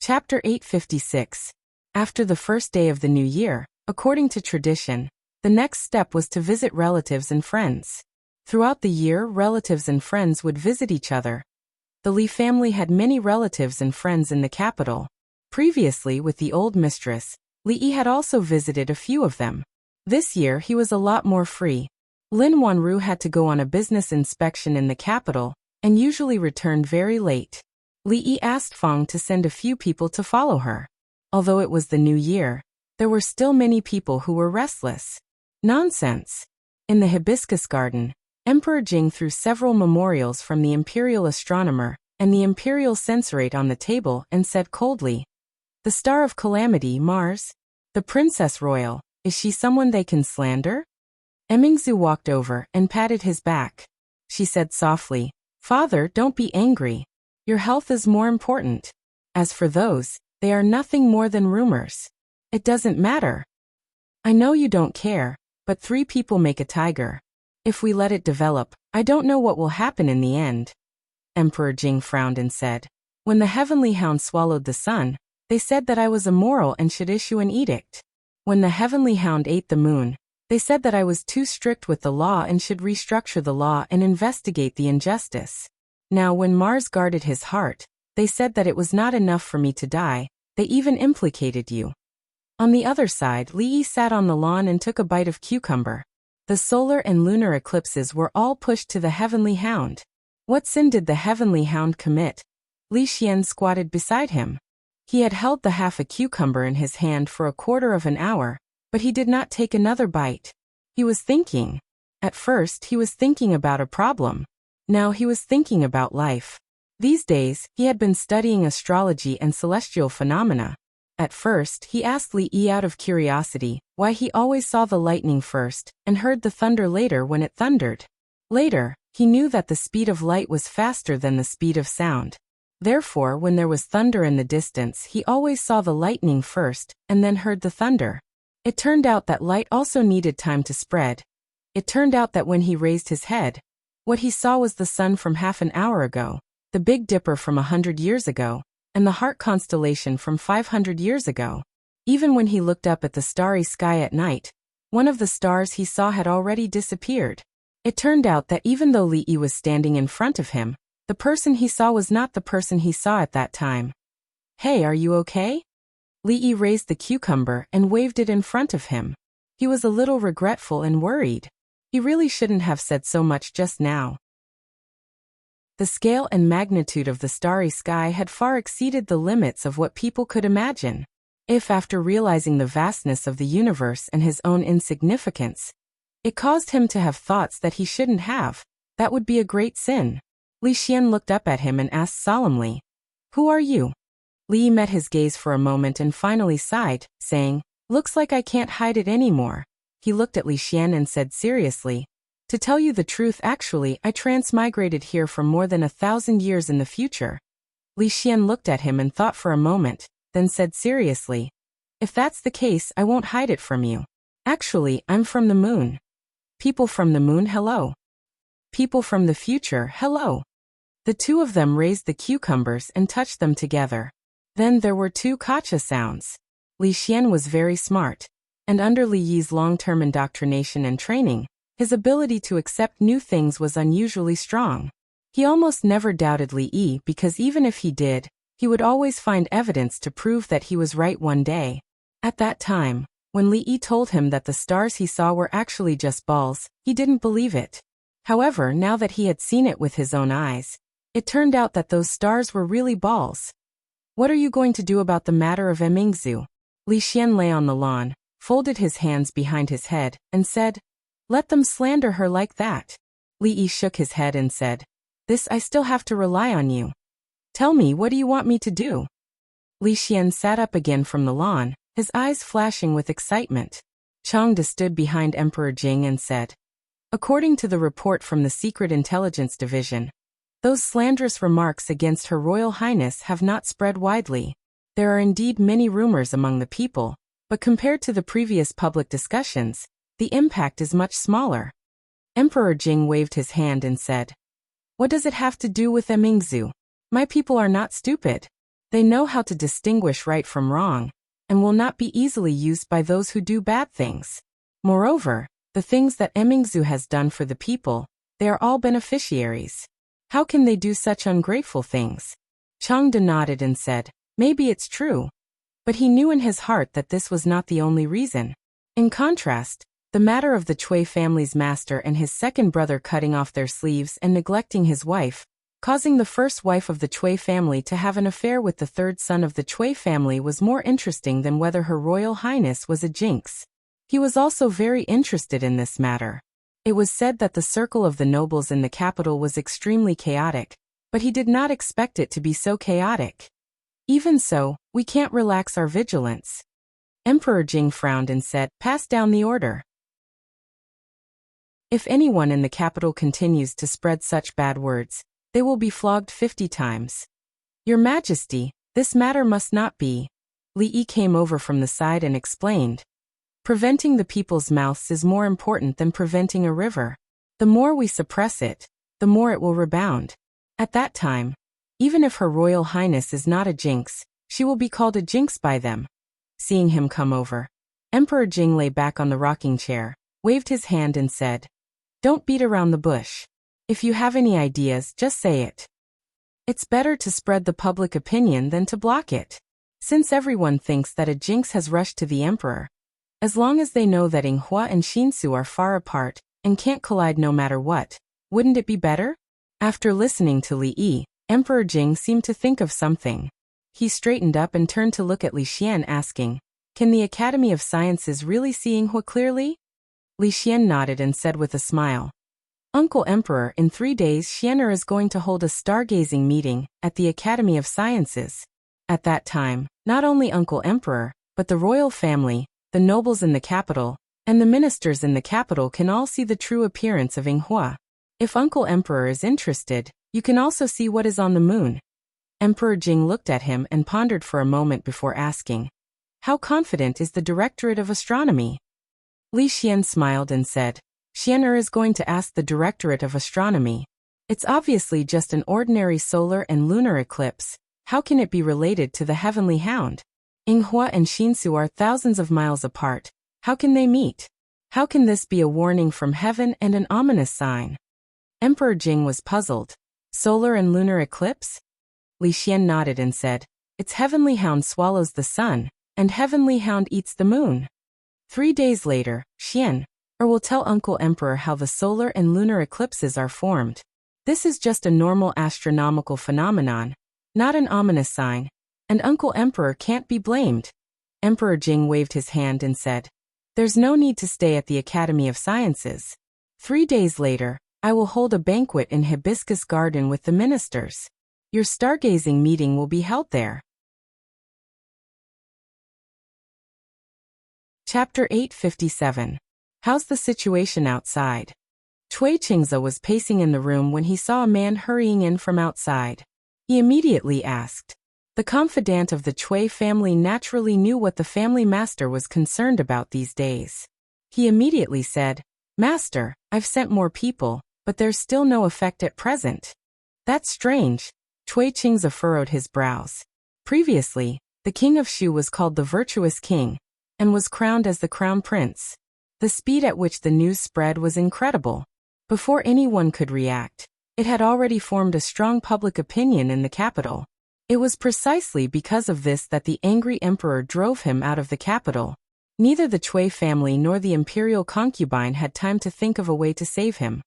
Chapter 856. After the first day of the new year, according to tradition, the next step was to visit relatives and friends. Throughout the year, relatives and friends would visit each other. The Li family had many relatives and friends in the capital. Previously, with the old mistress, Li had also visited a few of them. This year, he was a lot more free. Lin Wanru had to go on a business inspection in the capital, and usually returned very late. Li asked Fang to send a few people to follow her. Although it was the new year, there were still many people who were restless. Nonsense! In the hibiscus garden, Emperor Jing threw several memorials from the imperial astronomer and the imperial censorate on the table and said coldly, "The star of calamity, Mars? The princess royal, is she someone they can slander?" Emingzu walked over and patted his back. She said softly, "Father, don't be angry. Your health is more important. As for those, they are nothing more than rumors. It doesn't matter. I know you don't care, but 3 people make a tiger. If we let it develop, I don't know what will happen in the end." Emperor Jing frowned and said, "When the heavenly hound swallowed the sun, they said that I was immoral and should issue an edict. When the heavenly hound ate the moon, they said that I was too strict with the law and should restructure the law and investigate the injustice. Now when Mars guarded his heart, they said that it was not enough for me to die, they even implicated you." On the other side, Li sat on the lawn and took a bite of cucumber. The solar and lunar eclipses were all pushed to the heavenly hound. What sin did the heavenly hound commit? Li Xian squatted beside him. He had held the half a cucumber in his hand for a quarter of an hour, but he did not take another bite. He was thinking. At first, he was thinking about a problem. Now he was thinking about life. These days, he had been studying astrology and celestial phenomena. At first, he asked Li out of curiosity why he always saw the lightning first and heard the thunder later when it thundered. Later, he knew that the speed of light was faster than the speed of sound. Therefore, when there was thunder in the distance, he always saw the lightning first and then heard the thunder. It turned out that light also needed time to spread. It turned out that when he raised his head, what he saw was the sun from half an hour ago, the Big Dipper from 100 years ago, and the Heart constellation from 500 years ago. Even when he looked up at the starry sky at night, one of the stars he saw had already disappeared. It turned out that even though Li was standing in front of him, the person he saw was not the person he saw at that time. "Hey, are you okay?" Li raised the cucumber and waved it in front of him. He was a little regretful and worried. He really shouldn't have said so much just now. The scale and magnitude of the starry sky had far exceeded the limits of what people could imagine. If, after realizing the vastness of the universe and his own insignificance, it caused him to have thoughts that he shouldn't have, that would be a great sin. Li Xian looked up at him and asked solemnly, "Who are you?" Li met his gaze for a moment and finally sighed, saying, "Looks like I can't hide it anymore." He looked at Li Xian and said seriously, "To tell you the truth, actually, I transmigrated here from more than 1,000 years in the future." Li Xian looked at him and thought for a moment, then said seriously, "If that's the case, I won't hide it from you. Actually, I'm from the moon." "People from the moon, hello." "People from the future, hello." The two of them raised the cucumbers and touched them together. Then there were 2 kacha sounds. Li Xian was very smart, and under Li Yi's long-term indoctrination and training, his ability to accept new things was unusually strong. He almost never doubted Li Yi because even if he did, he would always find evidence to prove that he was right one day. At that time, when Li Yi told him that the stars he saw were actually just balls, he didn't believe it. However, now that he had seen it with his own eyes, it turned out that those stars were really balls. "What are you going to do about the matter of Emingzu?" Li Xian lay on the lawn, folded his hands behind his head, and said, "Let them slander her like that." Li Yi shook his head and said, "This I still have to rely on you. Tell me, what do you want me to do?" Li Xian sat up again from the lawn, his eyes flashing with excitement. Changde stood behind Emperor Jing and said, "According to the report from the Secret Intelligence Division, those slanderous remarks against Her Royal Highness have not spread widely. There are indeed many rumors among the people, but compared to the previous public discussions, the impact is much smaller." Emperor Jing waved his hand and said, "What does it have to do with Emingzu? My people are not stupid. They know how to distinguish right from wrong, and will not be easily used by those who do bad things. Moreover, the things that Emingzu has done for the people, they are all beneficiaries. How can they do such ungrateful things? Changde nodded and said, maybe it's true. But he knew in his heart that this was not the only reason. In contrast, the matter of the Cui family's master and his second brother cutting off their sleeves and neglecting his wife, causing the first wife of the Cui family to have an affair with the third son of the Cui family, was more interesting than whether Her Royal Highness was a jinx. He was also very interested in this matter. It was said that the circle of the nobles in the capital was extremely chaotic, but he did not expect it to be so chaotic. Even so, we can't relax our vigilance. Emperor Jing frowned and said, pass down the order. If anyone in the capital continues to spread such bad words, they will be flogged 50 times. Your Majesty, this matter must not be. Li Yi came over from the side and explained. Preventing the people's mouths is more important than preventing a river. The more we suppress it, the more it will rebound. At that time, even if Her Royal Highness is not a jinx, she will be called a jinx by them. Seeing him come over, Emperor Jing lay back on the rocking chair, waved his hand and said, don't beat around the bush. If you have any ideas, just say it. It's better to spread the public opinion than to block it. Since everyone thinks that a jinx has rushed to the emperor, as long as they know that Yinghua and Xinsu are far apart and can't collide no matter what, wouldn't it be better? After listening to Li Yi, Emperor Jing seemed to think of something. He straightened up and turned to look at Li Xian, asking, can the Academy of Sciences really see Yinghua clearly? Li Xian nodded and said with a smile, Uncle Emperor, in 3 days Xian'er is going to hold a stargazing meeting at the Academy of Sciences. At that time, not only Uncle Emperor, but the royal family, the nobles in the capital, and the ministers in the capital can all see the true appearance of Yinghua. If Uncle Emperor is interested, you can also see what is on the moon. Emperor Jing looked at him and pondered for a moment before asking, how confident is the Directorate of Astronomy? Li Xian smiled and said, Xian'er is going to ask the Directorate of Astronomy. It's obviously just an ordinary solar and lunar eclipse. How can it be related to the Heavenly Hound? Yinghua and Xinsu are thousands of miles apart. How can they meet? How can this be a warning from heaven and an ominous sign? Emperor Jing was puzzled. Solar and lunar eclipse? Li Xian nodded and said, its Heavenly Hound swallows the sun, and Heavenly Hound eats the moon. 3 days later, Xian'er will tell Uncle Emperor how the solar and lunar eclipses are formed. This is just a normal astronomical phenomenon, not an ominous sign, and Uncle Emperor can't be blamed. Emperor Jing waved his hand and said, there's no need to stay at the Academy of Sciences. 3 days later, I will hold a banquet in Hibiscus Garden with the ministers. Your stargazing meeting will be held there. Chapter 857. How's the situation outside? Cui Qingze was pacing in the room when he saw a man hurrying in from outside. He immediately asked. The confidant of the Cui family naturally knew what the family master was concerned about these days. He immediately said, Master, I've sent more people, but there's still no effect at present. That's strange. Cui Qingze furrowed his brows. Previously, the king of Shu was called the virtuous king, and was crowned as the crown prince. The speed at which the news spread was incredible. Before anyone could react, it had already formed a strong public opinion in the capital. It was precisely because of this that the angry emperor drove him out of the capital. Neither the Cui family nor the imperial concubine had time to think of a way to save him.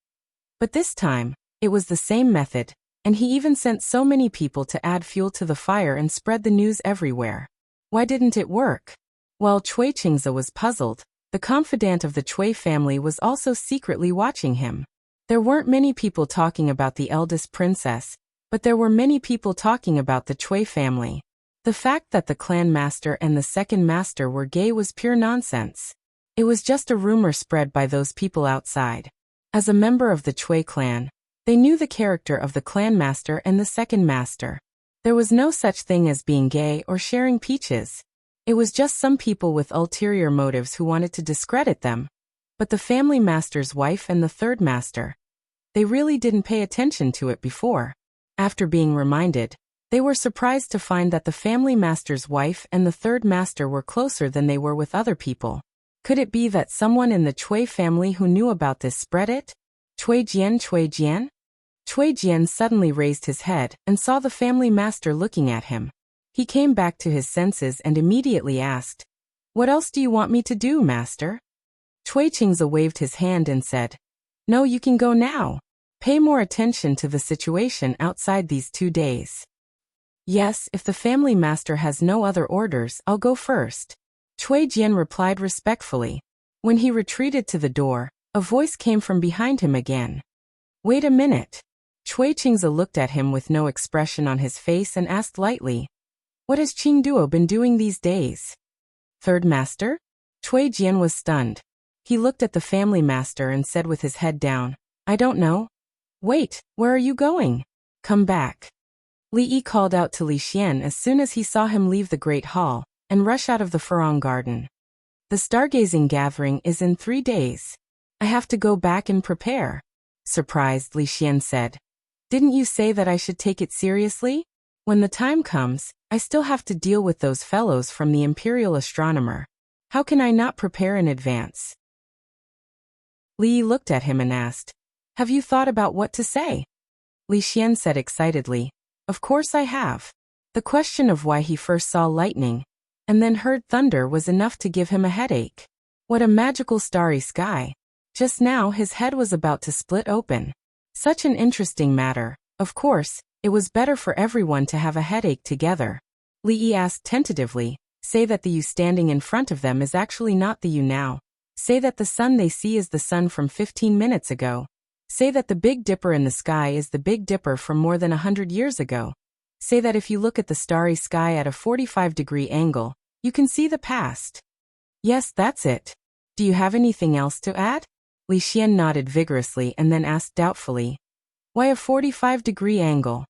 But this time, it was the same method, and he even sent so many people to add fuel to the fire and spread the news everywhere. Why didn't it work? While Cui Qingze was puzzled, the confidant of the Cui family was also secretly watching him. There weren't many people talking about the eldest princess, but there were many people talking about the Cui family. The fact that the clan master and the second master were gay was pure nonsense. It was just a rumor spread by those people outside. As a member of the Cui clan, they knew the character of the clan master and the second master. There was no such thing as being gay or sharing peaches. It was just some people with ulterior motives who wanted to discredit them. But the family master's wife and the third master, they really didn't pay attention to it before. After being reminded, They were surprised to find that the family master's wife and the third master were closer than they were with other people. Could it be that someone in the Cui family who knew about this spread it? Cui Jian, Cui Jian? Cui Jian suddenly raised his head and saw the family master looking at him. He came back to his senses and immediately asked, "What else do you want me to do, master?" Cui Qingze waved his hand and said, "No, you can go now. Pay more attention to the situation outside these 2 days." "Yes, if the family master has no other orders, I'll go first," Cui Jian replied respectfully. When he retreated to the door, a voice came from behind him again. "Wait a minute." Cui Qingze looked at him with no expression on his face and asked lightly, "What has Qingduo been doing these days?" "Third master?" Cui Jian was stunned. He looked at the family master and said with his head down, "I don't know." "Wait, where are you going? Come back." Li Yi called out to Li Xian as soon as he saw him leave the great hall and rush out of the Furong garden. "The stargazing gathering is in 3 days. I have to go back and prepare." Surprised, Li Xian said, "Didn't you say that I should take it seriously? When the time comes, I still have to deal with those fellows from the Imperial Astronomer. How can I not prepare in advance?" Li Yi looked at him and asked, "Have you thought about what to say?" Li Xian said excitedly, "Of course I have." The question of why he first saw lightning and then heard thunder was enough to give him a headache. What a magical starry sky. Just now his head was about to split open. Such an interesting matter. Of course, it was better for everyone to have a headache together. Li Yi asked tentatively, "Say that the you standing in front of them is actually not the you now. Say that the sun they see is the sun from 15 minutes ago. Say that the Big Dipper in the sky is the Big Dipper from more than 100 years ago. Say that if you look at the starry sky at a 45-degree angle, you can see the past." "Yes, that's it. Do you have anything else to add?" Li Xian nodded vigorously and then asked doubtfully, "Why a 45-degree angle?"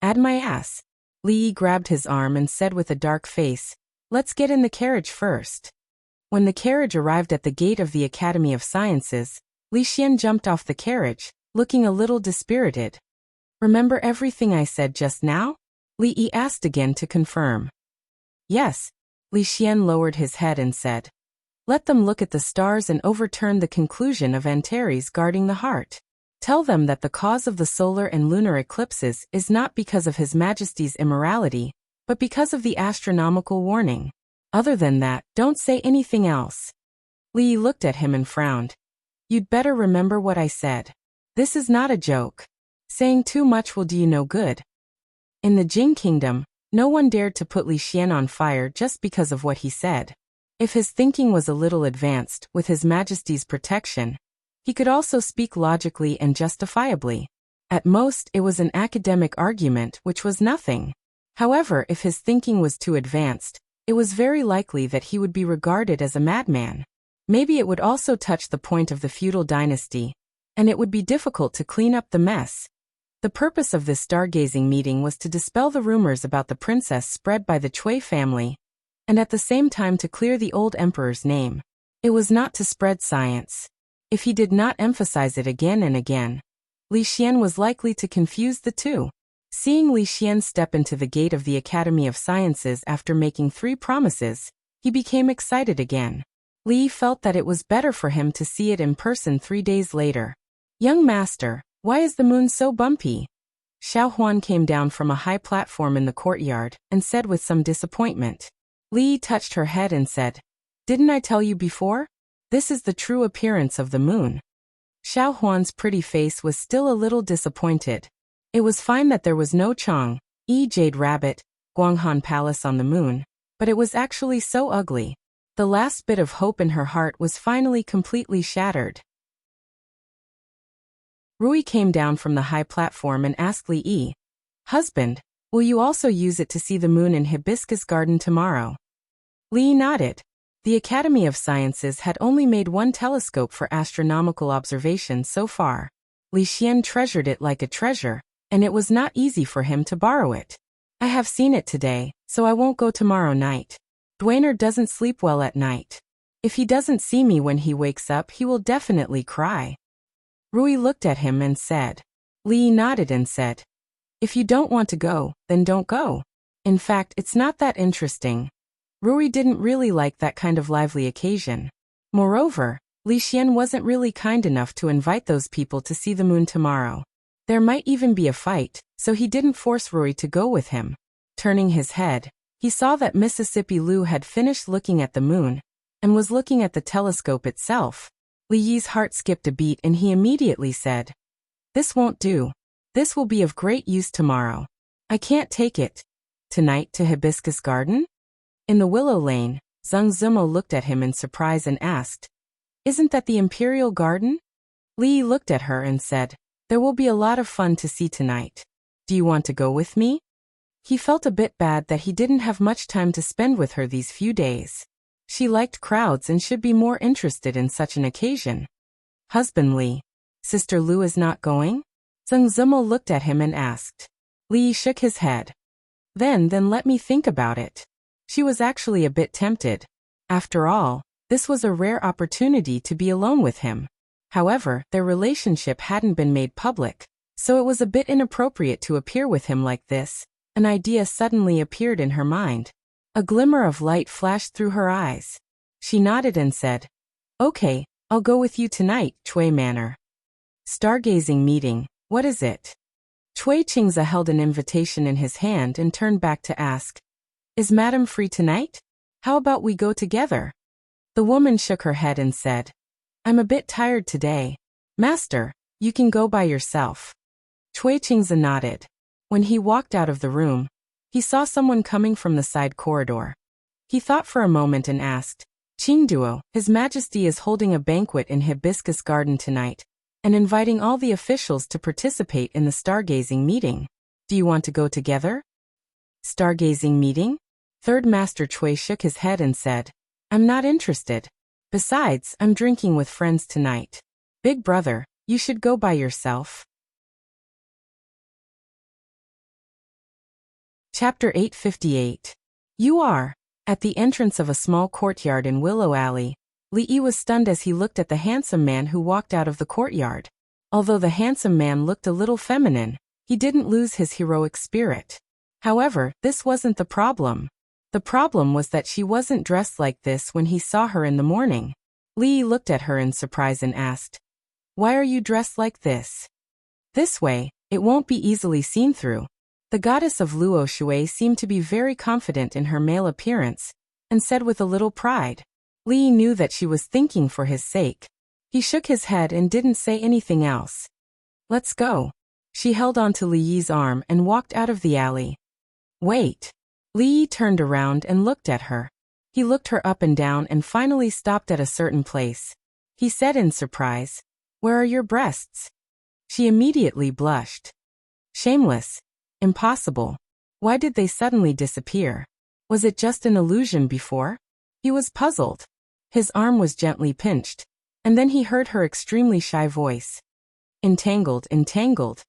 "Add my ass." Li Yi grabbed his arm and said with a dark face, "Let's get in the carriage first." When the carriage arrived at the gate of the Academy of Sciences, Li Xian jumped off the carriage, looking a little dispirited. "Remember everything I said just now?" Li Yi asked again to confirm. "Yes." Li Xian lowered his head and said, "Let them look at the stars and overturn the conclusion of Antares guarding the heart. Tell them that the cause of the solar and lunar eclipses is not because of His Majesty's immorality, but because of the astronomical warning. Other than that, don't say anything else." Li Yi looked at him and frowned. "You'd better remember what I said. This is not a joke. Saying too much will do you no good." In the Jing Kingdom, no one dared to put Li Xian on fire just because of what he said. If his thinking was a little advanced, with His Majesty's protection, he could also speak logically and justifiably. At most, it was an academic argument which was nothing. However, if his thinking was too advanced, it was very likely that he would be regarded as a madman. Maybe it would also touch the point of the feudal dynasty, and it would be difficult to clean up the mess. The purpose of this stargazing meeting was to dispel the rumors about the princess spread by the Cui family, and at the same time to clear the old emperor's name. It was not to spread science. If he did not emphasize it again and again, Li Xian was likely to confuse the two. Seeing Li Xian step into the gate of the Academy of Sciences after making 3 promises, he became excited again. Li felt that it was better for him to see it in person 3 days later. "Young master, why is the moon so bumpy?" Xiao Huan came down from a high platform in the courtyard and said with some disappointment. Li touched her head and said, "Didn't I tell you before? This is the true appearance of the moon." Xiao Huan's pretty face was still a little disappointed. It was fine that there was no Jade Rabbit, Guanghan Palace on the moon, but it was actually so ugly. The last bit of hope in her heart was finally completely shattered. Rui came down from the high platform and asked Li Yi, "Husband, will you also use it to see the moon in Hibiscus Garden tomorrow?" Li Yi nodded. The Academy of Sciences had only made 1 telescope for astronomical observation so far. Li Xian treasured it like a treasure, and it was not easy for him to borrow it. "I have seen it today, so I won't go tomorrow night. Dwayner doesn't sleep well at night. If he doesn't see me when he wakes up, he will definitely cry." Rui looked at him and said. Li nodded and said, If you don't want to go, then don't go. In fact, it's not that interesting. Rui didn't really like that kind of lively occasion. Moreover, Li Xian wasn't really kind enough to invite those people to see the moon tomorrow. There might even be a fight, so he didn't force Rui to go with him. Turning his head, he saw that Mississippi Lu had finished looking at the moon and was looking at the telescope itself. Li Yi's heart skipped a beat and he immediately said, "This won't do. This will be of great use tomorrow. I can't take it. Tonight to Hibiscus Garden?" In the Willow Lane, Zhang Zimo looked at him in surprise and asked, "Isn't that the Imperial Garden?" Li Yi looked at her and said, "There will be a lot of fun to see tonight. Do you want to go with me?" He felt a bit bad that he didn't have much time to spend with her these few days. She liked crowds and should be more interested in such an occasion. "Husband Li, Sister Lu is not going?" Zhang Zimo looked at him and asked. Li Yi shook his head. Then let me think about it. She was actually a bit tempted. After all, this was a rare opportunity to be alone with him. However, their relationship hadn't been made public, so it was a bit inappropriate to appear with him like this. An idea suddenly appeared in her mind. A glimmer of light flashed through her eyes. She nodded and said, "Okay, I'll go with you tonight, Chui Manor." Stargazing meeting, what is it? Chui Qingze held an invitation in his hand and turned back to ask, "Is Madam free tonight? How about we go together?" The woman shook her head and said, "I'm a bit tired today. Master, you can go by yourself." Chui Qingze nodded. When he walked out of the room, he saw someone coming from the side corridor. He thought for a moment and asked, "Qingduo, His Majesty is holding a banquet in Hibiscus Garden tonight and inviting all the officials to participate in the stargazing meeting. Do you want to go together?" Stargazing meeting? Third Master Chui shook his head and said, "I'm not interested. Besides, I'm drinking with friends tonight. Big brother, you should go by yourself." Chapter 858. You are. At the entrance of a small courtyard in Willow Alley, Li Yi was stunned as he looked at the handsome man who walked out of the courtyard. Although the handsome man looked a little feminine, he didn't lose his heroic spirit. However, this wasn't the problem. The problem was that she wasn't dressed like this when he saw her in the morning. Li Yi looked at her in surprise and asked, "Why are you dressed like this?" "This way, it won't be easily seen through." The goddess of Luo Shui seemed to be very confident in her male appearance, and said with a little pride. Li Yi knew that she was thinking for his sake. He shook his head and didn't say anything else. "Let's go." She held onto Li Yi's arm and walked out of the alley. "Wait." Li Yi turned around and looked at her. He looked her up and down and finally stopped at a certain place. He said in surprise, "Where are your breasts?" She immediately blushed. Shameless. Impossible. Why did they suddenly disappear? Was it just an illusion before? He was puzzled. His arm was gently pinched, and then he heard her extremely shy voice. "Entangled, entangled."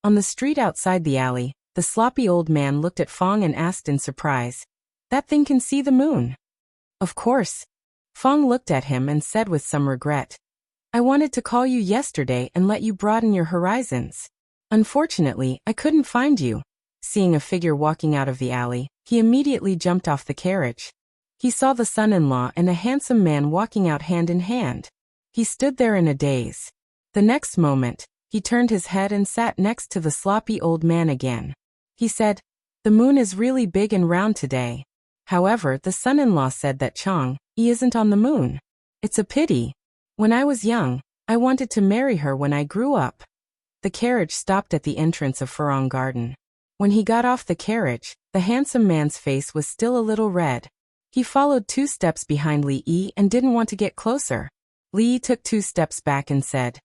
On the street outside the alley, the sloppy old man looked at Fong and asked in surprise, "That thing can see the moon?" "Of course." Fong looked at him and said with some regret, "I wanted to call you yesterday and let you broaden your horizons. Unfortunately, I couldn't find you." Seeing a figure walking out of the alley, he immediately jumped off the carriage. He saw the son-in-law and a handsome man walking out hand in hand. He stood there in a daze. The next moment, he turned his head and sat next to the sloppy old man again. He said, "The moon is really big and round today." However, the son-in-law said that Chang-yi isn't on the moon. "It's a pity. When I was young, I wanted to marry her when I grew up." The carriage stopped at the entrance of Furong Garden. When he got off the carriage, the handsome man's face was still a little red. He followed 2 steps behind Li Yi and didn't want to get closer. Li Yi took 2 steps back and said,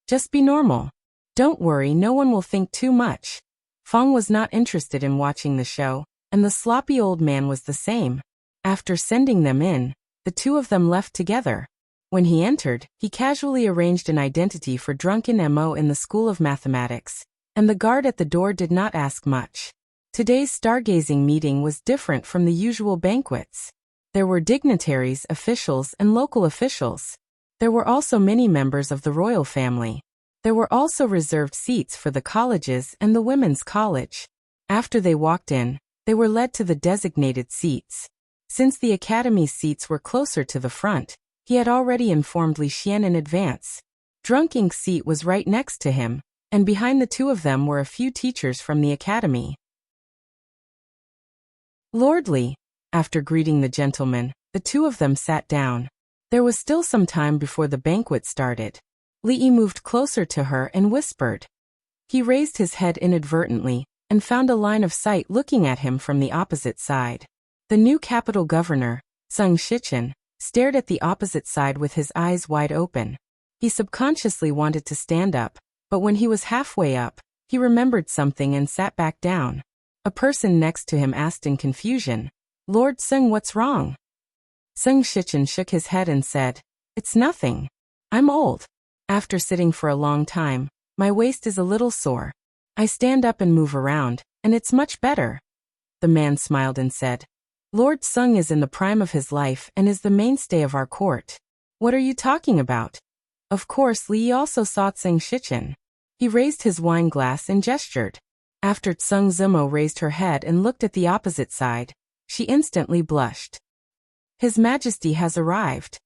"Just be normal. Don't worry, no one will think too much." Fong was not interested in watching the show, and the sloppy old man was the same. After sending them in, the 2 of them left together. When he entered, he casually arranged an identity for drunken Mo in the School of Mathematics, and the guard at the door did not ask much. Today's stargazing meeting was different from the usual banquets. There were dignitaries, officials, and local officials. There were also many members of the royal family. There were also reserved seats for the colleges and the women's college. After they walked in, they were led to the designated seats. Since the academy's seats were closer to the front, he had already informed Li Xian in advance. Drunk Ink's seat was right next to him, and behind the two of them were a few teachers from the academy. Lord Li, after greeting the gentleman, the two of them sat down. There was still some time before the banquet started. Li Yi moved closer to her and whispered. He raised his head inadvertently and found a line of sight looking at him from the opposite side. The new capital governor, Sung Shichen, stared at the opposite side with his eyes wide open. He subconsciously wanted to stand up, but when he was halfway up, he remembered something and sat back down. A person next to him asked in confusion, Lord Sung, what's wrong? Sung Shichen shook his head and said, It's nothing. I'm old. After sitting for a long time, my waist is a little sore. I stand up and move around, and it's much better. The man smiled and said, Lord Sung is in the prime of his life and is the mainstay of our court. What are you talking about? Of course, Li Yi also saw Sung Shichen. He raised his wine glass and gestured. After Tsung Zimo raised her head and looked at the opposite side, she instantly blushed. His Majesty has arrived.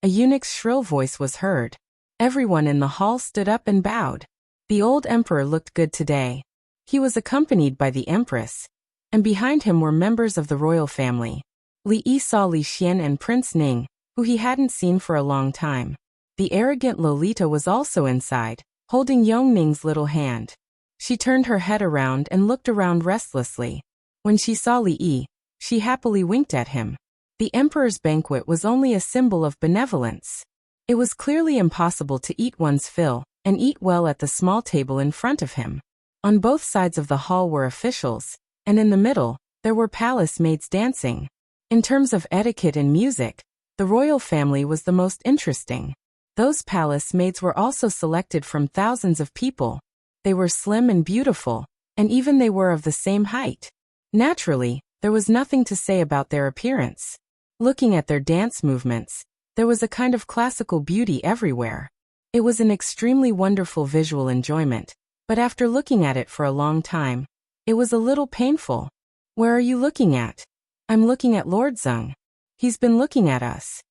A eunuch's shrill voice was heard. Everyone in the hall stood up and bowed. The old emperor looked good today. He was accompanied by the empress, and behind him were members of the royal family. Li Yi saw Li Xian and Prince Ning, who he hadn't seen for a long time. The arrogant Lolita was also inside, holding Yong Ning's little hand. She turned her head around and looked around restlessly. When she saw Li Yi, she happily winked at him. The emperor's banquet was only a symbol of benevolence. It was clearly impossible to eat one's fill and eat well at the small table in front of him. On both sides of the hall were officials, and in the middle, there were palace maids dancing. In terms of etiquette and music, the royal family was the most interesting. Those palace maids were also selected from thousands of people. They were slim and beautiful, and even they were of the same height. Naturally, there was nothing to say about their appearance. Looking at their dance movements, there was a kind of classical beauty everywhere. It was an extremely wonderful visual enjoyment, but after looking at it for a long time, it was a little painful. Where are you looking at? I'm looking at Lord Zeng. He's been looking at us.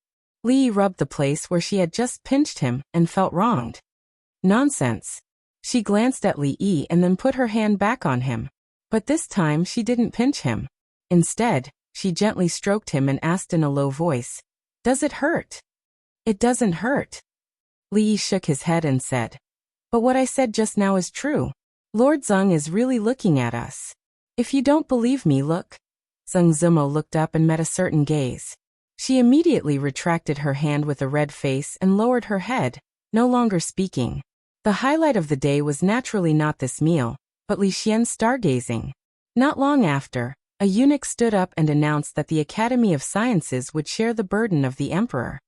Li Yi rubbed the place where she had just pinched him and felt wronged. Nonsense. She glanced at Li Yi and then put her hand back on him. But this time she didn't pinch him. Instead, she gently stroked him and asked in a low voice, Does it hurt? It doesn't hurt. Li Yi shook his head and said, But what I said just now is true. Lord Zeng is really looking at us. If you don't believe me, look. Zeng Zimo looked up and met a certain gaze. She immediately retracted her hand with a red face and lowered her head, no longer speaking. The highlight of the day was naturally not this meal, but Li Xian's stargazing. Not long after, a eunuch stood up and announced that the Academy of Sciences would share the burden of the emperor.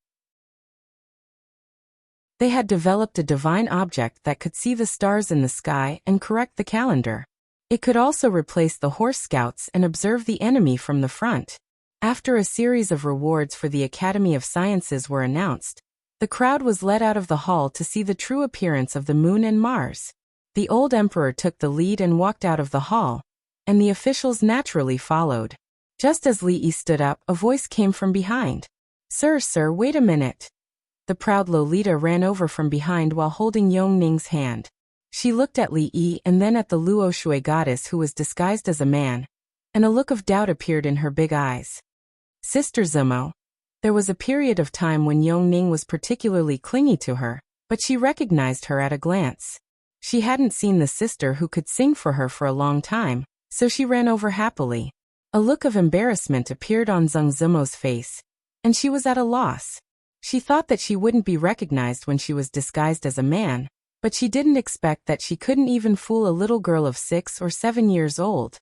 They had developed a divine object that could see the stars in the sky and correct the calendar. It could also replace the horse scouts and observe the enemy from the front. After a series of rewards for the Academy of Sciences were announced, the crowd was led out of the hall to see the true appearance of the moon and Mars. The old emperor took the lead and walked out of the hall, and the officials naturally followed. Just as Li Yi stood up, a voice came from behind. Sir, wait a minute. The proud Lolita ran over from behind while holding Yong Ning's hand. She looked at Li Yi and then at the Luo Shui goddess who was disguised as a man, and a look of doubt appeared in her big eyes. Sister Zimo. There was a period of time when Yong Ning was particularly clingy to her, but she recognized her at a glance. She hadn't seen the sister who could sing for her for a long time, so she ran over happily. A look of embarrassment appeared on Zeng Zimo's face, and she was at a loss. She thought that she wouldn't be recognized when she was disguised as a man, but she didn't expect that she couldn't even fool a little girl of 6 or 7 years old.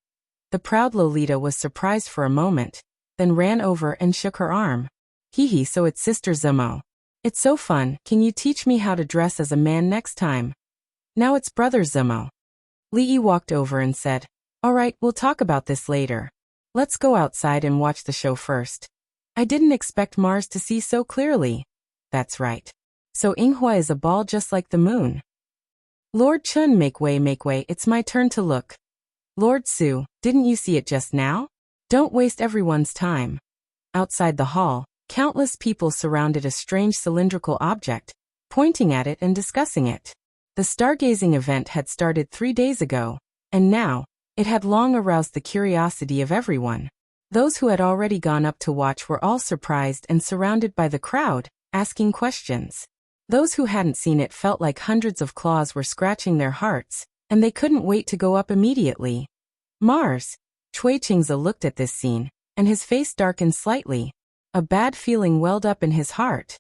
The proud Lolita was surprised for a moment, then ran over and shook her arm. Hee, so it's Sister Zimo. It's so fun, can you teach me how to dress as a man next time? Now it's Brother Zimo. Li Yi walked over and said, All right, we'll talk about this later. Let's go outside and watch the show first. I didn't expect Mars to see so clearly. That's right. So Yinghua is a ball just like the moon. Lord Chun, make way, it's my turn to look. Lord Su, didn't you see it just now? Don't waste everyone's time. Outside the hall, countless people surrounded a strange cylindrical object, pointing at it and discussing it. The stargazing event had started 3 days ago, and now, it had long aroused the curiosity of everyone. Those who had already gone up to watch were all surprised and surrounded by the crowd, asking questions. Those who hadn't seen it felt like hundreds of claws were scratching their hearts, and they couldn't wait to go up immediately. Mars. Cui Chingze looked at this scene, and his face darkened slightly. A bad feeling welled up in his heart.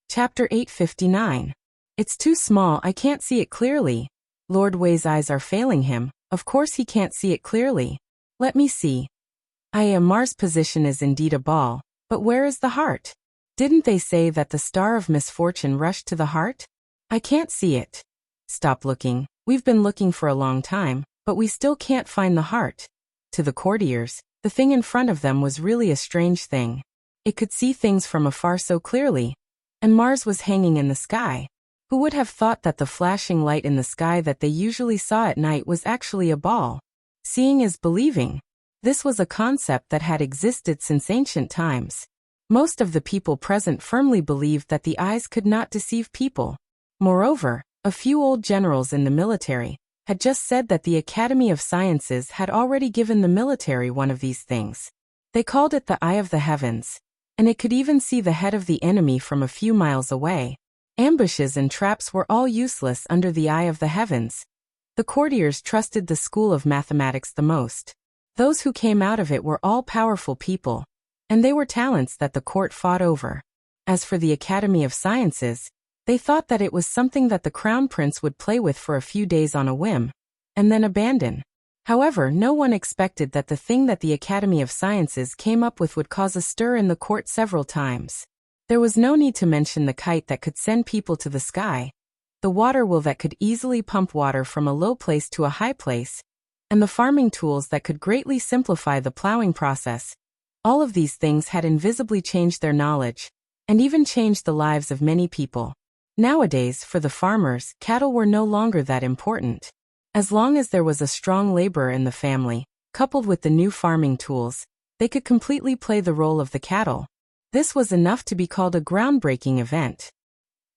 Chapter 859. It's too small, I can't see it clearly. Lord Wei's eyes are failing him, of course he can't see it clearly. Let me see. Mars' position is indeed a ball, but where is the heart? Didn't they say that the star of misfortune rushed to the heart? I can't see it. Stop looking, we've been looking for a long time, but we still can't find the heart. To the courtiers, the thing in front of them was really a strange thing. It could see things from afar so clearly. And Mars was hanging in the sky. Who would have thought that the flashing light in the sky that they usually saw at night was actually a ball? Seeing is believing. This was a concept that had existed since ancient times. Most of the people present firmly believed that the eyes could not deceive people. Moreover, a few old generals in the military had just said that the Academy of Sciences had already given the military one of these things. They called it the Eye of the Heavens, and it could even see the head of the enemy from a few miles away. Ambushes and traps were all useless under the Eye of the Heavens. The courtiers trusted the school of mathematics the most. Those who came out of it were all powerful people, and they were talents that the court fought over. As for the Academy of Sciences, they thought that it was something that the crown prince would play with for a few days on a whim, and then abandon. However, no one expected that the thing that the Academy of Sciences came up with would cause a stir in the court several times. There was no need to mention the kite that could send people to the sky, the water wheel that could easily pump water from a low place to a high place, and the farming tools that could greatly simplify the plowing process. All of these things had invisibly changed their knowledge, and even changed the lives of many people. Nowadays, for the farmers, cattle were no longer that important. As long as there was a strong laborer in the family, coupled with the new farming tools, they could completely play the role of the cattle. This was enough to be called a groundbreaking event.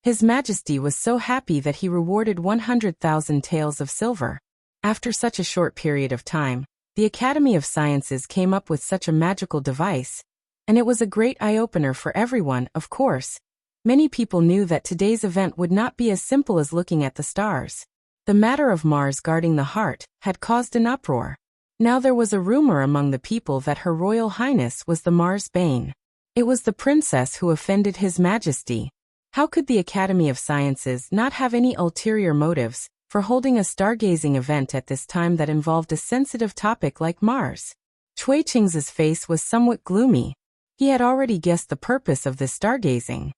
His Majesty was so happy that he rewarded 100,000 taels of silver. After such a short period of time, the Academy of Sciences came up with such a magical device, and it was a great eye-opener for everyone, of course. Many people knew that today's event would not be as simple as looking at the stars. The matter of Mars guarding the heart had caused an uproar. Now there was a rumor among the people that Her Royal Highness was the Mars Bane. It was the princess who offended His Majesty. How could the Academy of Sciences not have any ulterior motives for holding a stargazing event at this time that involved a sensitive topic like Mars? Cui Chingze's face was somewhat gloomy. He had already guessed the purpose of this stargazing.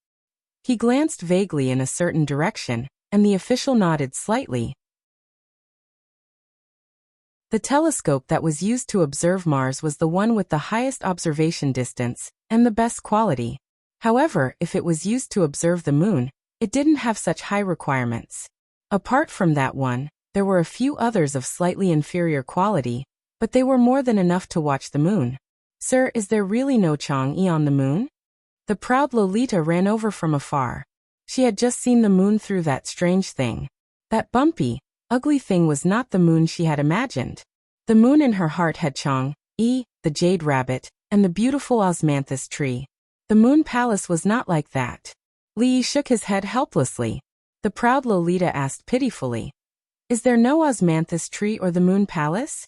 He glanced vaguely in a certain direction, and the official nodded slightly. The telescope that was used to observe Mars was the one with the highest observation distance and the best quality. However, if it was used to observe the moon, it didn't have such high requirements. Apart from that one, there were a few others of slightly inferior quality, but they were more than enough to watch the moon. Sir, is there really no Chang'e on the moon? The proud Lolita ran over from afar. She had just seen the moon through that strange thing. That bumpy, ugly thing was not the moon she had imagined. The moon in her heart had Chang'e, the jade rabbit, and the beautiful osmanthus tree. The moon palace was not like that. Li shook his head helplessly. The proud Lolita asked pitifully, "Is there no osmanthus tree or the moon palace?"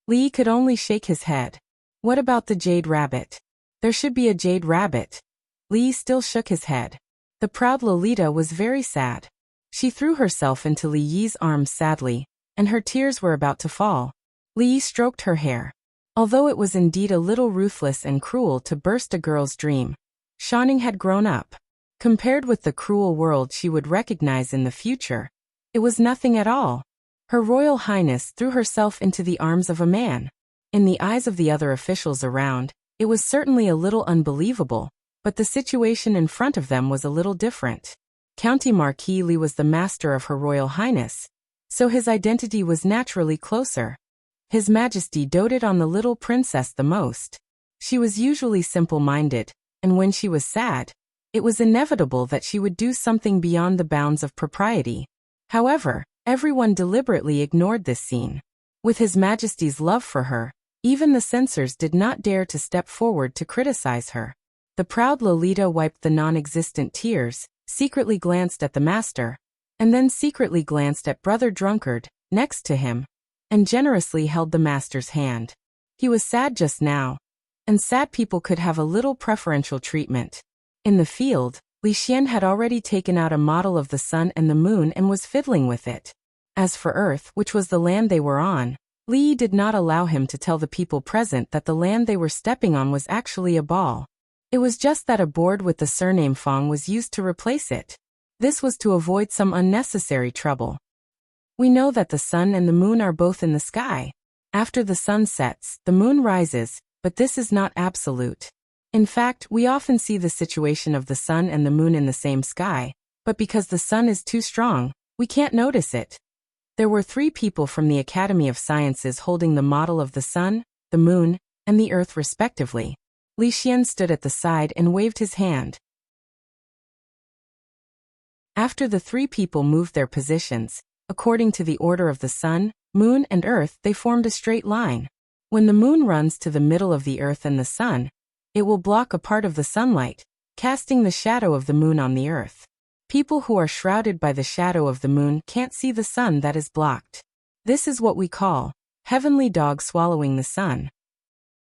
Li could only shake his head. "What about the jade rabbit? There should be a jade rabbit." Li still shook his head. The proud Lolita was very sad. She threw herself into Li Yi's arms sadly, and her tears were about to fall. Li Yi stroked her hair. Although it was indeed a little ruthless and cruel to burst a girl's dream, Shanning had grown up. Compared with the cruel world she would recognize in the future, it was nothing at all. Her Royal Highness threw herself into the arms of a man. In the eyes of the other officials around, it was certainly a little unbelievable, But the situation in front of them was a little different. County Marquis Li was the master of Her Royal Highness, so his identity was naturally closer. His Majesty doted on the little princess the most. She was usually simple-minded, and when she was sad, it was inevitable that she would do something beyond the bounds of propriety. However, everyone deliberately ignored this scene. With His Majesty's love for her, even the censors did not dare to step forward to criticize her. The proud Lolita wiped the non-existent tears, secretly glanced at the master, and then secretly glanced at Brother Drunkard, next to him, and generously held the master's hand. He was sad just now, and sad people could have a little preferential treatment. In the field, Li Xian had already taken out a model of the sun and the moon and was fiddling with it. As for Earth, which was the land they were on, Li did not allow him to tell the people present that the land they were stepping on was actually a ball. It was just that a board with the surname Fong was used to replace it. This was to avoid some unnecessary trouble. We know that the sun and the moon are both in the sky. After the sun sets, the moon rises, but this is not absolute. In fact, we often see the situation of the sun and the moon in the same sky, but because the sun is too strong, we can't notice it. There were 3 people from the Academy of Sciences holding the model of the sun, the moon, and the earth respectively. Li Xian stood at the side and waved his hand. After the 3 people moved their positions, according to the order of the sun, moon, and earth, they formed a straight line. When the moon runs to the middle of the earth and the sun, it will block a part of the sunlight, casting the shadow of the moon on the earth. People who are shrouded by the shadow of the moon can't see the sun that is blocked. This is what we call heavenly dog swallowing the sun.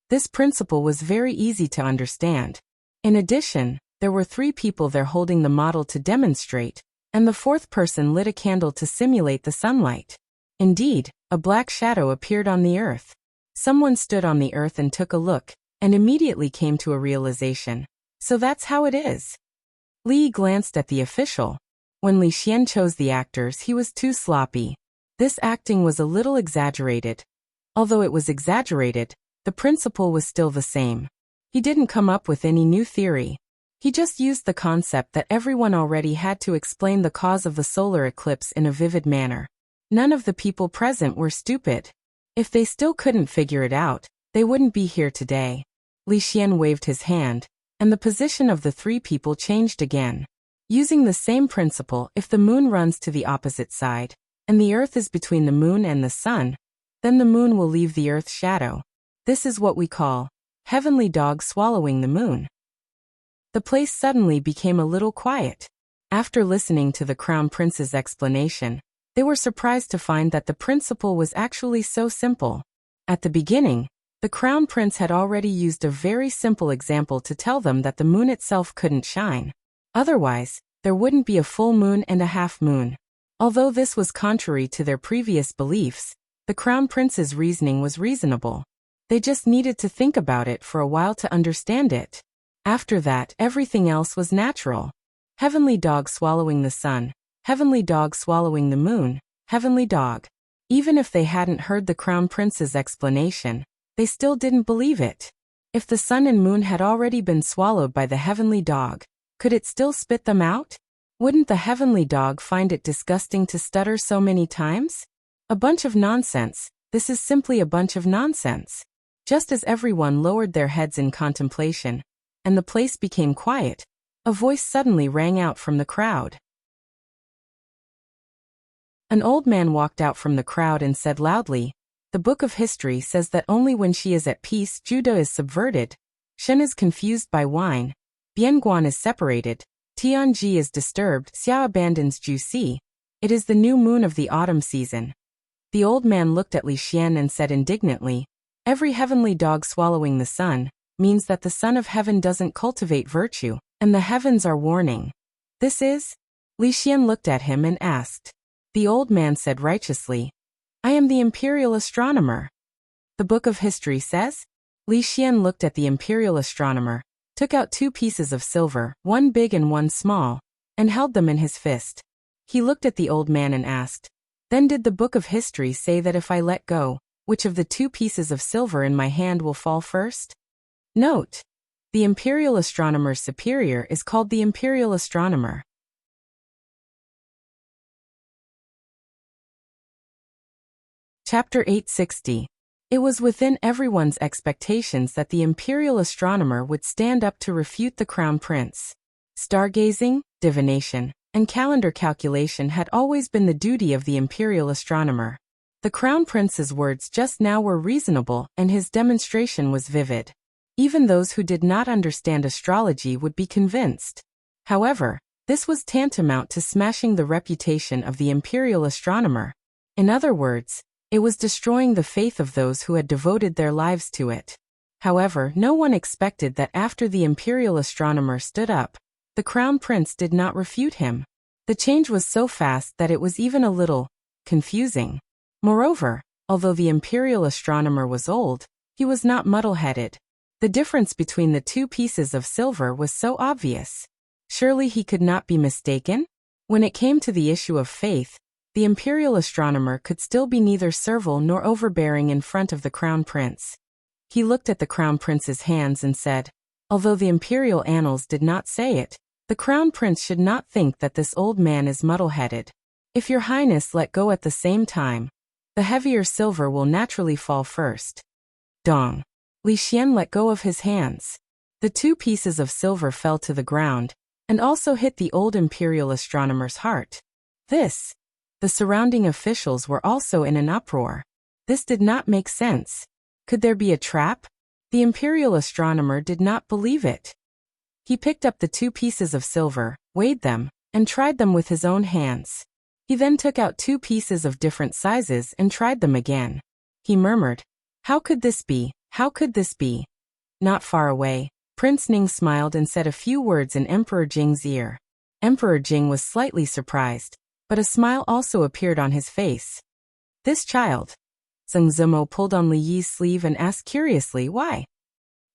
This principle was very easy to understand. In addition, there were 3 people there holding the model to demonstrate, and the 4th person lit a candle to simulate the sunlight. Indeed, a black shadow appeared on the earth. Someone stood on the earth and took a look, and immediately came to a realization. So that's how it is. Li glanced at the official. When Li Xian chose the actors, he was too sloppy. This acting was a little exaggerated. Although it was exaggerated, the principle was still the same. He didn't come up with any new theory. He just used the concept that everyone already had to explain the cause of the solar eclipse in a vivid manner. None of the people present were stupid. If they still couldn't figure it out, they wouldn't be here today. Li Xian waved his hand, and the position of the 3 people changed again. Using the same principle, if the moon runs to the opposite side, and the earth is between the moon and the sun, then the moon will leave the earth's shadow. This is what we call heavenly dog swallowing the moon. The place suddenly became a little quiet. After listening to the Crown Prince's explanation, they were surprised to find that the principle was actually so simple. At the beginning, the Crown Prince had already used a very simple example to tell them that the moon itself couldn't shine. Otherwise, there wouldn't be a full moon and a half moon. Although this was contrary to their previous beliefs, the Crown Prince's reasoning was reasonable. They just needed to think about it for a while to understand it. After that, everything else was natural. Heavenly dog swallowing the sun, heavenly dog swallowing the moon, heavenly dog. Even if they hadn't heard the Crown Prince's explanation, they still didn't believe it. If the sun and moon had already been swallowed by the heavenly dog, could it still spit them out? Wouldn't the heavenly dog find it disgusting to stutter so many times? A bunch of nonsense. This is simply a bunch of nonsense. Just as everyone lowered their heads in contemplation, and the place became quiet, a voice suddenly rang out from the crowd. An old man walked out from the crowd and said loudly, "The book of history says that only when she is at peace Judah is subverted, Shen is confused by wine, Bianguan is separated, Tianji is disturbed, Xia abandons Juxi. It is the new moon of the autumn season." The old man looked at Li Xian and said indignantly, "Every heavenly dog swallowing the sun means that the Son of Heaven doesn't cultivate virtue, and the heavens are warning. This is?" Li Xian looked at him and asked. The old man said righteously, "I am the imperial astronomer." "The book of history says?" Li Xian looked at the imperial astronomer, took out 2 pieces of silver, one big and one small, and held them in his fist. He looked at the old man and asked, "Then did the book of history say that if I let go, which of the 2 pieces of silver in my hand will fall first?" Note: The imperial astronomer's superior is called the imperial astronomer. Chapter 860. It was within everyone's expectations that the imperial astronomer would stand up to refute the crown prince. Stargazing, divination, and calendar calculation had always been the duty of the imperial astronomer. The crown prince's words just now were reasonable and his demonstration was vivid. Even those who did not understand astrology would be convinced. However, this was tantamount to smashing the reputation of the imperial astronomer. In other words, it was destroying the faith of those who had devoted their lives to it. However, no one expected that after the imperial astronomer stood up, the crown prince did not refute him. The change was so fast that it was even a little confusing. Moreover, although the imperial astronomer was old, he was not muddle-headed. The difference between the two pieces of silver was so obvious. Surely he could not be mistaken? When it came to the issue of faith, the imperial astronomer could still be neither servile nor overbearing in front of the crown prince. He looked at the crown prince's hands and said, although the imperial annals did not say it, the crown prince should not think that this old man is muddle-headed. If your highness let go at the same time, the heavier silver will naturally fall first. Dong. Li Xian let go of his hands. The two pieces of silver fell to the ground, and also hit the old imperial astronomer's heart. The surrounding officials were also in an uproar. This did not make sense. Could there be a trap? The imperial astronomer did not believe it. He picked up the two pieces of silver, weighed them, and tried them with his own hands. He then took out two pieces of different sizes and tried them again. He murmured, "How could this be? How could this be?" Not far away, Prince Ning smiled and said a few words in Emperor Jing's ear. Emperor Jing was slightly surprised, but a smile also appeared on his face. This child. Zheng Zimo pulled on Li Yi's sleeve and asked curiously why.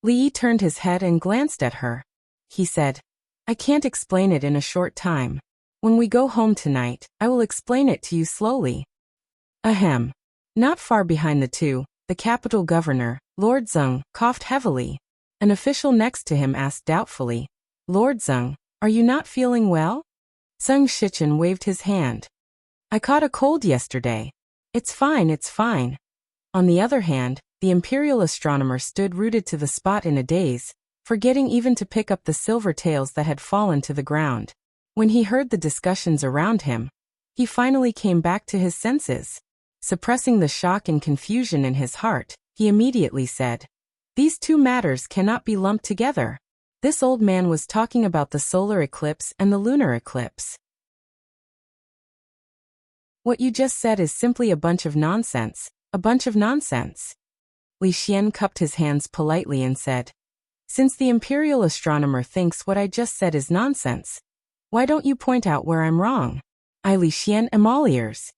Li Yi turned his head and glanced at her. He said, "I can't explain it in a short time. When we go home tonight, I will explain it to you slowly." Ahem. Not far behind the two, the capital governor, Lord Zeng, coughed heavily. An official next to him asked doubtfully, "Lord Zeng, are you not feeling well?" Zeng Shichen waved his hand. "I caught a cold yesterday. It's fine, it's fine." On the other hand, the imperial astronomer stood rooted to the spot in a daze, forgetting even to pick up the silver tails that had fallen to the ground. When he heard the discussions around him, he finally came back to his senses. Suppressing the shock and confusion in his heart, he immediately said, "These two matters cannot be lumped together." This old man was talking about the solar eclipse and the lunar eclipse. "What you just said is simply a bunch of nonsense, a bunch of nonsense." Li Xian cupped his hands politely and said, "Since the imperial astronomer thinks what I just said is nonsense, why don't you point out where I'm wrong? I Li Xian am all ears."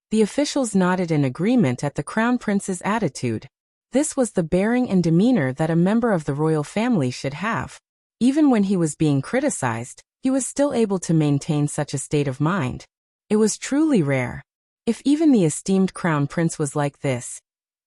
The officials nodded in agreement at the crown prince's attitude. This was the bearing and demeanor that a member of the royal family should have. Even when he was being criticized, he was still able to maintain such a state of mind. It was truly rare. If even the esteemed crown prince was like this,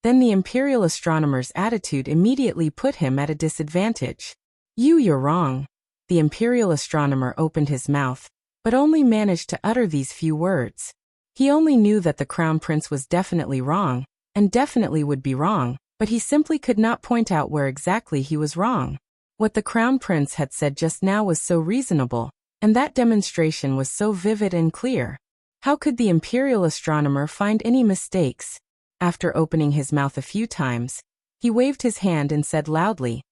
then the imperial astronomer's attitude immediately put him at a disadvantage. You're wrong." The imperial astronomer opened his mouth, but only managed to utter these few words. He only knew that the crown prince was definitely wrong, and definitely would be wrong, but he simply could not point out where exactly he was wrong. What the crown prince had said just now was so reasonable, and that demonstration was so vivid and clear. How could the imperial astronomer find any mistakes? After opening his mouth a few times, he waved his hand and said loudly,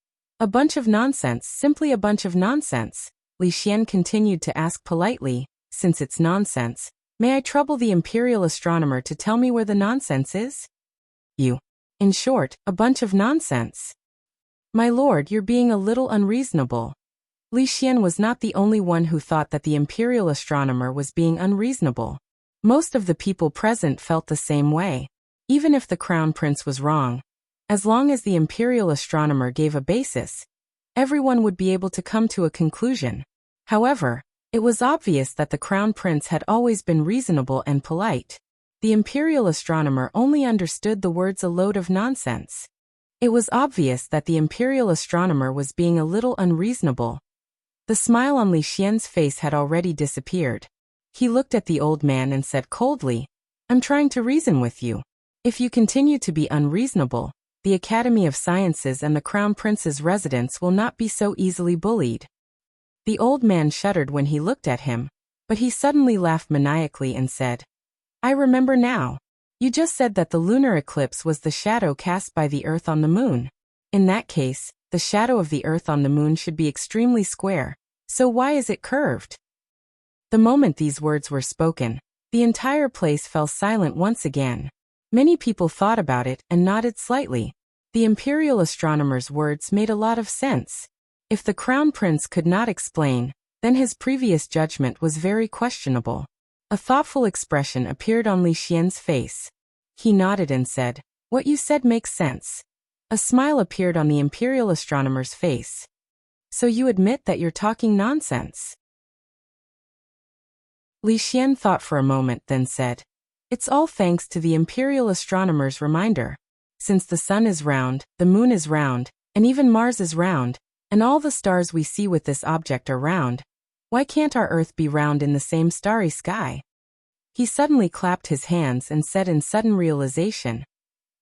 "A bunch of nonsense, simply a bunch of nonsense." Li Xian continued to ask politely, "Since it's nonsense, may I trouble the imperial astronomer to tell me where the nonsense is?" In short, a bunch of nonsense." "My lord, you're being a little unreasonable." Li Xian was not the only one who thought that the imperial astronomer was being unreasonable. Most of the people present felt the same way. Even if the crown prince was wrong, as long as the imperial astronomer gave a basis, everyone would be able to come to a conclusion. However, it was obvious that the crown prince had always been reasonable and polite. The imperial astronomer only understood the words "a load of nonsense." It was obvious that the imperial astronomer was being a little unreasonable. The smile on Li Xian's face had already disappeared. He looked at the old man and said coldly, "I'm trying to reason with you. If you continue to be unreasonable, the Academy of Sciences and the Crown Prince's residence will not be so easily bullied." The old man shuddered when he looked at him, but he suddenly laughed maniacally and said, "I remember now. You just said that the lunar eclipse was the shadow cast by the Earth on the Moon. In that case, the shadow of the Earth on the Moon should be extremely square, so why is it curved?" The moment these words were spoken, the entire place fell silent once again. Many people thought about it and nodded slightly. The imperial astronomer's words made a lot of sense. If the crown prince could not explain, then his previous judgment was very questionable. A thoughtful expression appeared on Li Xian's face. He nodded and said, "What you said makes sense." A smile appeared on the imperial astronomer's face. "So you admit that you're talking nonsense?" Li Xian thought for a moment, then said, "It's all thanks to the imperial astronomer's reminder. Since the sun is round, the moon is round, and even Mars is round, and all the stars we see with this object are round, why can't our Earth be round in the same starry sky?" He suddenly clapped his hands and said in sudden realization,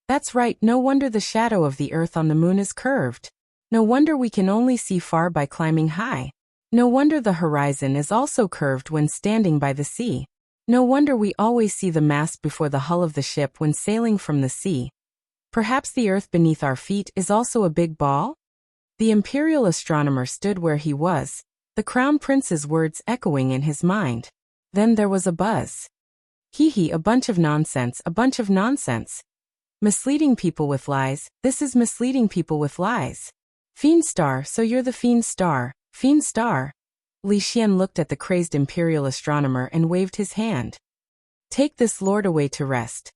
"That's right, no wonder the shadow of the Earth on the moon is curved. No wonder we can only see far by climbing high. No wonder the horizon is also curved when standing by the sea. No wonder we always see the mast before the hull of the ship when sailing from the sea. Perhaps the Earth beneath our feet is also a big ball?" The imperial astronomer stood where he was, the crown prince's words echoing in his mind. Then there was a buzz. "Hee, a bunch of nonsense, a bunch of nonsense. Misleading people with lies, this is misleading people with lies. Fiend star, so you're the fiend star, fiend star." Li Xian looked at the crazed imperial astronomer and waved his hand. "Take this lord away to rest."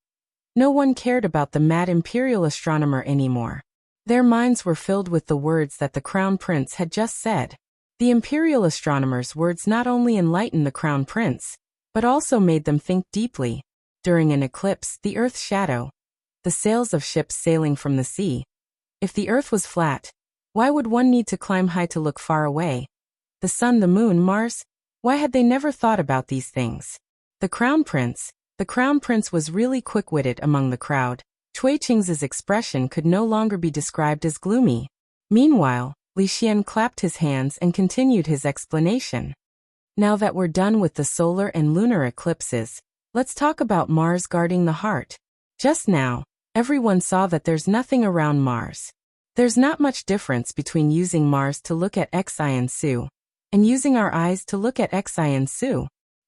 No one cared about the mad imperial astronomer anymore. Their minds were filled with the words that the crown prince had just said. The imperial astronomer's words not only enlightened the crown prince, but also made them think deeply. During an eclipse, the Earth's shadow, the sails of ships sailing from the sea. If the Earth was flat, why would one need to climb high to look far away? The sun, the moon, Mars, why had they never thought about these things? The crown prince was really quick-witted among the crowd. Cui Qing's expression could no longer be described as gloomy. Meanwhile, Li Xian clapped his hands and continued his explanation. "Now that we're done with the solar and lunar eclipses, let's talk about Mars guarding the heart. Just now, everyone saw that there's nothing around Mars. There's not much difference between using Mars to look at Xi and using our eyes to look at Xi.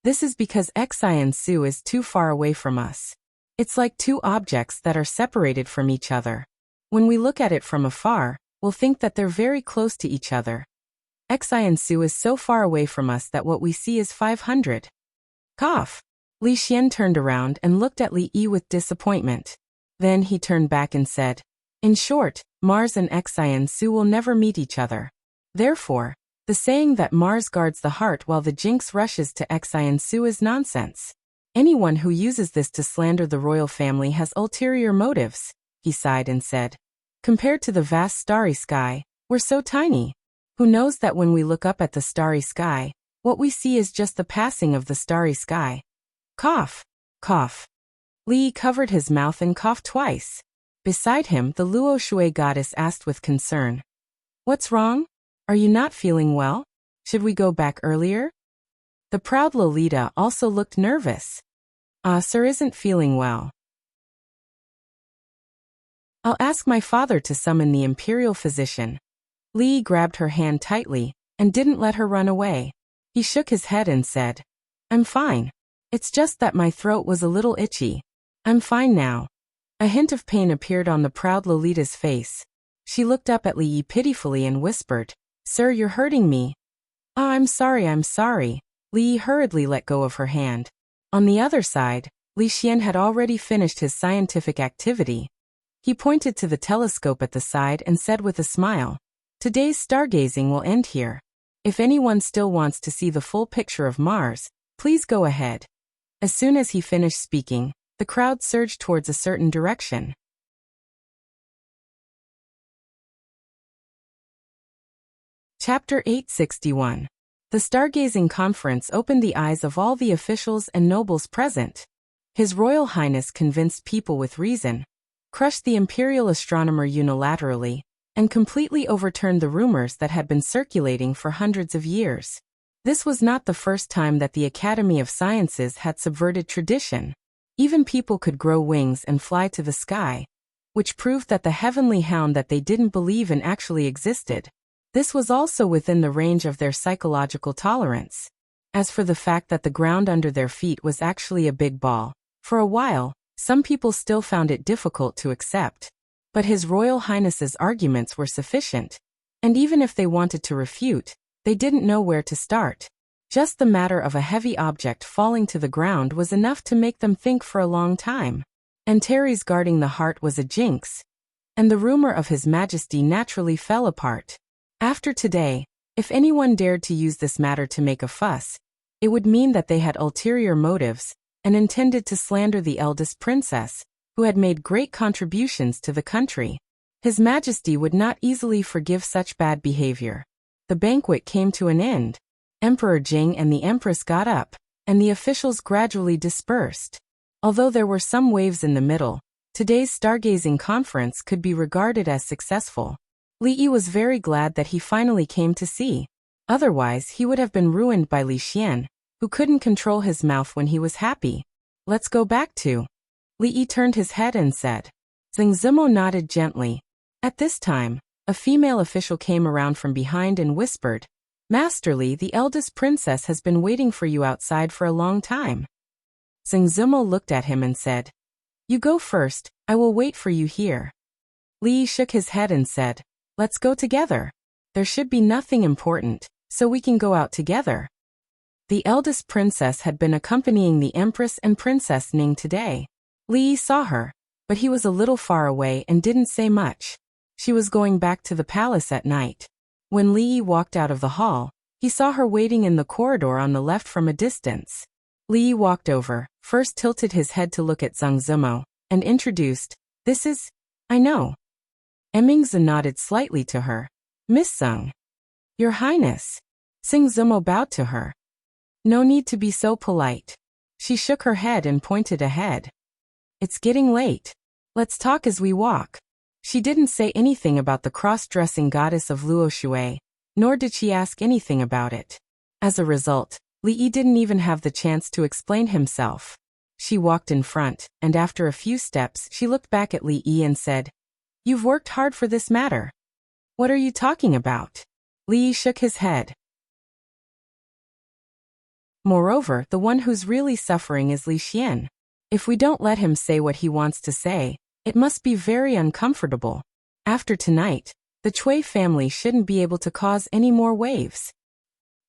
This is because Xi is too far away from us. It's like two objects that are separated from each other. When we look at it from afar, we'll think that they're very close to each other. Xi is so far away from us that what we see is 500. Cough. Li Xian turned around and looked at Li Yi with disappointment. Then he turned back and said, "In short, Mars and Xi will never meet each other. Therefore, the saying that Mars guards the heart while the jinx rushes to Xi is nonsense. Anyone who uses this to slander the royal family has ulterior motives." He sighed and said, "Compared to the vast starry sky, we're so tiny. Who knows that when we look up at the starry sky, what we see is just the passing of the starry sky." Cough, cough. Li covered his mouth and coughed twice. Beside him, the Luo Shui goddess asked with concern, "What's wrong? Are you not feeling well? Should we go back earlier?" The proud Lolita also looked nervous. Sir isn't feeling well. I'll ask my father to summon the imperial physician." Li grabbed her hand tightly and didn't let her run away. He shook his head and said, "I'm fine. It's just that my throat was a little itchy. I'm fine now." A hint of pain appeared on the proud Lolita's face. She looked up at Li Yi pitifully and whispered, "Sir, you're hurting me." "Ah, I'm sorry." Li Yi hurriedly let go of her hand. On the other side, Li Xian had already finished his scientific activity. He pointed to the telescope at the side and said with a smile, "Today's stargazing will end here. If anyone still wants to see the full picture of Mars, please go ahead." As soon as he finished speaking, the crowd surged towards a certain direction. Chapter 861. The Stargazing Conference opened the eyes of all the officials and nobles present. His Royal Highness convinced people with reason, crushed the imperial astronomer unilaterally, and completely overturned the rumors that had been circulating for hundreds of years. This was not the first time that the Academy of Sciences had subverted tradition. Even people could grow wings and fly to the sky, which proved that the heavenly hound that they didn't believe in actually existed. This was also within the range of their psychological tolerance. As for the fact that the ground under their feet was actually a big ball, for a while, some people still found it difficult to accept. But His Royal Highness's arguments were sufficient, and even if they wanted to refute, they didn't know where to start. Just the matter of a heavy object falling to the ground was enough to make them think for a long time. And Terry's guarding the heart was a jinx, and the rumor of His Majesty naturally fell apart. After today, if anyone dared to use this matter to make a fuss, it would mean that they had ulterior motives and intended to slander the eldest princess, who had made great contributions to the country. His Majesty would not easily forgive such bad behavior. The banquet came to an end. Emperor Jing and the Empress got up, and the officials gradually dispersed. Although there were some waves in the middle, today's stargazing conference could be regarded as successful. Li Yi was very glad that he finally came to see. Otherwise, he would have been ruined by Li Xian, who couldn't control his mouth when he was happy. Let's go back to. Li Yi turned his head and said. Zhang Zimo nodded gently. At this time, a female official came around from behind and whispered, Master Li, the eldest princess has been waiting for you outside for a long time. Zhang Zimo looked at him and said, You go first, I will wait for you here. Li Yi shook his head and said, Let's go together. There should be nothing important, so we can go out together. The eldest princess had been accompanying the Empress and Princess Ning today. Li Yi saw her, but he was a little far away and didn't say much. She was going back to the palace at night. When Li Yi walked out of the hall, he saw her waiting in the corridor on the left from a distance. Li Yi walked over, first tilted his head to look at Zhang Zimo, and introduced, This is, I know. Emingzi nodded slightly to her. Miss Zhang. Your Highness. Zhang Zimo bowed to her. No need to be so polite. She shook her head and pointed ahead. It's getting late. Let's talk as we walk. She didn't say anything about the cross-dressing goddess of Luo Shui, nor did she ask anything about it. As a result, Li Yi didn't even have the chance to explain himself. She walked in front, and after a few steps she looked back at Li Yi and said, You've worked hard for this matter. What are you talking about? Li Yi shook his head. Moreover, the one who's really suffering is Li Xian. If we don't let him say what he wants to say, it must be very uncomfortable. After tonight, the Cui family shouldn't be able to cause any more waves.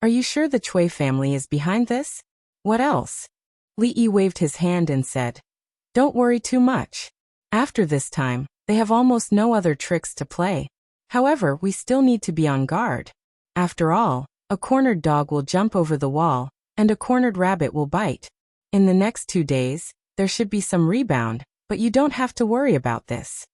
Are you sure the Cui family is behind this? What else? Li Yi waved his hand and said, Don't worry too much. After this time, they have almost no other tricks to play. However, we still need to be on guard. After all, a cornered dog will jump over the wall, and a cornered rabbit will bite. In the next 2 days, there should be some rebound, but you don't have to worry about this.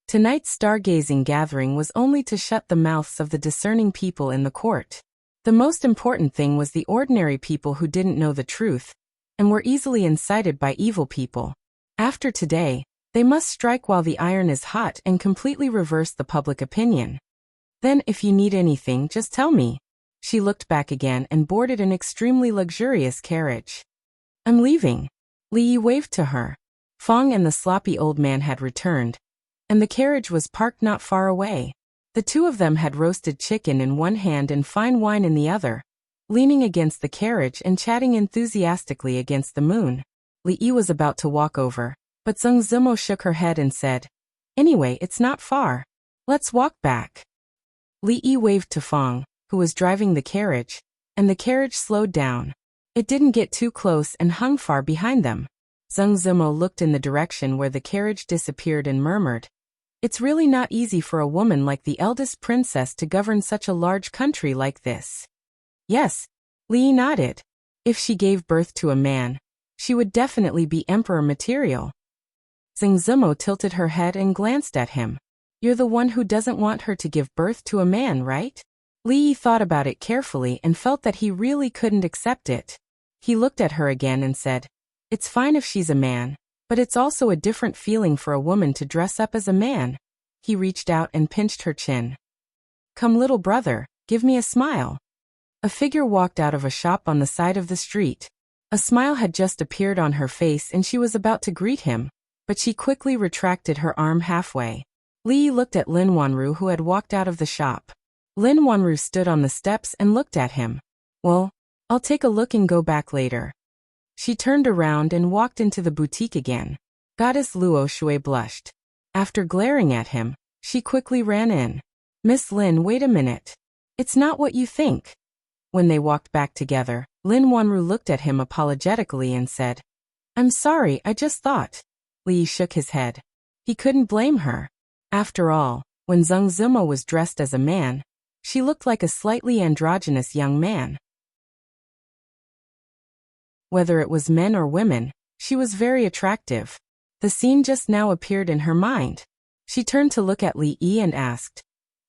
Tonight's stargazing gathering was only to shut the mouths of the discerning people in the court. The most important thing was the ordinary people who didn't know the truth, and were easily incited by evil people. After today, they must strike while the iron is hot and completely reverse the public opinion. Then if you need anything, just tell me. She looked back again and boarded an extremely luxurious carriage. I'm leaving. Li Yi waved to her. Fong and the sloppy old man had returned, and the carriage was parked not far away. The two of them had roasted chicken in one hand and fine wine in the other, leaning against the carriage and chatting enthusiastically against the moon. Li Yi was about to walk over, but Zhang Zimo shook her head and said, Anyway, it's not far. Let's walk back. Li Yi waved to Fong, who was driving the carriage, and the carriage slowed down. It didn't get too close and hung far behind them. Zhang Zimo looked in the direction where the carriage disappeared and murmured, It's really not easy for a woman like the eldest princess to govern such a large country like this. Yes, Li Yi nodded. If she gave birth to a man, she would definitely be emperor material. Zhang Zimo tilted her head and glanced at him. You're the one who doesn't want her to give birth to a man, right? Li Yi thought about it carefully and felt that he really couldn't accept it. He looked at her again and said, "It's fine if she's a man, but it's also a different feeling for a woman to dress up as a man." He reached out and pinched her chin. "Come, little brother, give me a smile." A figure walked out of a shop on the side of the street. A smile had just appeared on her face and she was about to greet him, but she quickly retracted her arm halfway. Li Yi looked at Lin Wanru, who had walked out of the shop. Lin Wanru stood on the steps and looked at him. "Well, I'll take a look and go back later." She turned around and walked into the boutique again. Goddess Luo Shui blushed. After glaring at him, she quickly ran in. "Miss Lin, wait a minute. It's not what you think." When they walked back together, Lin Wanru looked at him apologetically and said, "I'm sorry, I just thought." Li Yi shook his head. He couldn't blame her. After all, when Zheng Zimo was dressed as a man, she looked like a slightly androgynous young man. Whether it was men or women, she was very attractive. The scene just now appeared in her mind. She turned to look at Li Yi and asked,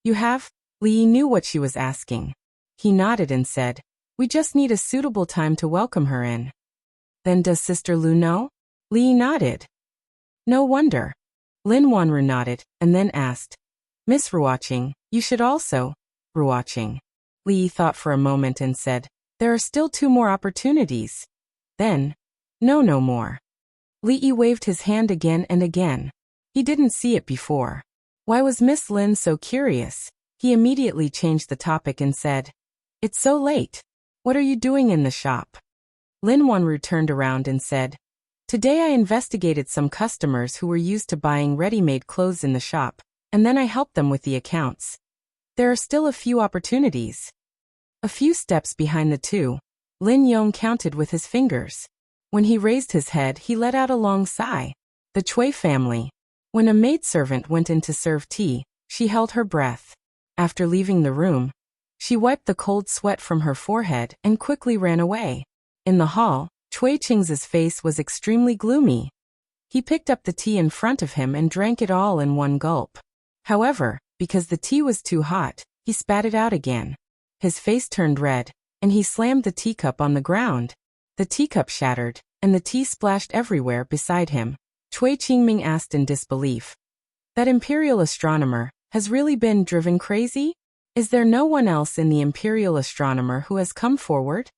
"You have?" Li Yi knew what she was asking. He nodded and said, "We just need a suitable time to welcome her in." "Then does Sister Lu know?" Li Yi nodded. "No wonder." Lin Wanru nodded, and then asked, "Miss Ruoqing, you should also." "Ruoqing." Li Yi thought for a moment and said, "There are still 2 more opportunities." Then, no more." Li Yi waved his hand again and again. He didn't see it before. Why was Miss Lin so curious? He immediately changed the topic and said, "It's so late. What are you doing in the shop?" Lin Wanru turned around and said, "Today I investigated some customers who were used to buying ready-made clothes in the shop, and then I helped them with the accounts. There are still a few opportunities." A few steps behind the two, Lin Yong counted with his fingers. When he raised his head, he let out a long sigh. The Cui family. When a maidservant went in to serve tea, she held her breath. After leaving the room, she wiped the cold sweat from her forehead and quickly ran away. In the hall, Cui Qing's face was extremely gloomy. He picked up the tea in front of him and drank it all in one gulp. However, because the tea was too hot, he spat it out again. His face turned red, and he slammed the teacup on the ground. The teacup shattered, and the tea splashed everywhere beside him. Cui Qingming asked in disbelief, "That imperial astronomer has really been driven crazy? Is there no one else in the imperial astronomer who has come forward?"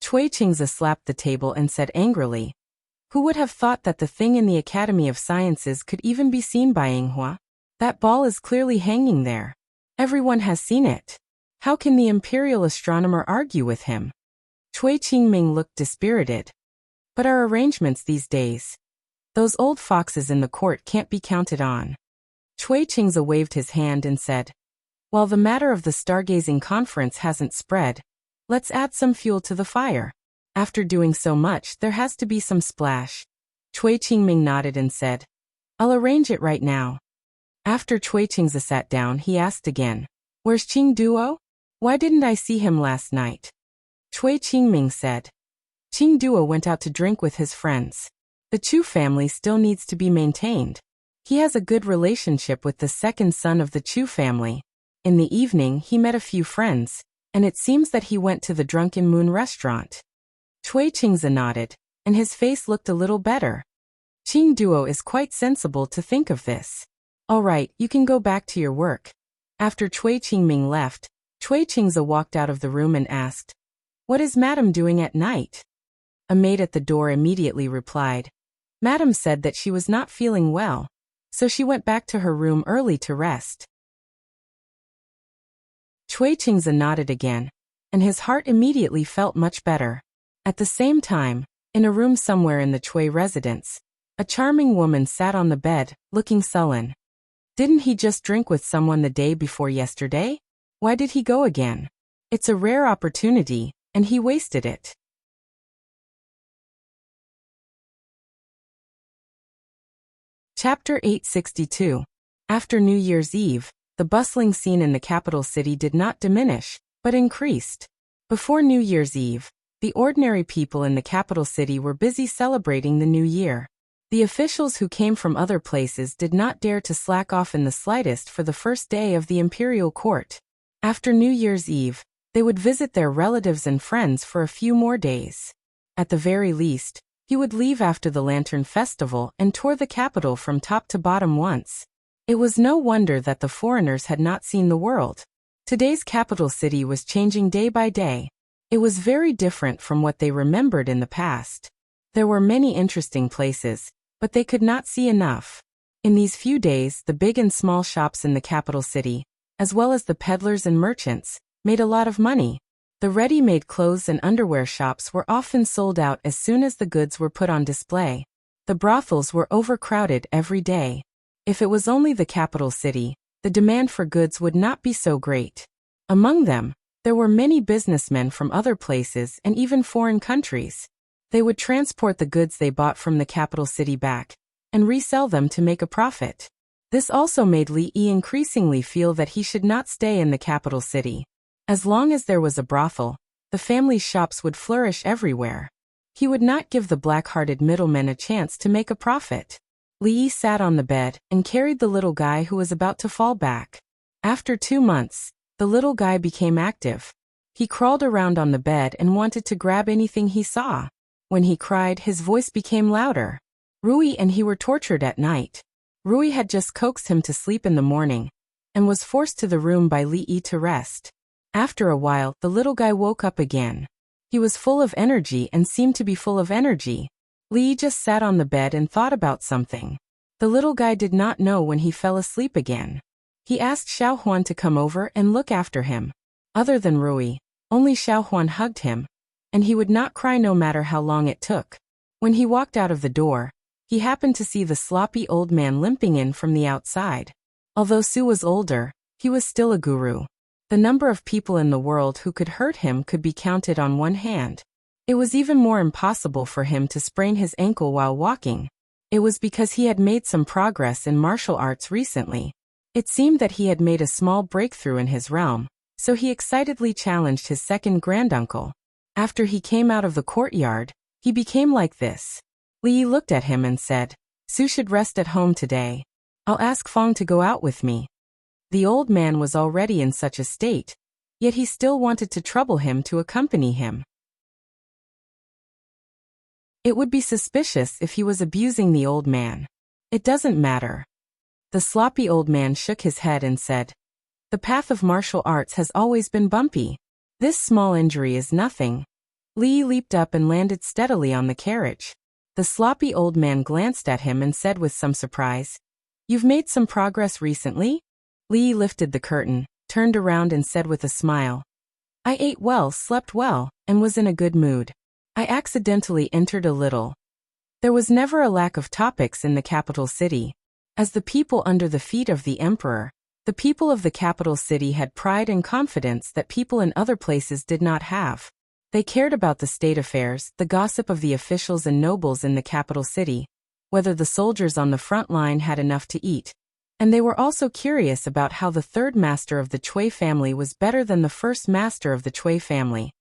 Cui Qingzi slapped the table and said angrily, "Who would have thought that the thing in the Academy of Sciences could even be seen by Yinghua? That ball is clearly hanging there. Everyone has seen it. How can the imperial astronomer argue with him?" Cui Qingming looked dispirited. "But our arrangements these days. Those old foxes in the court can't be counted on." Cui Qingzi waved his hand and said, "While the matter of the stargazing conference hasn't spread, let's add some fuel to the fire. After doing so much, there has to be some splash." Cui Qingming nodded and said, "I'll arrange it right now." After Cui Qingzi sat down, he asked again, "Where's Qing Duo? Why didn't I see him last night?" Cui Qingming said, "Qing Duo went out to drink with his friends. The Chu family still needs to be maintained. He has a good relationship with the second son of the Chu family. In the evening, he met a few friends, and it seems that he went to the Drunken Moon restaurant." Cui Qingzi nodded, and his face looked a little better. Qing Duo is quite sensible to think of this. "All right, you can go back to your work." After Cui Qingming left, Cui Qingzi walked out of the room and asked, "What is Madam doing at night?" A maid at the door immediately replied, "Madam said that she was not feeling well, so she went back to her room early to rest." Cui Qingzi nodded again, and his heart immediately felt much better. At the same time, in a room somewhere in the Cui residence, a charming woman sat on the bed, looking sullen. Didn't he just drink with someone the day before yesterday? Why did he go again? It's a rare opportunity, and he wasted it. Chapter 862. After New Year's Eve, the bustling scene in the capital city did not diminish, but increased. Before New Year's Eve, the ordinary people in the capital city were busy celebrating the new year. The officials who came from other places did not dare to slack off in the slightest for the first day of the imperial court. After New Year's Eve, they would visit their relatives and friends for a few more days. At the very least, he would leave after the Lantern Festival and tour the capital from top to bottom once. It was no wonder that the foreigners had not seen the world. Today's capital city was changing day by day. It was very different from what they remembered in the past. There were many interesting places, but they could not see enough. In these few days, the big and small shops in the capital city, as well as the peddlers and merchants, made a lot of money. The ready-made clothes and underwear shops were often sold out as soon as the goods were put on display. The brothels were overcrowded every day. If it was only the capital city, the demand for goods would not be so great. Among them, there were many businessmen from other places and even foreign countries. They would transport the goods they bought from the capital city back and resell them to make a profit. This also made Li Yi increasingly feel that he should not stay in the capital city. As long as there was a brothel, the family's shops would flourish everywhere. He would not give the black-hearted middlemen a chance to make a profit. Li Yi sat on the bed and carried the little guy who was about to fall back. After 2 months, the little guy became active. He crawled around on the bed and wanted to grab anything he saw. When he cried, his voice became louder. Rui and he were tortured at night. Rui had just coaxed him to sleep in the morning and was forced to the room by Li Yi to rest. After a while, the little guy woke up again. He was full of energy and seemed to be full of energy. Li Yi just sat on the bed and thought about something. The little guy did not know when he fell asleep again. He asked Xiao Huan to come over and look after him. Other than Rui, only Xiao Huan hugged him, and he would not cry no matter how long it took. When he walked out of the door, he happened to see the sloppy old man limping in from the outside. Although Su was older, he was still a guru. The number of people in the world who could hurt him could be counted on one hand. It was even more impossible for him to sprain his ankle while walking. It was because he had made some progress in martial arts recently. It seemed that he had made a small breakthrough in his realm, so he excitedly challenged his second granduncle. After he came out of the courtyard, he became like this. Li Yi looked at him and said, "Su should rest at home today. I'll ask Fong to go out with me." The old man was already in such a state, yet he still wanted to trouble him to accompany him. It would be suspicious if he was abusing the old man. It doesn't matter. The sloppy old man shook his head and said, "The path of martial arts has always been bumpy. This small injury is nothing." Li Yi leaped up and landed steadily on the carriage. The sloppy old man glanced at him and said with some surprise, "You've made some progress recently?" Li Yi lifted the curtain, turned around and said with a smile, "I ate well, slept well, and was in a good mood. I accidentally entered a little." There was never a lack of topics in the capital city. As the people under the feet of the emperor, the people of the capital city had pride and confidence that people in other places did not have. They cared about the state affairs, the gossip of the officials and nobles in the capital city, whether the soldiers on the front line had enough to eat. And they were also curious about how the third master of the Cui family was better than the first master of the Cui family.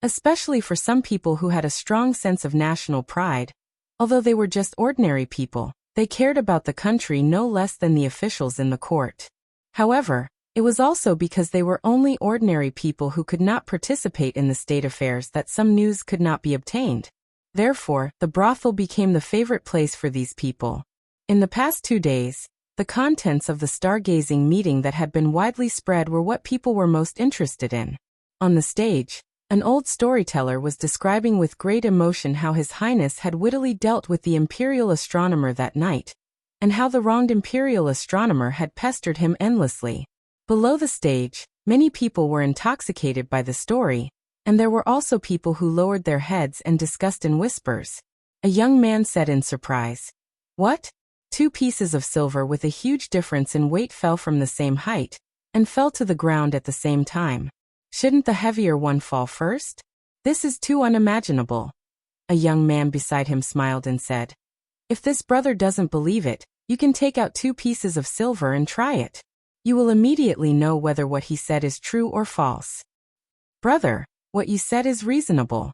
Especially for some people who had a strong sense of national pride. Although they were just ordinary people, they cared about the country no less than the officials in the court. However, it was also because they were only ordinary people who could not participate in the state affairs that some news could not be obtained. Therefore, the brothel became the favorite place for these people. In the past 2 days, the contents of the stargazing meeting that had been widely spread were what people were most interested in. On the stage, an old storyteller was describing with great emotion how His Highness had wittily dealt with the imperial astronomer that night, and how the wronged imperial astronomer had pestered him endlessly. Below the stage, many people were intoxicated by the story, and there were also people who lowered their heads and discussed in whispers. A young man said in surprise, "What?" 2 pieces of silver with a huge difference in weight fell from the same height, and fell to the ground at the same time. Shouldn't the heavier one fall first? This is too unimaginable. A young man beside him smiled and said, "If this brother doesn't believe it, you can take out 2 pieces of silver and try it. You will immediately know whether what he said is true or false." "Brother, what you said is reasonable."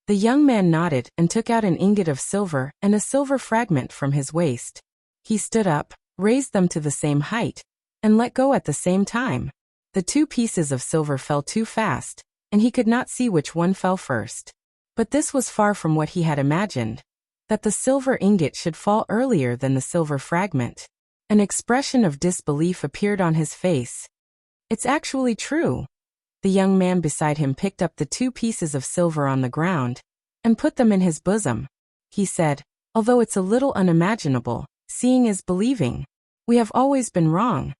The young man nodded and took out an ingot of silver and a silver fragment from his waist. He stood up, raised them to the same height, and let go at the same time. The 2 pieces of silver fell too fast, and he could not see which one fell first. But this was far from what he had imagined, that the silver ingot should fall earlier than the silver fragment. An expression of disbelief appeared on his face. It's actually true. The young man beside him picked up the 2 pieces of silver on the ground and put them in his bosom. He said, although it's a little unimaginable, seeing is believing. We have always been wrong.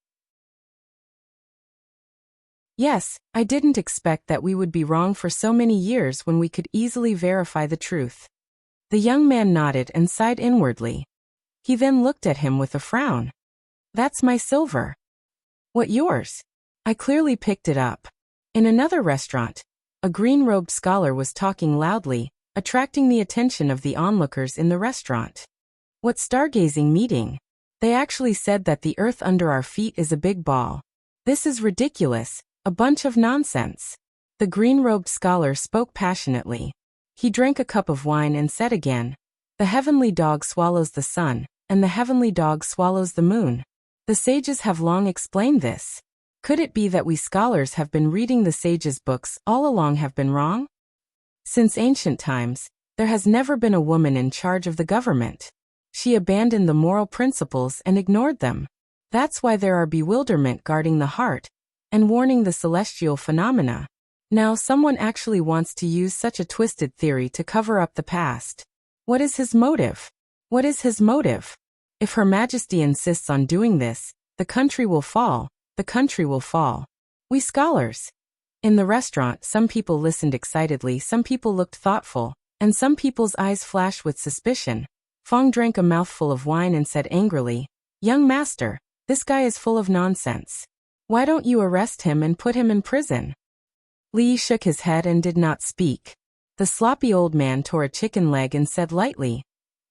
Yes, I didn't expect that we would be wrong for so many years when we could easily verify the truth. The young man nodded and sighed inwardly. He then looked at him with a frown. That's my silver. What, yours? I clearly picked it up. In another restaurant, a green-robed scholar was talking loudly, attracting the attention of the onlookers in the restaurant. What stargazing meeting? They actually said that the earth under our feet is a big ball. This is ridiculous, a bunch of nonsense. The green-robed scholar spoke passionately. He drank a cup of wine and said again, the heavenly dog swallows the sun, and the heavenly dog swallows the moon. The sages have long explained this. Could it be that we scholars have been reading the sages' books all along have been wrong? Since ancient times, there has never been a woman in charge of the government. She abandoned the moral principles and ignored them. That's why there are bewilderment guarding the heart and warning the celestial phenomena. Now someone actually wants to use such a twisted theory to cover up the past. What is his motive? What is his motive? If Her Majesty insists on doing this, the country will fall, the country will fall. We scholars. In the restaurant, some people listened excitedly, some people looked thoughtful, and some people's eyes flashed with suspicion. Fong drank a mouthful of wine and said angrily, young master, this guy is full of nonsense. Why don't you arrest him and put him in prison? Li shook his head and did not speak. The sloppy old man tore a chicken leg and said lightly,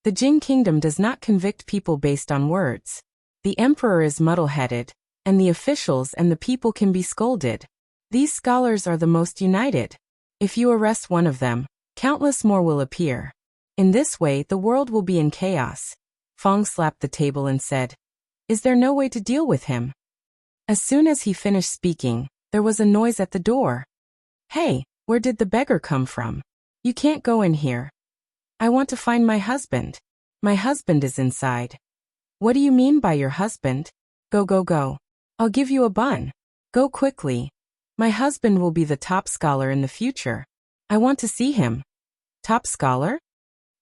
the Jing kingdom does not convict people based on words. The emperor is muddle-headed, and the officials and the people can be scolded. These scholars are the most united. If you arrest one of them, countless more will appear. In this way, the world will be in chaos. Fong slapped the table and said, is there no way to deal with him? As soon as he finished speaking, there was a noise at the door. Hey, where did the beggar come from? You can't go in here. I want to find my husband. My husband is inside. What do you mean by your husband? Go, go, go. I'll give you a bun. Go quickly. My husband will be the top scholar in the future. I want to see him. Top scholar?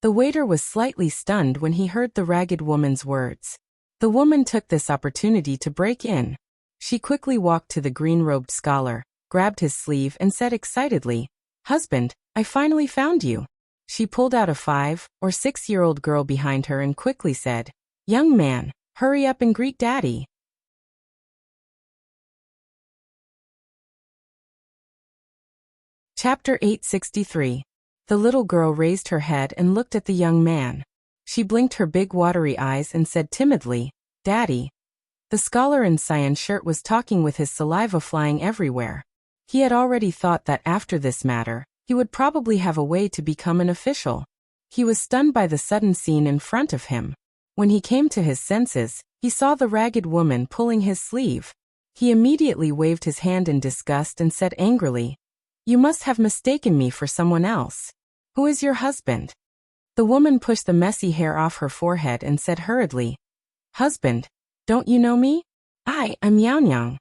The waiter was slightly stunned when he heard the ragged woman's words. The woman took this opportunity to break in. She quickly walked to the green-robed scholar, grabbed his sleeve and said excitedly, husband, I finally found you. She pulled out a 5 or 6-year-old girl behind her and quickly said, young man, hurry up and greet daddy. Chapter 863. The little girl raised her head and looked at the young man. She blinked her big watery eyes and said timidly, Daddy. The scholar in cyan shirt was talking with his saliva flying everywhere. He had already thought that after this matter, he would probably have a way to become an official. He was stunned by the sudden scene in front of him. When he came to his senses, he saw the ragged woman pulling his sleeve. He immediately waved his hand in disgust and said angrily, you must have mistaken me for someone else. Who is your husband? The woman pushed the messy hair off her forehead and said hurriedly, husband, don't you know me? I'm Yang Yang.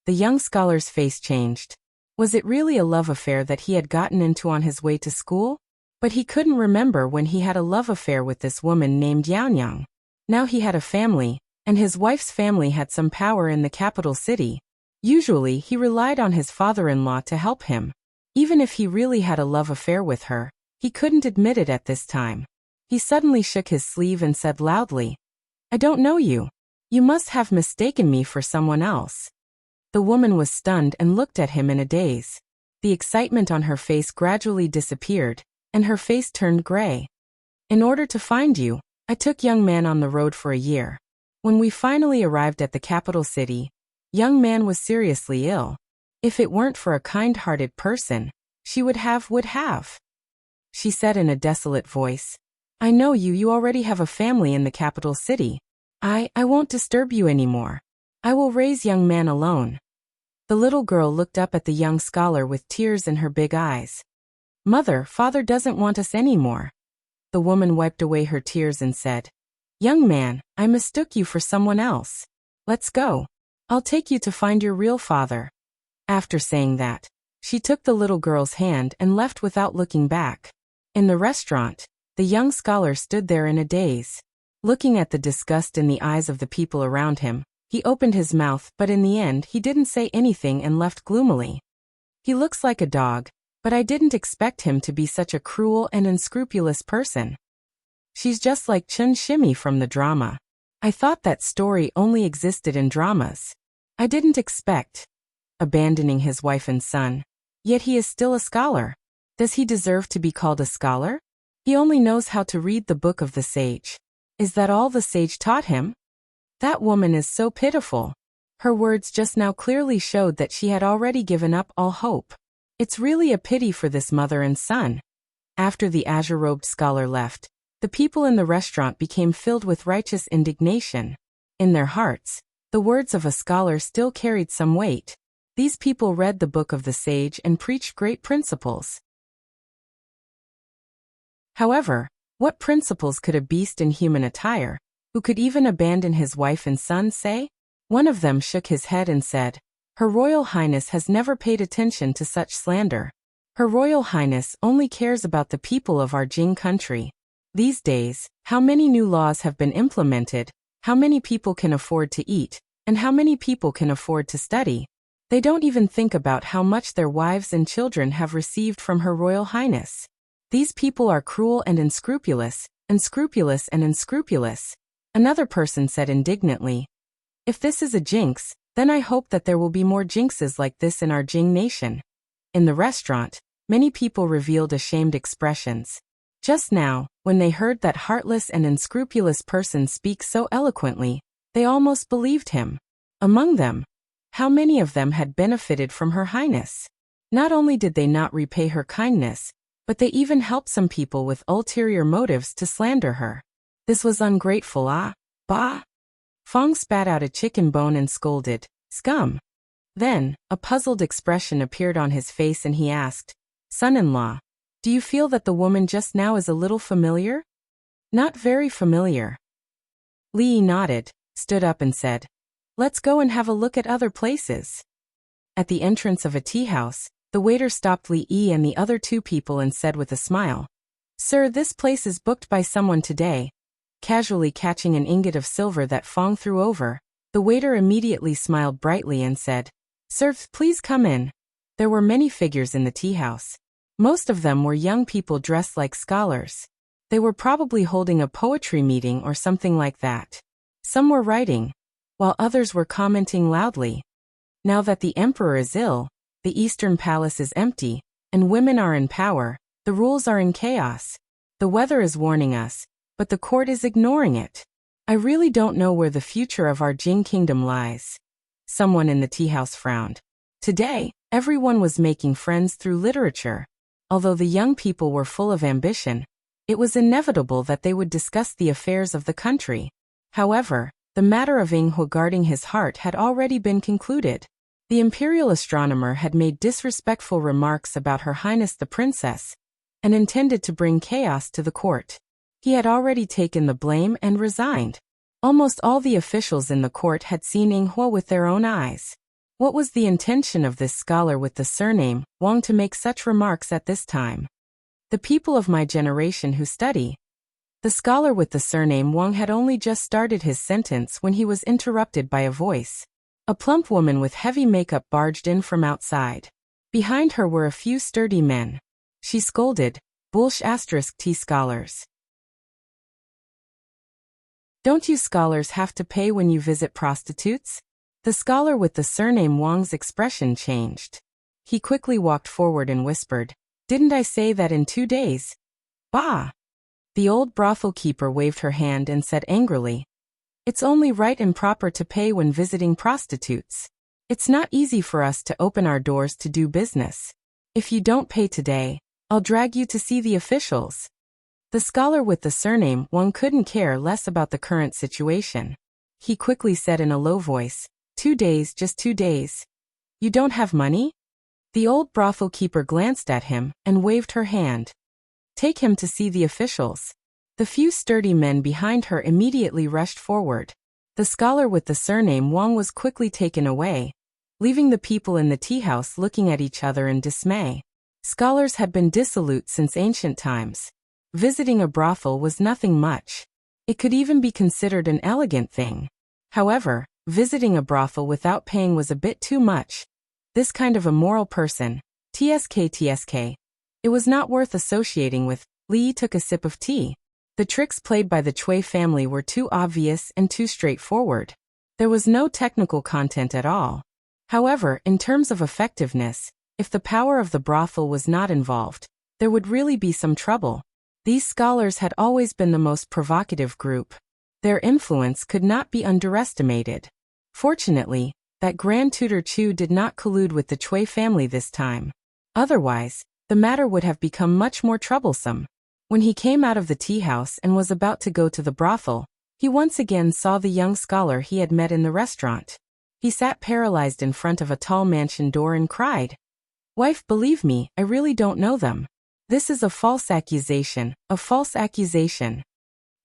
The young scholar's face changed. Was it really a love affair that he had gotten into on his way to school? But he couldn't remember when he had a love affair with this woman named Yang Yang. Now he had a family, and his wife's family had some power in the capital city. Usually he relied on his father-in-law to help him. Even if he really had a love affair with her, he couldn't admit it at this time. He suddenly shook his sleeve and said loudly, I don't know you. You must have mistaken me for someone else. The woman was stunned and looked at him in a daze. The excitement on her face gradually disappeared, and her face turned gray. In order to find you, I took young man on the road for a year. When we finally arrived at the capital city, young man was seriously ill. If it weren't for a kind-hearted person, she would have. She said in a desolate voice, I know you already have a family in the capital city. I won't disturb you anymore. I will raise young man alone. The little girl looked up at the young scholar with tears in her big eyes. Mother, father doesn't want us anymore. The woman wiped away her tears and said, Young man, I mistook you for someone else. Let's go. I'll take you to find your real father. After saying that, she took the little girl's hand and left without looking back. In the restaurant, the young scholar stood there in a daze. Looking at the disgust in the eyes of the people around him, he opened his mouth, but in the end he didn't say anything and left gloomily. He looks like a dog, but I didn't expect him to be such a cruel and unscrupulous person. She's just like Chun Shimmy from the drama. I thought that story only existed in dramas. I didn't expect. Abandoning his wife and son. Yet he is still a scholar. Does he deserve to be called a scholar? He only knows how to read the book of the sage. Is that all the sage taught him? That woman is so pitiful. Her words just now clearly showed that she had already given up all hope. It's really a pity for this mother and son. After the azure-robed scholar left, the people in the restaurant became filled with righteous indignation. In their hearts, the words of a scholar still carried some weight. These people read the book of the sage and preached great principles. However, what principles could a beast in human attire, who could even abandon his wife and son, say? One of them shook his head and said, Her Royal Highness has never paid attention to such slander. Her Royal Highness only cares about the people of our Jing country. These days, how many new laws have been implemented, how many people can afford to eat, and how many people can afford to study. They don't even think about how much their wives and children have received from Her Royal Highness. These people are cruel and unscrupulous, unscrupulous and unscrupulous. Another person said indignantly, If this is a jinx, then I hope that there will be more jinxes like this in our Jing nation. In the restaurant, many people revealed ashamed expressions. Just now, when they heard that heartless and unscrupulous person speak so eloquently, they almost believed him. Among them, how many of them had benefited from Her Highness? Not only did they not repay her kindness, but they even helped some people with ulterior motives to slander her. This was ungrateful, bah! Fong spat out a chicken bone and scolded, Scum! Then, a puzzled expression appeared on his face and he asked, Son-in-law, do you feel that the woman just now is a little familiar? Not very familiar. Li Yi nodded, stood up and said, Let's go and have a look at other places. At the entrance of a tea house, the waiter stopped Li Yi and the other two people and said with a smile, Sir, this place is booked by someone today. Casually catching an ingot of silver that Fong threw over, the waiter immediately smiled brightly and said, Sir, please come in. There were many figures in the tea house. Most of them were young people dressed like scholars. They were probably holding a poetry meeting or something like that. Some were writing, while others were commenting loudly. Now that the emperor is ill, the Eastern Palace is empty, and women are in power, the rules are in chaos. The weather is warning us, but the court is ignoring it. I really don't know where the future of our Jing kingdom lies. Someone in the tea house frowned. Today, everyone was making friends through literature. Although the young people were full of ambition, it was inevitable that they would discuss the affairs of the country. However, the matter of Ying guarding his heart had already been concluded. The imperial astronomer had made disrespectful remarks about Her Highness the Princess, and intended to bring chaos to the court. He had already taken the blame and resigned. Almost all the officials in the court had seen Ying with their own eyes. What was the intention of this scholar with the surname Wang to make such remarks at this time? The people of my generation who study. The scholar with the surname Wang had only just started his sentence when he was interrupted by a voice. A plump woman with heavy makeup barged in from outside. Behind her were a few sturdy men. She scolded, T scholars. Don't you scholars have to pay when you visit prostitutes? The scholar with the surname Wang's expression changed. He quickly walked forward and whispered, Didn't I say that in 2 days? Bah! The old brothel keeper waved her hand and said angrily, It's only right and proper to pay when visiting prostitutes. It's not easy for us to open our doors to do business. If you don't pay today, I'll drag you to see the officials. The scholar with the surname Wang couldn't care less about the current situation. He quickly said in a low voice, 2 days, just 2 days. You don't have money? The old brothel keeper glanced at him and waved her hand. Take him to see the officials. The few sturdy men behind her immediately rushed forward. The scholar with the surname Wang was quickly taken away, leaving the people in the tea-house looking at each other in dismay. Scholars had been dissolute since ancient times. Visiting a brothel was nothing much. It could even be considered an elegant thing. However, visiting a brothel without paying was a bit too much. This kind of immoral person, tsk. It was not worth associating with. Li took a sip of tea. The tricks played by the Cui family were too obvious and too straightforward. There was no technical content at all. However, in terms of effectiveness, if the power of the brothel was not involved, there would really be some trouble. These scholars had always been the most provocative group. Their influence could not be underestimated. Fortunately, that Grand Tutor Chu did not collude with the Cui family this time. Otherwise, the matter would have become much more troublesome. When he came out of the tea-house and was about to go to the brothel, he once again saw the young scholar he had met in the restaurant. He sat paralyzed in front of a tall mansion door and cried, "Wife, believe me, I really don't know them. This is a false accusation, a false accusation."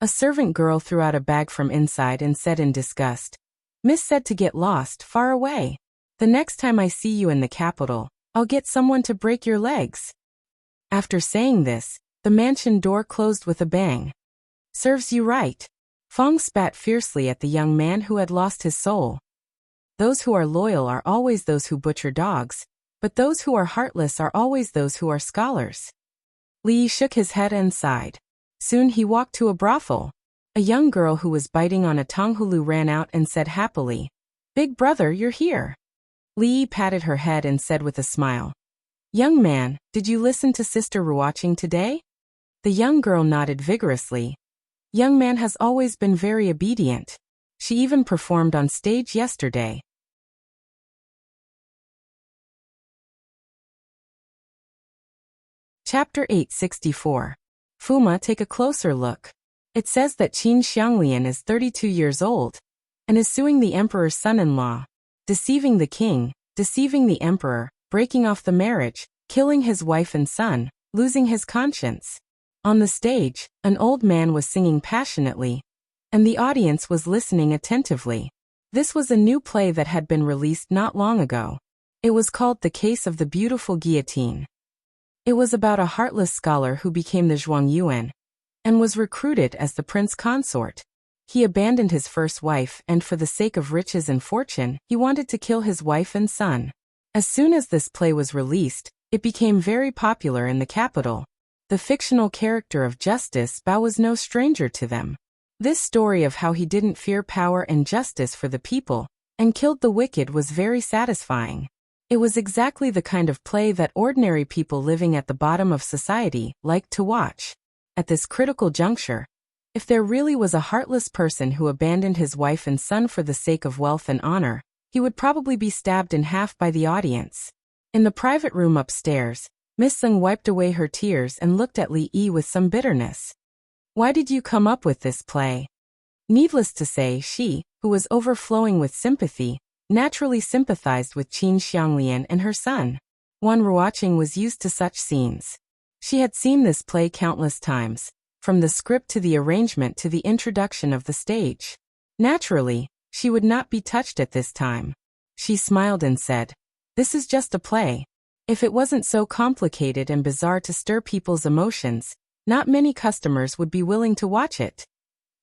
A servant girl threw out a bag from inside and said in disgust, "Miss said to get lost, far away. The next time I see you in the capital, I'll get someone to break your legs." After saying this, the mansion door closed with a bang. "Serves you right." Fong spat fiercely at the young man who had lost his soul. Those who are loyal are always those who butcher dogs, but those who are heartless are always those who are scholars. Li shook his head and sighed. Soon he walked to a brothel. A young girl who was biting on a tonghulu ran out and said happily, "Big brother, you're here." Li patted her head and said with a smile, "Young man, did you listen to Sister Ruoqing today?" The young girl nodded vigorously. Young man has always been very obedient. She even performed on stage yesterday. Chapter 864. Fuma, take a closer look. It says that Qin Xianglian is 32 years old and is suing the emperor's son-in-law, deceiving the king, deceiving the emperor, breaking off the marriage, killing his wife and son, losing his conscience. On the stage, an old man was singing passionately, and the audience was listening attentively. This was a new play that had been released not long ago. It was called The Case of the Beautiful Guillotine. It was about a heartless scholar who became the Zhuang Yuan and was recruited as the prince consort. He abandoned his first wife and for the sake of riches and fortune, he wanted to kill his wife and son. As soon as this play was released, it became very popular in the capital. The fictional character of Justice Bao was no stranger to them. This story of how he didn't fear power and justice for the people and killed the wicked was very satisfying. It was exactly the kind of play that ordinary people living at the bottom of society liked to watch. At this critical juncture, if there really was a heartless person who abandoned his wife and son for the sake of wealth and honor, he would probably be stabbed in half by the audience. In the private room upstairs, Miss Sung wiped away her tears and looked at Li Yi with some bitterness. "Why did you come up with this play?" Needless to say, she, who was overflowing with sympathy, naturally sympathized with Qin Xianglian and her son. Wan Ruoqing was used to such scenes. She had seen this play countless times, from the script to the arrangement to the introduction of the stage. Naturally, she would not be touched at this time. She smiled and said, "This is just a play. If it wasn't so complicated and bizarre to stir people's emotions, not many customers would be willing to watch it."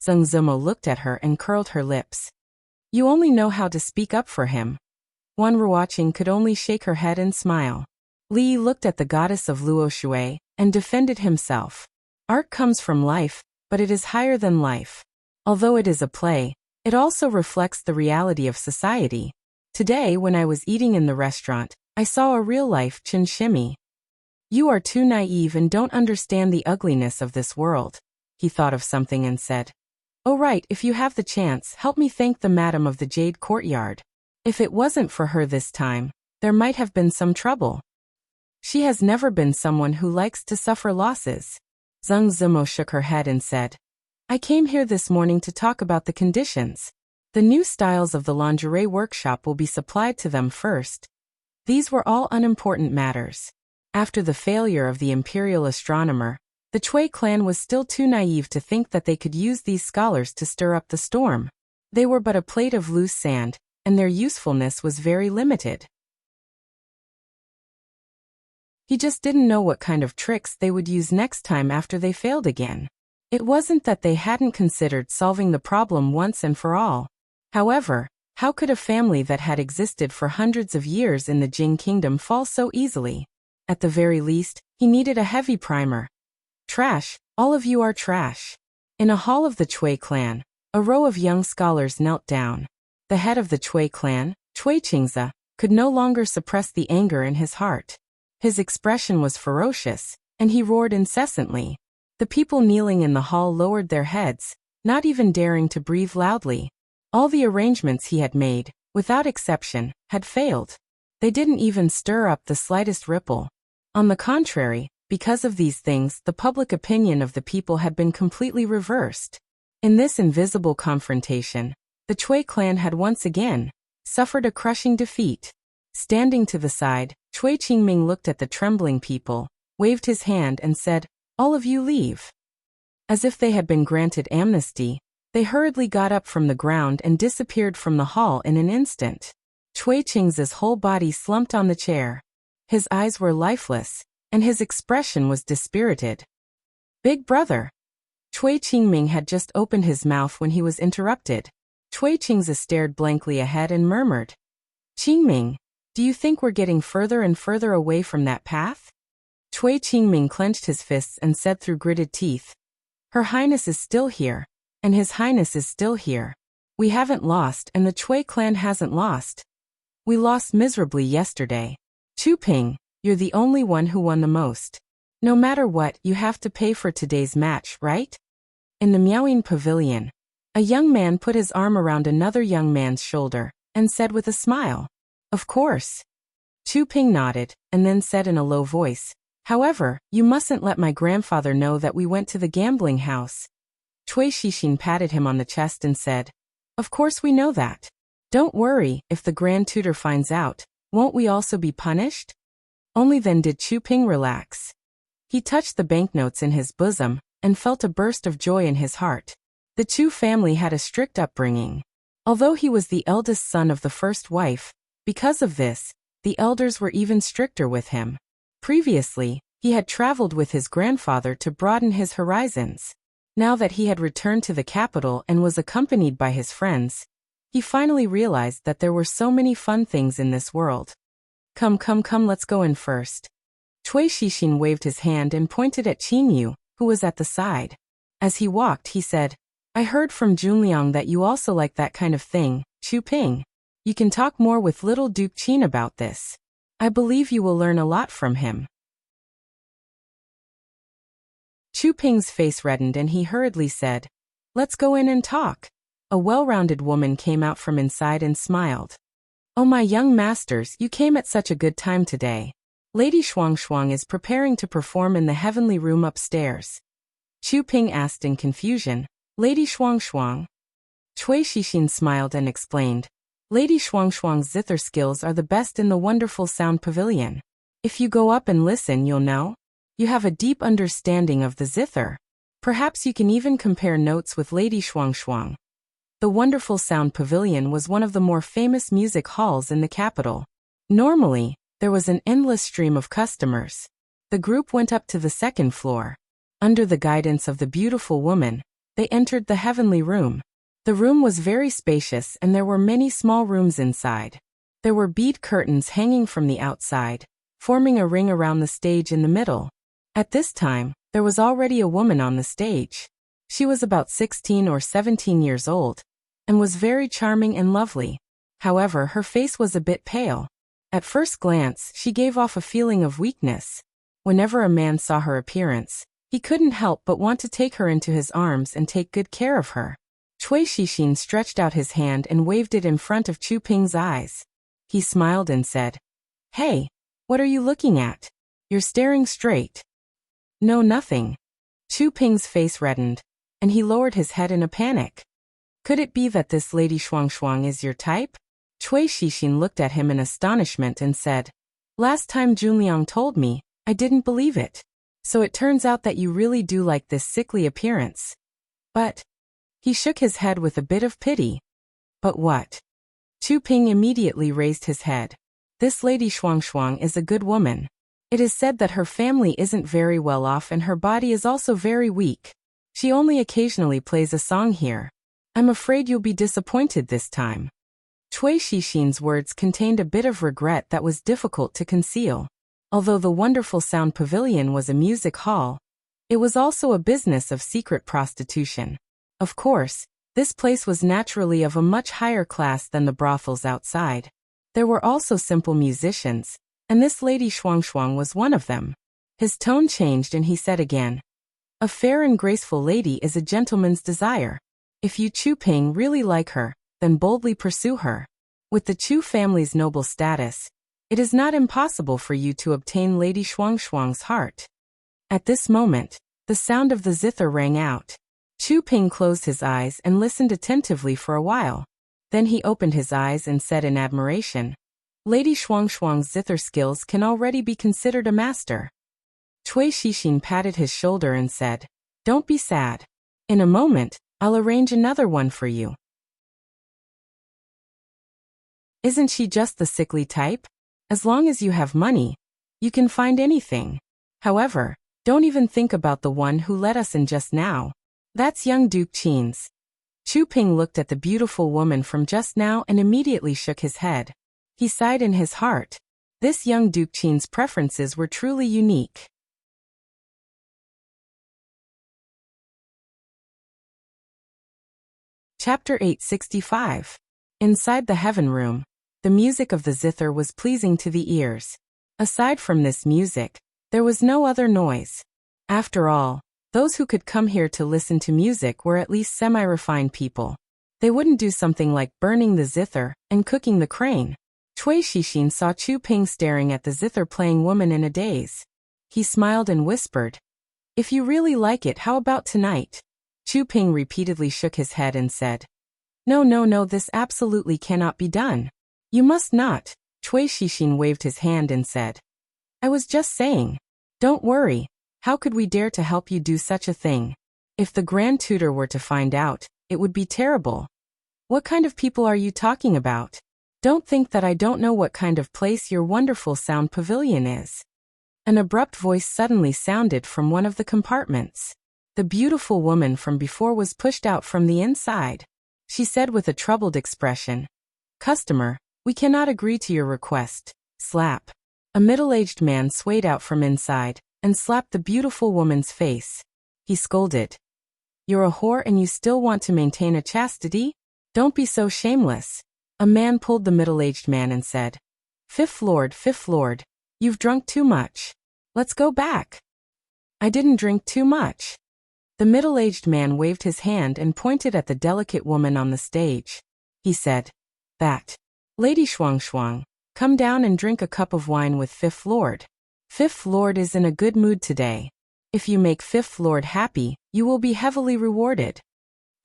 Zheng Zimo looked at her and curled her lips. "You only know how to speak up for him." Wan Ruoqing could only shake her head and smile. Li looked at the goddess of Luo Shui and defended himself. Art comes from life, but it is higher than life. Although it is a play, it also reflects the reality of society. Today, when I was eating in the restaurant, I saw a real-life Chen Shimi. "You are too naive and don't understand the ugliness of this world." He thought of something and said, "Oh right, if you have the chance, help me thank the madam of the Jade Courtyard. If it wasn't for her this time, there might have been some trouble. She has never been someone who likes to suffer losses." Zheng Zimo shook her head and said, "I came here this morning to talk about the conditions. The new styles of the lingerie workshop will be supplied to them first. These were all unimportant matters. After the failure of the imperial astronomer, the Chui clan was still too naive to think that they could use these scholars to stir up the storm. They were but a plate of loose sand, and their usefulness was very limited. He just didn't know what kind of tricks they would use next time after they failed again. It wasn't that they hadn't considered solving the problem once and for all. However, how could a family that had existed for hundreds of years in the Jing kingdom fall so easily? At the very least, he needed a heavy primer. Trash, all of you are trash. In a hall of the Chui clan, a row of young scholars knelt down. The head of the Chui clan, Chui Qingzi, could no longer suppress the anger in his heart. His expression was ferocious, and he roared incessantly. The people kneeling in the hall lowered their heads, not even daring to breathe loudly. All the arrangements he had made, without exception, had failed. They didn't even stir up the slightest ripple. On the contrary, because of these things, the public opinion of the people had been completely reversed. In this invisible confrontation, the Chui clan had once again suffered a crushing defeat. Standing to the side, Chui Qingming looked at the trembling people, waved his hand and said, "All of you leave." As if they had been granted amnesty, they hurriedly got up from the ground and disappeared from the hall in an instant. Chui Qingzi's whole body slumped on the chair. His eyes were lifeless, and his expression was dispirited. "Big brother." Chui Qingming had just opened his mouth when he was interrupted. Chui Qingzi stared blankly ahead and murmured, "Qingming, do you think we're getting further and further away from that path?" Chui Qingming clenched his fists and said through gritted teeth, "Her Highness is still here, and His Highness is still here. We haven't lost, and the Chui clan hasn't lost. We lost miserably yesterday. Chu Ping, you're the only one who won the most. No matter what, you have to pay for today's match, right?" In the Miaoying Pavilion, a young man put his arm around another young man's shoulder and said with a smile, "Of course." Chu Ping nodded, and then said in a low voice, "However, you mustn't let my grandfather know that we went to the gambling house." Chui Shixin patted him on the chest and said, "Of course we know that. Don't worry, if the Grand Tutor finds out, won't we also be punished?" Only then did Chu Ping relax. He touched the banknotes in his bosom and felt a burst of joy in his heart. The Chu family had a strict upbringing. Although he was the eldest son of the first wife, because of this, the elders were even stricter with him. Previously, he had traveled with his grandfather to broaden his horizons. Now that he had returned to the capital and was accompanied by his friends, he finally realized that there were so many fun things in this world. Come, let's go in first." Chui Shixin waved his hand and pointed at Qin Yu, who was at the side. As he walked, he said, "I heard from Junliang that you also like that kind of thing, Chu Ping. You can talk more with little Duke Qin about this. I believe you will learn a lot from him." Chu Ping's face reddened and he hurriedly said, "Let's go in and talk." A well-rounded woman came out from inside and smiled. "Oh, my young masters, you came at such a good time today. Lady Shuang is preparing to perform in the heavenly room upstairs." Chu Ping asked in confusion, "Lady Shuang?" Chui Shixin smiled and explained, "Lady Shuang's zither skills are the best in the wonderful sound pavilion. If you go up and listen, you'll know. You have a deep understanding of the zither. Perhaps you can even compare notes with Lady Shuang. The wonderful sound pavilion was one of the more famous music halls in the capital. Normally, there was an endless stream of customers. The group went up to the second floor. Under the guidance of the beautiful woman, they entered the heavenly room. The room was very spacious and there were many small rooms inside. There were bead curtains hanging from the outside, forming a ring around the stage in the middle. At this time, there was already a woman on the stage. She was about 16 or 17 years old, and was very charming and lovely. However, her face was a bit pale. At first glance, she gave off a feeling of weakness. Whenever a man saw her appearance, he couldn't help but want to take her into his arms and take good care of her. Chui Shixin stretched out his hand and waved it in front of Chu Ping's eyes. He smiled and said, "Hey, what are you looking at? You're staring straight." "No, nothing." Chu Ping's face reddened, and he lowered his head in a panic. "Could it be that this Lady Shuang is your type?" Cui Shixin looked at him in astonishment and said, "Last time Junliang told me, I didn't believe it. So it turns out that you really do like this sickly appearance." But he shook his head with a bit of pity. "But what?" Chu Ping immediately raised his head. "This Lady Shuangshuang is a good woman. It is said that her family isn't very well off and her body is also very weak. She only occasionally plays a song here. I'm afraid you'll be disappointed this time." Cui Shixin's words contained a bit of regret that was difficult to conceal. Although the wonderful sound pavilion was a music hall, it was also a business of secret prostitution. Of course, this place was naturally of a much higher class than the brothels outside. There were also simple musicians, and this Lady Shuangshuang was one of them. His tone changed and he said again, "A fair and graceful lady is a gentleman's desire. If you Chu Ping really like her, then boldly pursue her. With the Chu family's noble status, it is not impossible for you to obtain Lady Shuangshuang's heart." At this moment, the sound of the zither rang out. Chu Ping closed his eyes and listened attentively for a while. Then he opened his eyes and said in admiration, "Lady Shuangshuang's zither skills can already be considered a master." Cui Shixin patted his shoulder and said, "Don't be sad. In a moment, I'll arrange another one for you." Isn't she just the sickly type? As long as you have money, you can find anything. However, don't even think about the one who let us in just now. That's young Duke Qin's. Chu Ping looked at the beautiful woman from just now and immediately shook his head. He sighed in his heart. This young Duke Qin's preferences were truly unique. Chapter 865. Inside the heaven room, the music of the zither was pleasing to the ears. Aside from this music, there was no other noise. After all, those who could come here to listen to music were at least semi-refined people. They wouldn't do something like burning the zither and cooking the crane. Cui Shixin saw Chu Ping staring at the zither-playing woman in a daze. He smiled and whispered, "If you really like it, how about tonight?" Chu Ping repeatedly shook his head and said, No, this absolutely cannot be done. You must not." Cui Shixin waved his hand and said, "I was just saying. Don't worry, how could we dare to help you do such a thing? If the Grand Tutor were to find out, it would be terrible." "What kind of people are you talking about? Don't think that I don't know what kind of place your wonderful sound pavilion is." An abrupt voice suddenly sounded from one of the compartments. The beautiful woman from before was pushed out from the inside. She said with a troubled expression, "Customer, we cannot agree to your request." Slap. A middle-aged man swayed out from inside and slapped the beautiful woman's face. He scolded, "You're a whore and you still want to maintain a chastity? Don't be so shameless." A man pulled the middle-aged man and said, Fifth Lord, you've drunk too much. Let's go back." "I didn't drink too much." The middle-aged man waved his hand and pointed at the delicate woman on the stage. He said, "That Lady Shuangshuang, come down and drink a cup of wine with Fifth Lord. Fifth Lord is in a good mood today. If you make Fifth Lord happy, you will be heavily rewarded."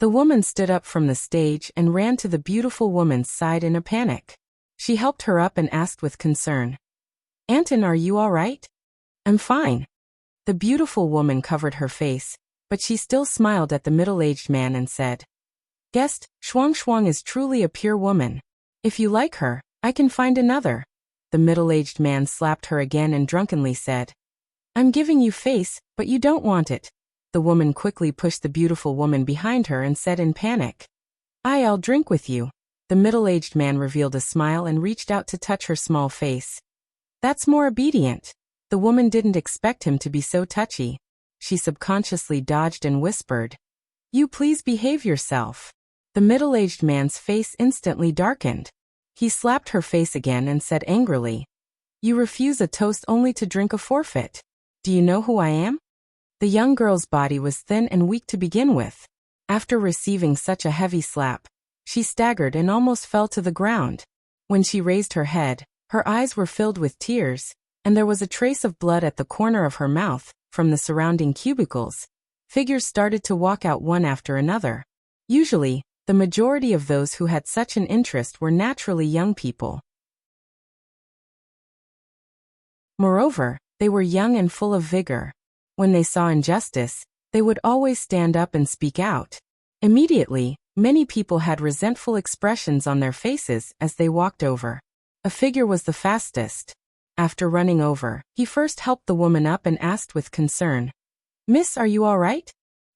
The woman stood up from the stage and ran to the beautiful woman's side in a panic. She helped her up and asked with concern, "Anton, are you all right?" "I'm fine." The beautiful woman covered her face, but she still smiled at the middle-aged man and said, "Guest, Shuangshuang is truly a pure woman. If you like her, I can find another." The middle-aged man slapped her again and drunkenly said, "I'm giving you face, but you don't want it." The woman quickly pushed the beautiful woman behind her and said in panic, I'll drink with you." The middle-aged man revealed a smile and reached out to touch her small face. "That's more obedient." The woman didn't expect him to be so touchy. She subconsciously dodged and whispered, "You please behave yourself." The middle-aged man's face instantly darkened. He slapped her face again and said angrily, "You refuse a toast only to drink a forfeit. Do you know who I am?" The young girl's body was thin and weak to begin with. After receiving such a heavy slap, she staggered and almost fell to the ground. When she raised her head, her eyes were filled with tears, and there was a trace of blood at the corner of her mouth. From the surrounding cubicles, figures started to walk out one after another. Usually, The majority of those who had such an interest were naturally young people. Moreover, they were young and full of vigor. When they saw injustice, they would always stand up and speak out. Immediately, many people had resentful expressions on their faces as they walked over. A figure was the fastest. After running over, he first helped the woman up and asked with concern, "Miss, are you all right?"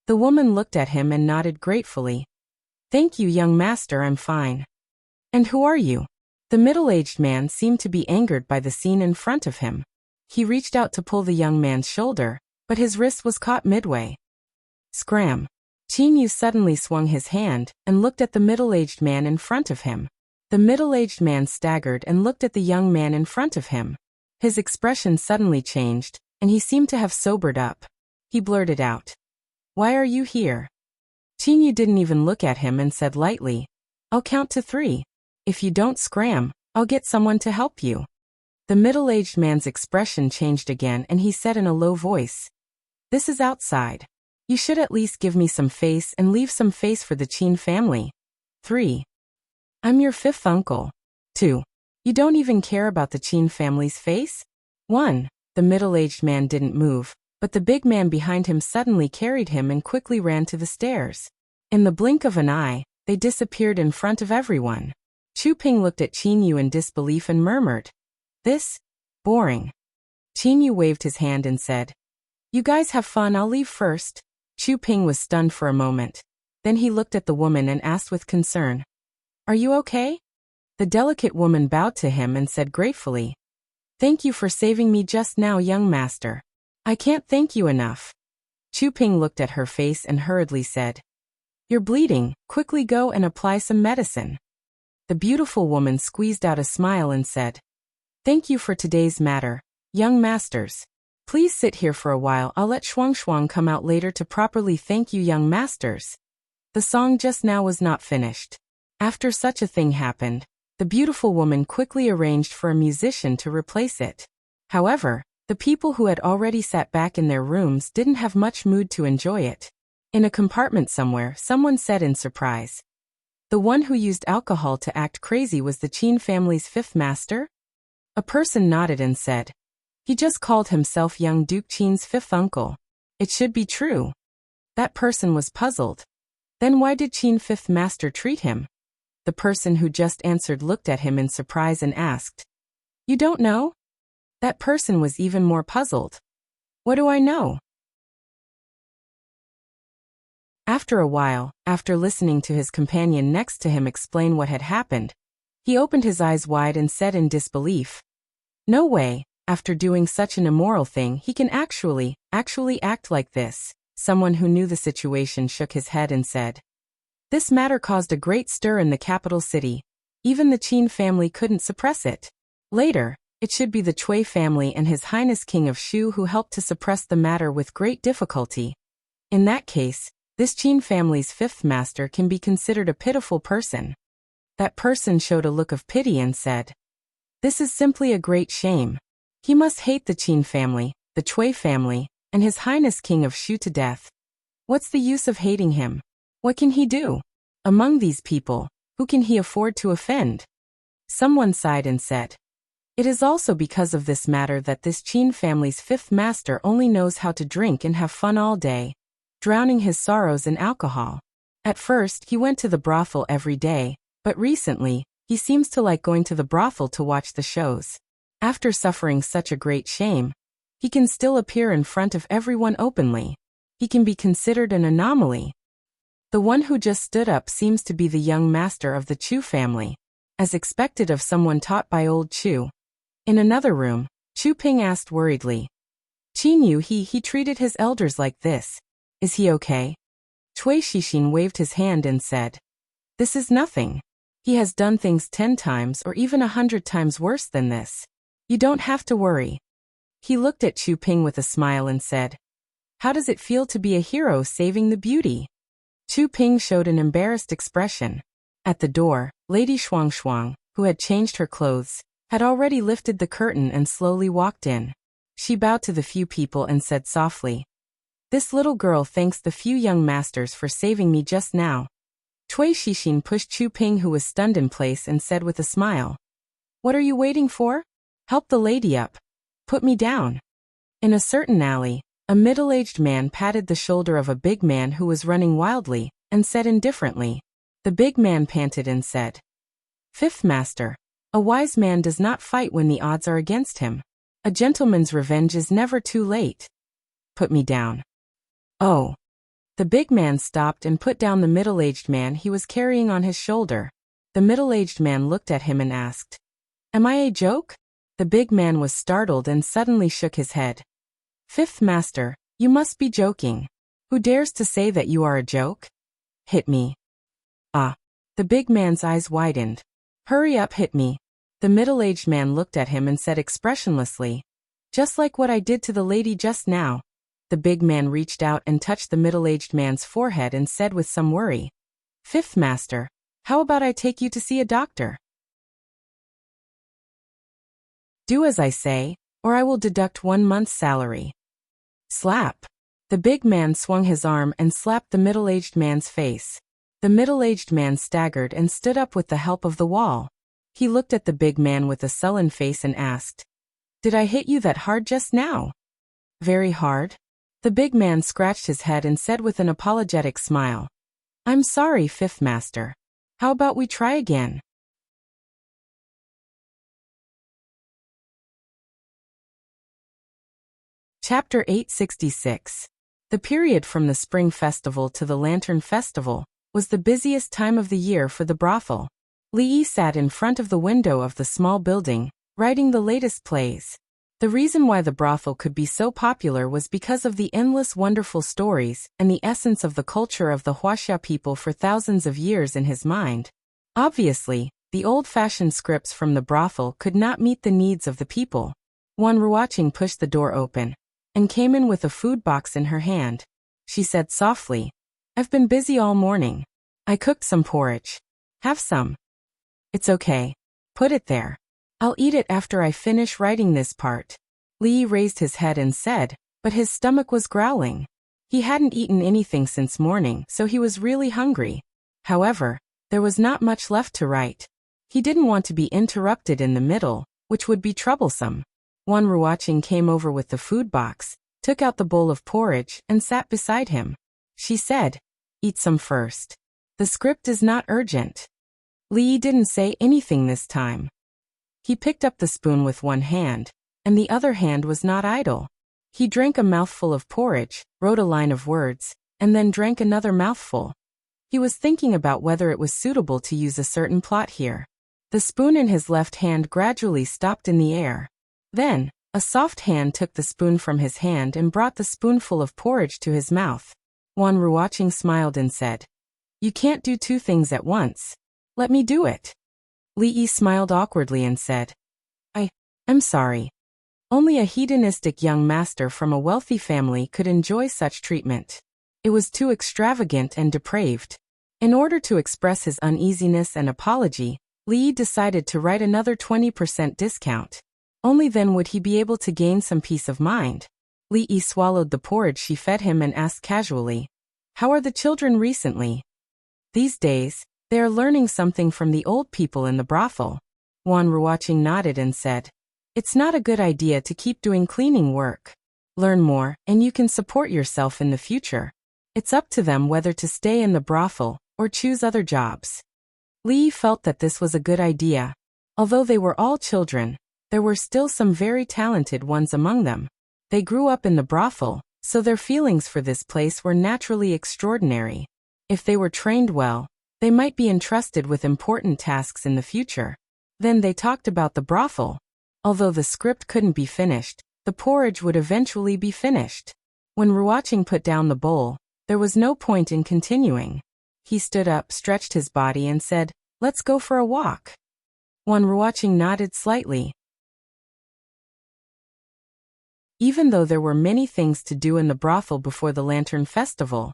The woman looked at him and nodded gratefully. "Thank you, young master, I'm fine." "And who are you?" The middle-aged man seemed to be angered by the scene in front of him. He reached out to pull the young man's shoulder, but his wrist was caught midway. Scram! Chinyu suddenly swung his hand and looked at the middle-aged man in front of him. The middle-aged man staggered and looked at the young man in front of him. His expression suddenly changed, and he seemed to have sobered up. He blurted out, "Why are you here?" Chinyu didn't even look at him and said lightly, "I'll count to 3. If you don't scram, I'll get someone to help you." The middle-aged man's expression changed again and he said in a low voice, "This is outside. You should at least give me some face and leave some face for the Qin family. 3. I'm your 5th uncle. 2. You don't even care about the Qin family's face? 1. The middle-aged man didn't move, but the big man behind him suddenly carried him and quickly ran to the stairs. In the blink of an eye, they disappeared in front of everyone. Chu Ping looked at Qinyu in disbelief and murmured, "This? Boring." Qinyu waved his hand and said, "You guys have fun, I'll leave first." Chu Ping was stunned for a moment. Then he looked at the woman and asked with concern, "Are you okay?" The delicate woman bowed to him and said gratefully, "Thank you for saving me just now, young master. I can't thank you enough." Chu Ping looked at her face and hurriedly said, "You're bleeding, quickly go and apply some medicine." The beautiful woman squeezed out a smile and said, "Thank you for today's matter, young masters. Please sit here for a while, I'll let Shuang Shuang come out later to properly thank you, young masters." The song just now was not finished. After such a thing happened, the beautiful woman quickly arranged for a musician to replace it. However, the people who had already sat back in their rooms didn't have much mood to enjoy it. In a compartment somewhere, someone said in surprise, "The one who used alcohol to act crazy was the Qin family's 5th master?" A person nodded and said, "He just called himself young Duke Qin's 5th uncle. It should be true." That person was puzzled. Then why did Qin 5th master treat him? The person who just answered looked at him in surprise and asked, "You don't know?" That person was even more puzzled. "What do I know?" After a while, after listening to his companion next to him explain what had happened, he opened his eyes wide and said in disbelief, "No way, after doing such an immoral thing he can actually act like this." Someone who knew the situation shook his head and said, "This matter caused a great stir in the capital city. Even the Qin family couldn't suppress it. Later, it should be the Cui family and His Highness King of Shu who helped to suppress the matter with great difficulty. In that case, this Qin family's 5th master can be considered a pitiful person." That person showed a look of pity and said, "This is simply a great shame. He must hate the Qin family, the Cui family, and His Highness King of Shu to death. What's the use of hating him? What can he do? Among these people, who can he afford to offend?" Someone sighed and said, "It is also because of this matter that this Qin family's 5th master only knows how to drink and have fun all day, drowning his sorrows in alcohol. At first, he went to the brothel every day, but recently, he seems to like going to the brothel to watch the shows. After suffering such a great shame, he can still appear in front of everyone openly. He can be considered an anomaly." The one who just stood up seems to be the young master of the Chu family, as expected of someone taught by old Chu. In another room, Chu Ping asked worriedly, "Qinyu, he treated his elders like this. Is he okay?" Cui Shixin waved his hand and said, "This is nothing. He has done things 10 times or even 100 times worse than this. You don't have to worry." He looked at Chu Ping with a smile and said, "How does it feel to be a hero saving the beauty?" Chu Ping showed an embarrassed expression. At the door, Lady Shuang Shuang, who had changed her clothes, had already lifted the curtain and slowly walked in. She bowed to the few people and said softly, "This little girl thanks the few young masters for saving me just now." Cui Shixin pushed Chu Ping, who was stunned in place, and said with a smile, "What are you waiting for? Help the lady up. Put me down." In a certain alley, a middle-aged man patted the shoulder of a big man who was running wildly, and said indifferently. The big man panted and said, "Fifth Master, a wise man does not fight when the odds are against him. A gentleman's revenge is never too late. Put me down." "Oh." The big man stopped and put down the middle-aged man he was carrying on his shoulder. The middle-aged man looked at him and asked, "Am I a joke?" The big man was startled and suddenly shook his head. "Fifth Master, you must be joking. Who dares to say that you are a joke? Hit me." "Ah." The big man's eyes widened. "Hurry up, hit me." The middle-aged man looked at him and said expressionlessly, "Just like what I did to the lady just now." The big man reached out and touched the middle-aged man's forehead and said with some worry, "Fifth Master, how about I take you to see a doctor? Do as I say, or I will deduct 1 month's salary." Slap. The big man swung his arm and slapped the middle-aged man's face. The middle-aged man staggered and stood up with the help of the wall. He looked at the big man with a sullen face and asked, "Did I hit you that hard just now?" "Very hard." The big man scratched his head and said with an apologetic smile, "I'm sorry, Fifth Master. How about we try again?" Chapter 866. The period from the Spring Festival to the Lantern Festival was the busiest time of the year for the brothel. Li Yi sat in front of the window of the small building, writing the latest plays. The reason why the brothel could be so popular was because of the endless wonderful stories and the essence of the culture of the Huaxia people for thousands of years in his mind. Obviously, the old-fashioned scripts from the brothel could not meet the needs of the people. Wan Ruoqing pushed the door open and came in with a food box in her hand. She said softly, "I've been busy all morning. I cooked some porridge. Have some." "It's okay. Put it there. I'll eat it after I finish writing this part." Li raised his head and said, but his stomach was growling. He hadn't eaten anything since morning, so he was really hungry. However, there was not much left to write. He didn't want to be interrupted in the middle, which would be troublesome. Wan Ruoqing came over with the food box, took out the bowl of porridge, and sat beside him. She said, "Eat some first. The script is not urgent." Li didn't say anything this time. He picked up the spoon with one hand, and the other hand was not idle. He drank a mouthful of porridge, wrote a line of words, and then drank another mouthful. He was thinking about whether it was suitable to use a certain plot here. The spoon in his left hand gradually stopped in the air. Then, a soft hand took the spoon from his hand and brought the spoonful of porridge to his mouth. Wan Ruoqing smiled and said, "You can't do two things at once. Let me do it." Li Yi smiled awkwardly and said, I'm sorry. Only a hedonistic young master from a wealthy family could enjoy such treatment. It was too extravagant and depraved." In order to express his uneasiness and apology, Li Yi decided to write another 20% discount. Only then would he be able to gain some peace of mind. Li Yi swallowed the porridge she fed him and asked casually, "How are the children recently?" "These days, they are learning something from the old people in the brothel." Wan Ruoqing nodded and said, "It's not a good idea to keep doing cleaning work. Learn more, and you can support yourself in the future. It's up to them whether to stay in the brothel or choose other jobs." Li felt that this was a good idea. Although they were all children, there were still some very talented ones among them. They grew up in the brothel, so their feelings for this place were naturally extraordinary. If they were trained well, they might be entrusted with important tasks in the future. Then they talked about the brothel. Although the script couldn't be finished, the porridge would eventually be finished. When Ruoqing put down the bowl, there was no point in continuing. He stood up, stretched his body, and said, "Let's go for a walk." Wan Ruoqing nodded slightly. Even though there were many things to do in the brothel before the Lantern Festival,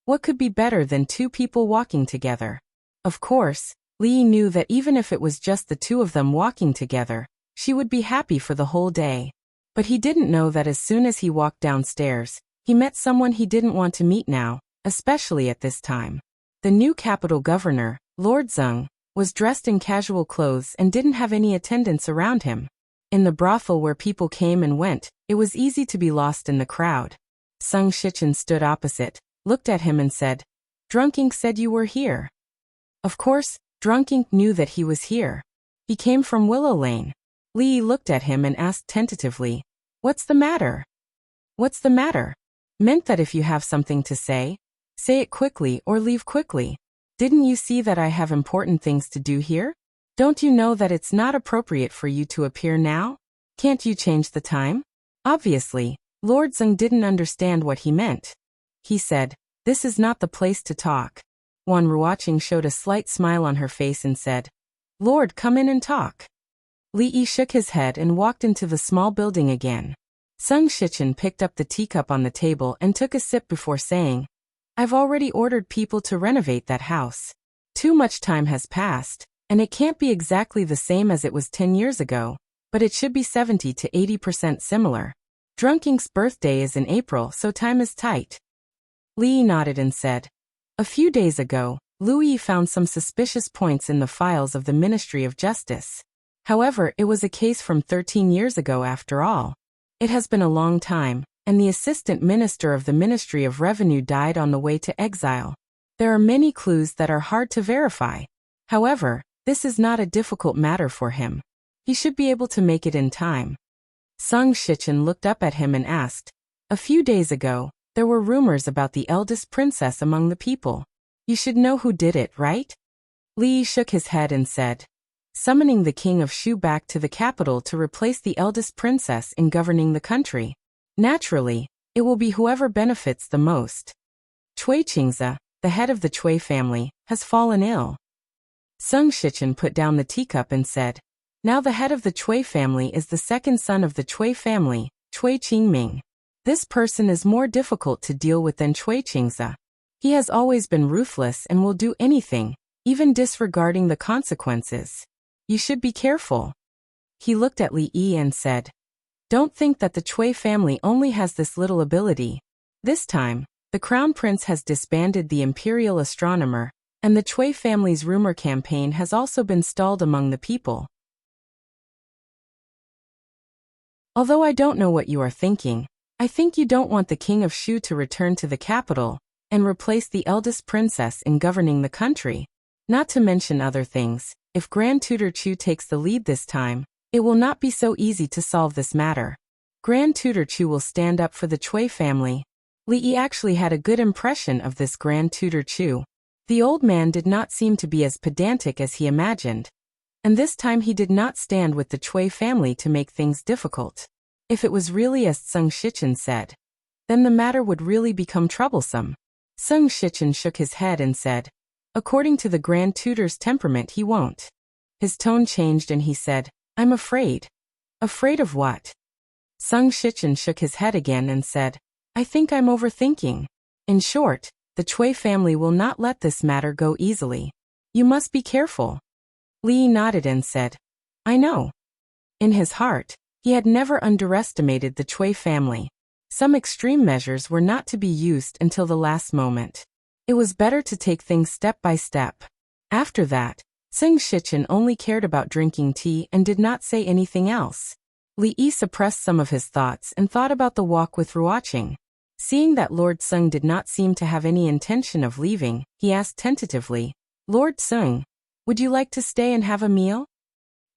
what could be better than two people walking together? Of course, Li knew that even if it was just the two of them walking together, she would be happy for the whole day. But he didn't know that as soon as he walked downstairs, he met someone he didn't want to meet now, especially at this time. The new capital governor, Lord Zeng, was dressed in casual clothes and didn't have any attendants around him. In the brothel where people came and went, it was easy to be lost in the crowd. Sung Shichen stood opposite, looked at him and said, "Drunk Ink said you were here." Of course, Drunk Ink knew that he was here. He came from Willow Lane. Li looked at him and asked tentatively, "What's the matter?" "What's the matter?" meant that if you have something to say it quickly or leave quickly. Didn't you see that I have important things to do here? Don't you know that it's not appropriate for you to appear now? Can't you change the time? Obviously, Lord Zeng didn't understand what he meant. He said, "This is not the place to talk." Wan Ruoqing showed a slight smile on her face and said, "Lord, come in and talk." Li Yi shook his head and walked into the small building again. Sung Shichen picked up the teacup on the table and took a sip before saying, "I've already ordered people to renovate that house. Too much time has passed, and it can't be exactly the same as it was 10 years ago, but it should be 70 to 80% similar. Drunk Ink's birthday is in April, so time is tight." Li nodded and said, "A few days ago, Louis found some suspicious points in the files of the Ministry of Justice. However, it was a case from 13 years ago after all. It has been a long time, and the assistant minister of the Ministry of Revenue died on the way to exile. There are many clues that are hard to verify. However, this is not a difficult matter for him. He should be able to make it in time." Sung Shichen looked up at him and asked, "A few days ago, there were rumors about the eldest princess among the people. You should know who did it, right?" Li shook his head and said, "Summoning the king of Shu back to the capital to replace the eldest princess in governing the country. Naturally, it will be whoever benefits the most. Cui Qingze, the head of the Cui family, has fallen ill." Sung Shichen put down the teacup and said, "Now the head of the Cui family is the second son of the Cui family, Cui Qingming. This person is more difficult to deal with than Cui Qingze. He has always been ruthless and will do anything, even disregarding the consequences. You should be careful." He looked at Li Yi and said, "Don't think that the Cui family only has this little ability. This time, the crown prince has disbanded the imperial astronomer, and the Cui family's rumor campaign has also been stalled among the people. Although I don't know what you are thinking, I think you don't want the king of Shu to return to the capital and replace the eldest princess in governing the country. Not to mention other things, if Grand Tutor Chu takes the lead this time, it will not be so easy to solve this matter. Grand Tutor Chu will stand up for the Cui family." Li Yi actually had a good impression of this Grand Tutor Chu. The old man did not seem to be as pedantic as he imagined. And this time he did not stand with the Cui family to make things difficult. If it was really as Sung Shichen said, then the matter would really become troublesome. Sung Shichen shook his head and said, "According to the Grand Tutor's temperament, he won't." His tone changed and he said, "I'm afraid." "Afraid of what?" Sung Shichen shook his head again and said, "I think I'm overthinking. In short, the Cui family will not let this matter go easily. You must be careful." Li nodded and said, "I know." In his heart, he had never underestimated the Cui family. Some extreme measures were not to be used until the last moment. It was better to take things step by step. After that, Sung Shichen only cared about drinking tea and did not say anything else. Li Yi suppressed some of his thoughts and thought about the walk with Ruoqing. Seeing that Lord Sung did not seem to have any intention of leaving, he asked tentatively, "Lord Sung, would you like to stay and have a meal?"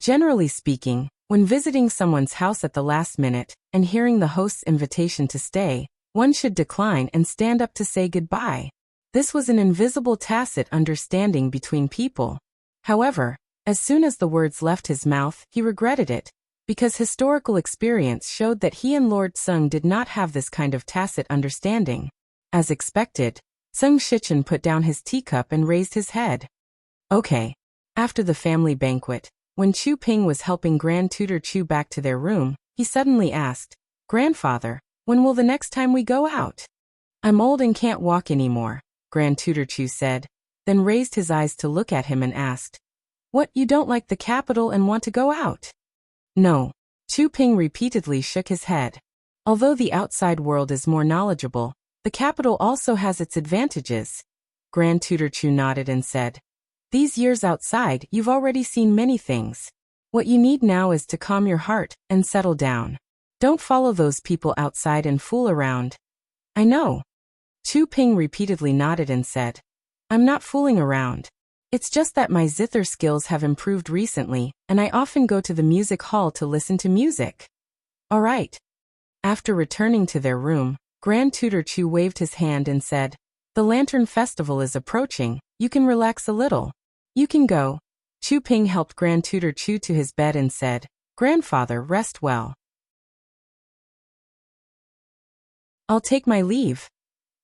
Generally speaking, when visiting someone's house at the last minute and hearing the host's invitation to stay, one should decline and stand up to say goodbye. This was an invisible tacit understanding between people. However, as soon as the words left his mouth, he regretted it, because historical experience showed that he and Lord Sung did not have this kind of tacit understanding. As expected, Sung Shichen put down his teacup and raised his head. "Okay." After the family banquet, when Chu Ping was helping Grand Tutor Chu back to their room, he suddenly asked, "Grandfather, when will the next time we go out?" "I'm old and can't walk anymore," Grand Tutor Chu said, then raised his eyes to look at him and asked, "What, you don't like the capital and want to go out?" "No." Chu Ping repeatedly shook his head. Although the outside world is more knowledgeable, the capital also has its advantages. Grand Tutor Chu nodded and said. These years outside, you've already seen many things. What you need now is to calm your heart and settle down. Don't follow those people outside and fool around. I know. Chu Ping repeatedly nodded and said. I'm not fooling around. It's just that my zither skills have improved recently, and I often go to the music hall to listen to music. All right. After returning to their room, Grand Tutor Chu waved his hand and said, The Lantern Festival is approaching, you can relax a little. You can go. Chu Ping helped Grand Tutor Chu to his bed and said, Grandfather, rest well. I'll take my leave.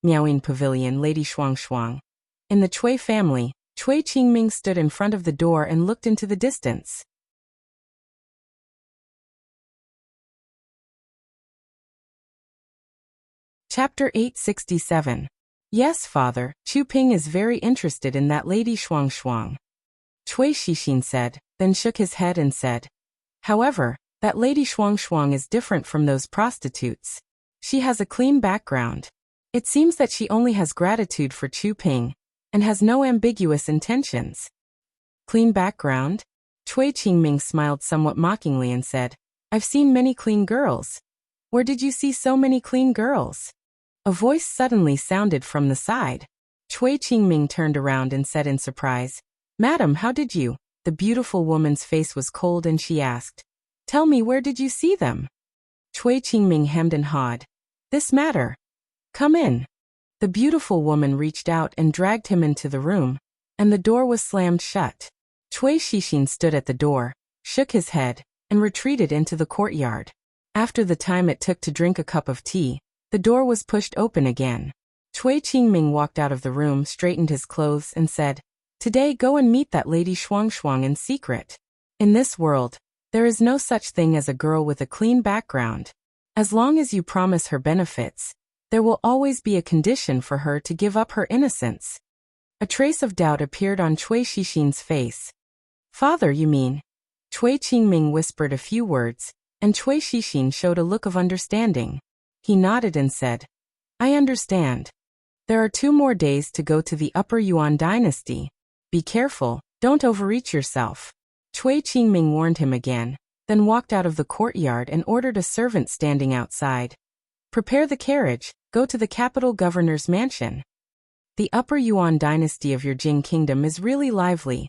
Miaoying Pavilion, Lady Shuang Shuang. In the Cui family, Cui Qingming stood in front of the door and looked into the distance. Chapter 867. Yes, father, Chu Ping is very interested in that Lady Shuang Shuang. Cui Xixin said, then shook his head and said, However, that Lady Shuang Shuang is different from those prostitutes. She has a clean background. It seems that she only has gratitude for Chu Ping, and has no ambiguous intentions. Clean background? Cui Qingming smiled somewhat mockingly and said, I've seen many clean girls. Where did you see so many clean girls? A voice suddenly sounded from the side. Cui Qingming turned around and said in surprise, Madam, how did you? The beautiful woman's face was cold and she asked, Tell me, where did you see them? Cui Qingming hemmed and hawed. This matter. Come in. The beautiful woman reached out and dragged him into the room, and the door was slammed shut. Cui Xixin stood at the door, shook his head, and retreated into the courtyard. After the time it took to drink a cup of tea, the door was pushed open again. Cui Qingming walked out of the room, straightened his clothes, and said, Today go and meet that Lady Shuang Shuang in secret. In this world, there is no such thing as a girl with a clean background. As long as you promise her benefits, there will always be a condition for her to give up her innocence. A trace of doubt appeared on Cui Xixin's face. Father, you mean? Cui Qingming whispered a few words, and Cui Xixin showed a look of understanding. He nodded and said, I understand. There are 2 more days to go to the Upper Yuan dynasty. Be careful, don't overreach yourself. Cui Qingming warned him again, then walked out of the courtyard and ordered a servant standing outside. Prepare the carriage, go to the capital governor's mansion. The Upper Yuan dynasty of your Jing kingdom is really lively.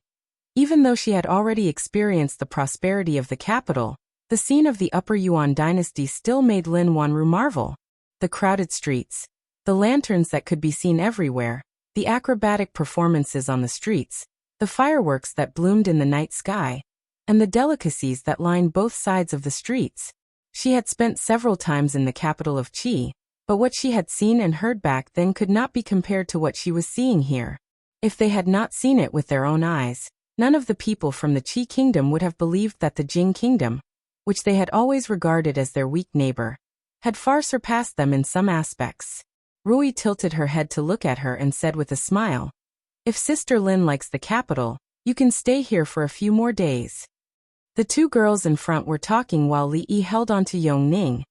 Even though she had already experienced the prosperity of the capital, the scene of the Upper Yuan dynasty still made Lin Wanru marvel. The crowded streets, the lanterns that could be seen everywhere, the acrobatic performances on the streets, the fireworks that bloomed in the night sky, and the delicacies that lined both sides of the streets. She had spent several times in the capital of Qi, but what she had seen and heard back then could not be compared to what she was seeing here. If they had not seen it with their own eyes, none of the people from the Qi kingdom would have believed that the Jing kingdom, which they had always regarded as their weak neighbor, had far surpassed them in some aspects. Rui tilted her head to look at her and said with a smile, If Sister Lin likes the capital, you can stay here for a few more days. The 2 girls in front were talking while Li Yi held on to Yong Ning,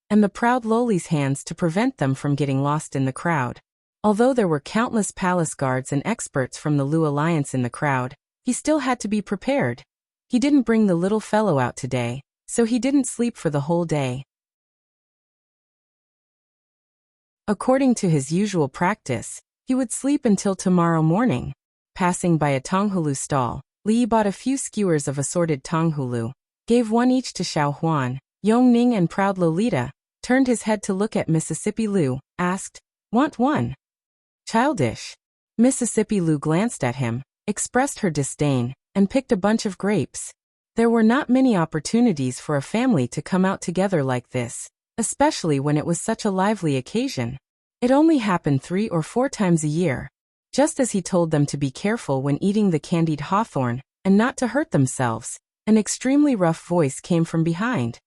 and the proud Loli's hands to prevent them from getting lost in the crowd. Although there were countless palace guards and experts from the Lu Alliance in the crowd, he still had to be prepared. He didn't bring the little fellow out today, so he didn't sleep for the whole day. According to his usual practice, he would sleep until tomorrow morning. Passing by a Tonghulu stall, Li Yi bought a few skewers of assorted Tonghulu, gave one each to Xiao Huan. Yong Ning and proud Lolita turned his head to look at Mississippi Lu, asked, Want one? Childish. Mississippi Lu glanced at him, expressed her disdain, and picked a bunch of grapes. There were not many opportunities for a family to come out together like this, especially when it was such a lively occasion. It only happened 3 or 4 times a year. Just as he told them to be careful when eating the candied hawthorn, and not to hurt themselves, an extremely rough voice came from behind.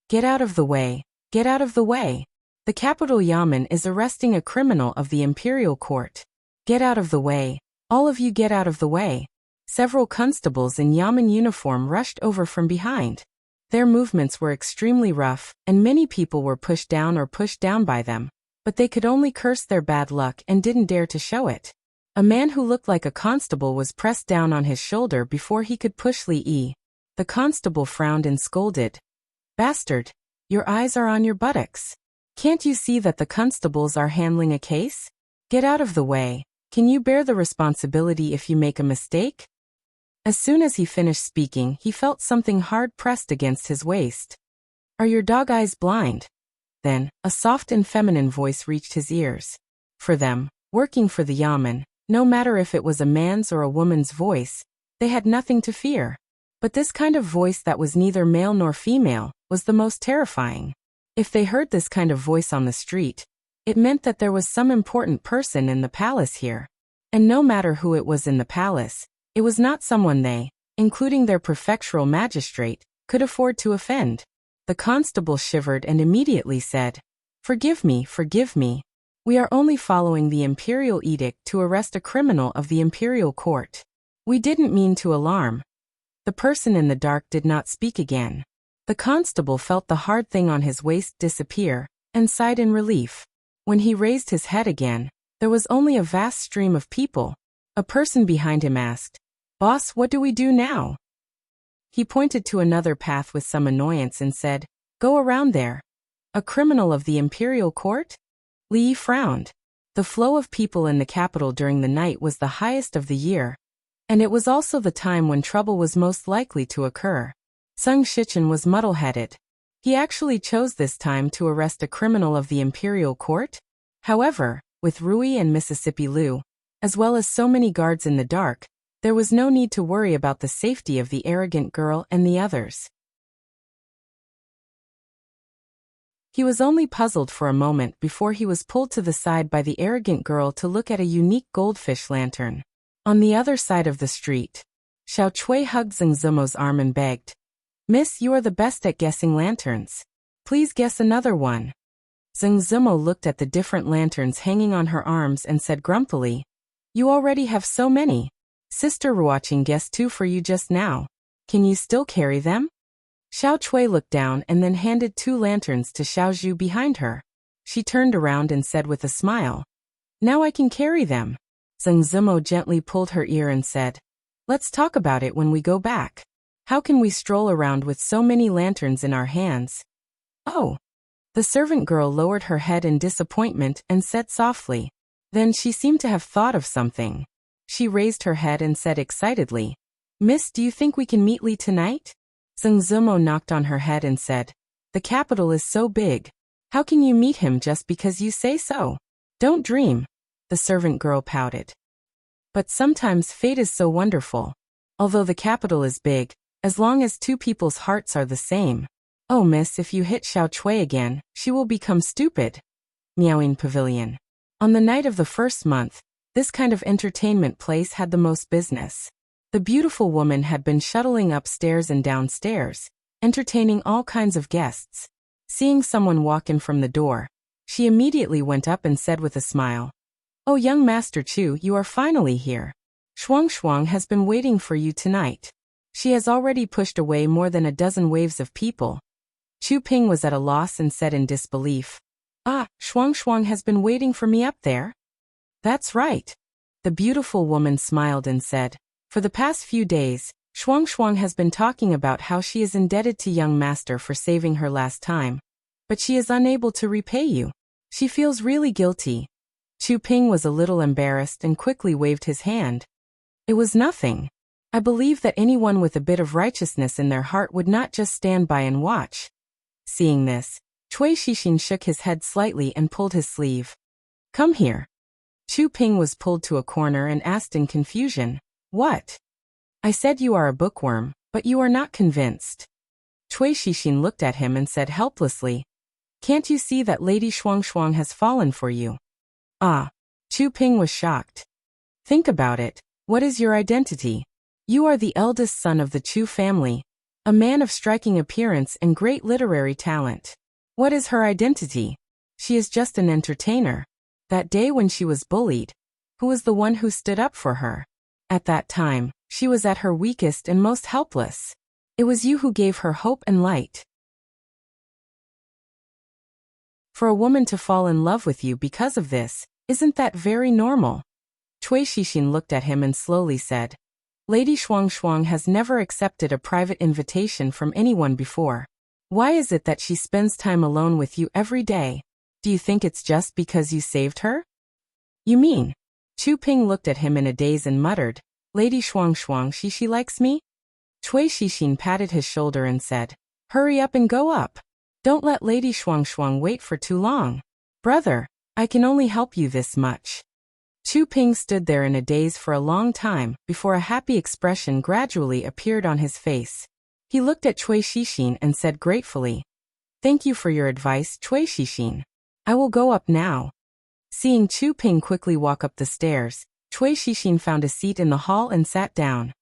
Get out of the way, get out of the way. The capital Yamen is arresting a criminal of the imperial court. Get out of the way, all of you get out of the way. Several constables in Yamen uniform rushed over from behind. Their movements were extremely rough, and many people were pushed down by them, but they could only curse their bad luck and didn't dare to show it. A man who looked like a constable was pressed down on his shoulder before he could push Lee. The constable frowned and scolded. Bastard, your eyes are on your buttocks. Can't you see that the constables are handling a case? Get out of the way. Can you bear the responsibility if you make a mistake? As soon as he finished speaking, he felt something hard pressed against his waist. Are your dog eyes blind? Then, a soft and feminine voice reached his ears. For them, working for the yamen, no matter if it was a man's or a woman's voice, they had nothing to fear. But this kind of voice that was neither male nor female was the most terrifying. If they heard this kind of voice on the street, it meant that there was some important person in the palace here. And no matter who it was in the palace, it was not someone they, including their prefectural magistrate, could afford to offend. The constable shivered and immediately said, Forgive me. We are only following the imperial edict to arrest a criminal of the imperial court. We didn't mean to alarm. The person in the dark did not speak again. The constable felt the hard thing on his waist disappear, and sighed in relief. When he raised his head again, there was only a vast stream of people. A person behind him asked, Boss, what do we do now? He pointed to another path with some annoyance and said, Go around there. A criminal of the imperial court? Li frowned. The flow of people in the capital during the night was the highest of the year, and it was also the time when trouble was most likely to occur. Sung Shichen was muddle-headed. He actually chose this time to arrest a criminal of the imperial court? However, with Rui and Mississippi Lu, as well as so many guards in the dark, there was no need to worry about the safety of the arrogant girl and the others. He was only puzzled for a moment before he was pulled to the side by the arrogant girl to look at a unique goldfish lantern. On the other side of the street, Xiao Chui hugged Zheng Zimo's arm and begged, Miss, you are the best at guessing lanterns. Please guess another one. Zheng Zimo looked at the different lanterns hanging on her arms and said grumpily, You already have so many. Sister Ruoqing guessed 2 for you just now. Can you still carry them? Xiao Chui looked down and then handed 2 lanterns to Xiao Zhu behind her. She turned around and said with a smile, Now I can carry them. Zheng Zimo gently pulled her ear and said, Let's talk about it when we go back. How can we stroll around with so many lanterns in our hands? Oh. The servant girl lowered her head in disappointment and said softly. Then she seemed to have thought of something. She raised her head and said excitedly, Miss, do you think we can meet Li tonight? Zheng Zimo knocked on her head and said, The capital is so big. How can you meet him just because you say so? Don't dream. The servant girl pouted. But sometimes fate is so wonderful. Although the capital is big, as long as 2 people's hearts are the same. Oh miss, if you hit Xiao Chui again, she will become stupid. Miaoing Pavilion. On the night of the first month, this kind of entertainment place had the most business. The beautiful woman had been shuttling upstairs and downstairs, entertaining all kinds of guests. Seeing someone walk in from the door, she immediately went up and said with a smile, Oh young Master Chu, you are finally here. Shuang has been waiting for you tonight. She has already pushed away more than a dozen waves of people. Chu Ping was at a loss and said in disbelief, Ah, Shuang has been waiting for me up there? That's right. The beautiful woman smiled and said, For the past few days, Shuang has been talking about how she is indebted to young master for saving her last time, but she is unable to repay you. She feels really guilty. Chu Ping was a little embarrassed and quickly waved his hand. It was nothing. I believe that anyone with a bit of righteousness in their heart would not just stand by and watch. Seeing this, Cui Shixin shook his head slightly and pulled his sleeve. Come here. Chu Ping was pulled to a corner and asked in confusion, What? I said you are a bookworm, but you are not convinced. Cui Shixin looked at him and said helplessly, Can't you see that Lady Shuang has fallen for you? Ah. Chu Ping was shocked. Think about it. What is your identity? You are the eldest son of the Chu family, a man of striking appearance and great literary talent. What is her identity? She is just an entertainer. That day when she was bullied, who was the one who stood up for her? At that time, she was at her weakest and most helpless. It was you who gave her hope and light. For a woman to fall in love with you because of this, isn't that very normal? Cui Xixin looked at him and slowly said, Lady Shuang has never accepted a private invitation from anyone before. Why is it that she spends time alone with you every day? Do you think it's just because you saved her? You mean? Chu Ping looked at him in a daze and muttered, Lady Shuang she likes me? Cui Xixin patted his shoulder and said, Hurry up and go up. Don't let Lady Shuang wait for too long. Brother, I can only help you this much. Chu Ping stood there in a daze for a long time before a happy expression gradually appeared on his face. He looked at Cui Xixin and said gratefully, Thank you for your advice, Cui Xixin. I will go up now. Seeing Chu Ping quickly walk up the stairs, Cui Xixin found a seat in the hall and sat down.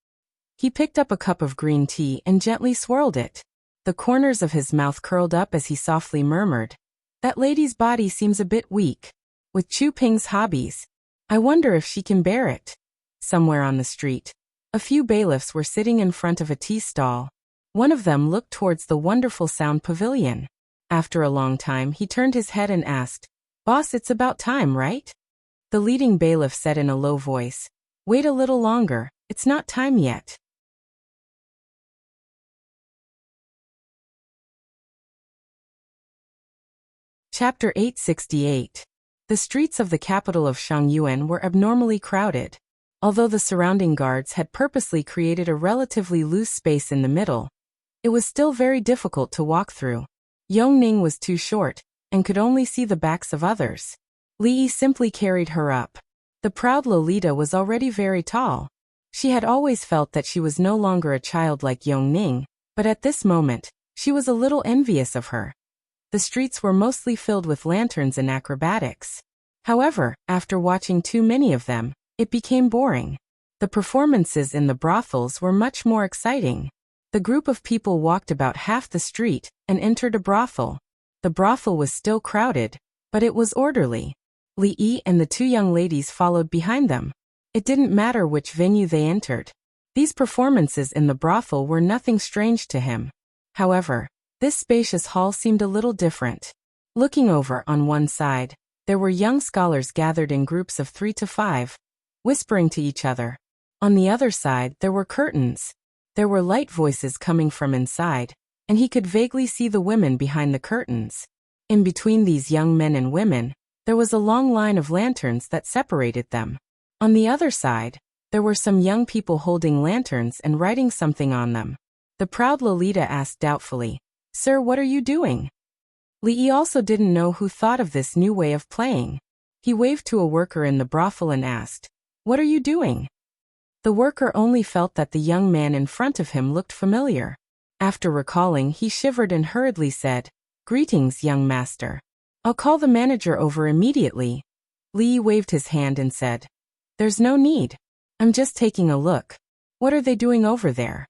He picked up a cup of green tea and gently swirled it. The corners of his mouth curled up as he softly murmured, That lady's body seems a bit weak. With Chu Ping's hobbies, I wonder if she can bear it. Somewhere on the street, a few bailiffs were sitting in front of a tea stall. One of them looked towards the wonderful sound pavilion. After a long time, he turned his head and asked, Boss, it's about time, right? The leading bailiff said in a low voice, Wait a little longer, it's not time yet. Chapter 868. The streets of the capital of Shangyuan were abnormally crowded. Although the surrounding guards had purposely created a relatively loose space in the middle, it was still very difficult to walk through. Yongning was too short, and could only see the backs of others. Li Yi simply carried her up. The proud Lolita was already very tall. She had always felt that she was no longer a child like Yongning, but at this moment, she was a little envious of her. The streets were mostly filled with lanterns and acrobatics. However, after watching too many of them, it became boring. The performances in the brothels were much more exciting. The group of people walked about half the street and entered a brothel. The brothel was still crowded, but it was orderly. Li Yi and the two young ladies followed behind them. It didn't matter which venue they entered. These performances in the brothel were nothing strange to him. However, this spacious hall seemed a little different. Looking over on one side, there were young scholars gathered in groups of 3 to 5, whispering to each other. On the other side, there were curtains. There were light voices coming from inside, and he could vaguely see the women behind the curtains. In between these young men and women, there was a long line of lanterns that separated them. On the other side, there were some young people holding lanterns and writing something on them. The proud Lolita asked doubtfully, Sir, what are you doing? Li Yi also didn't know who thought of this new way of playing. He waved to a worker in the brothel and asked, What are you doing? The worker only felt that the young man in front of him looked familiar. After recalling, he shivered and hurriedly said, Greetings, young master. I'll call the manager over immediately. Li Yi waved his hand and said, There's no need. I'm just taking a look. What are they doing over there?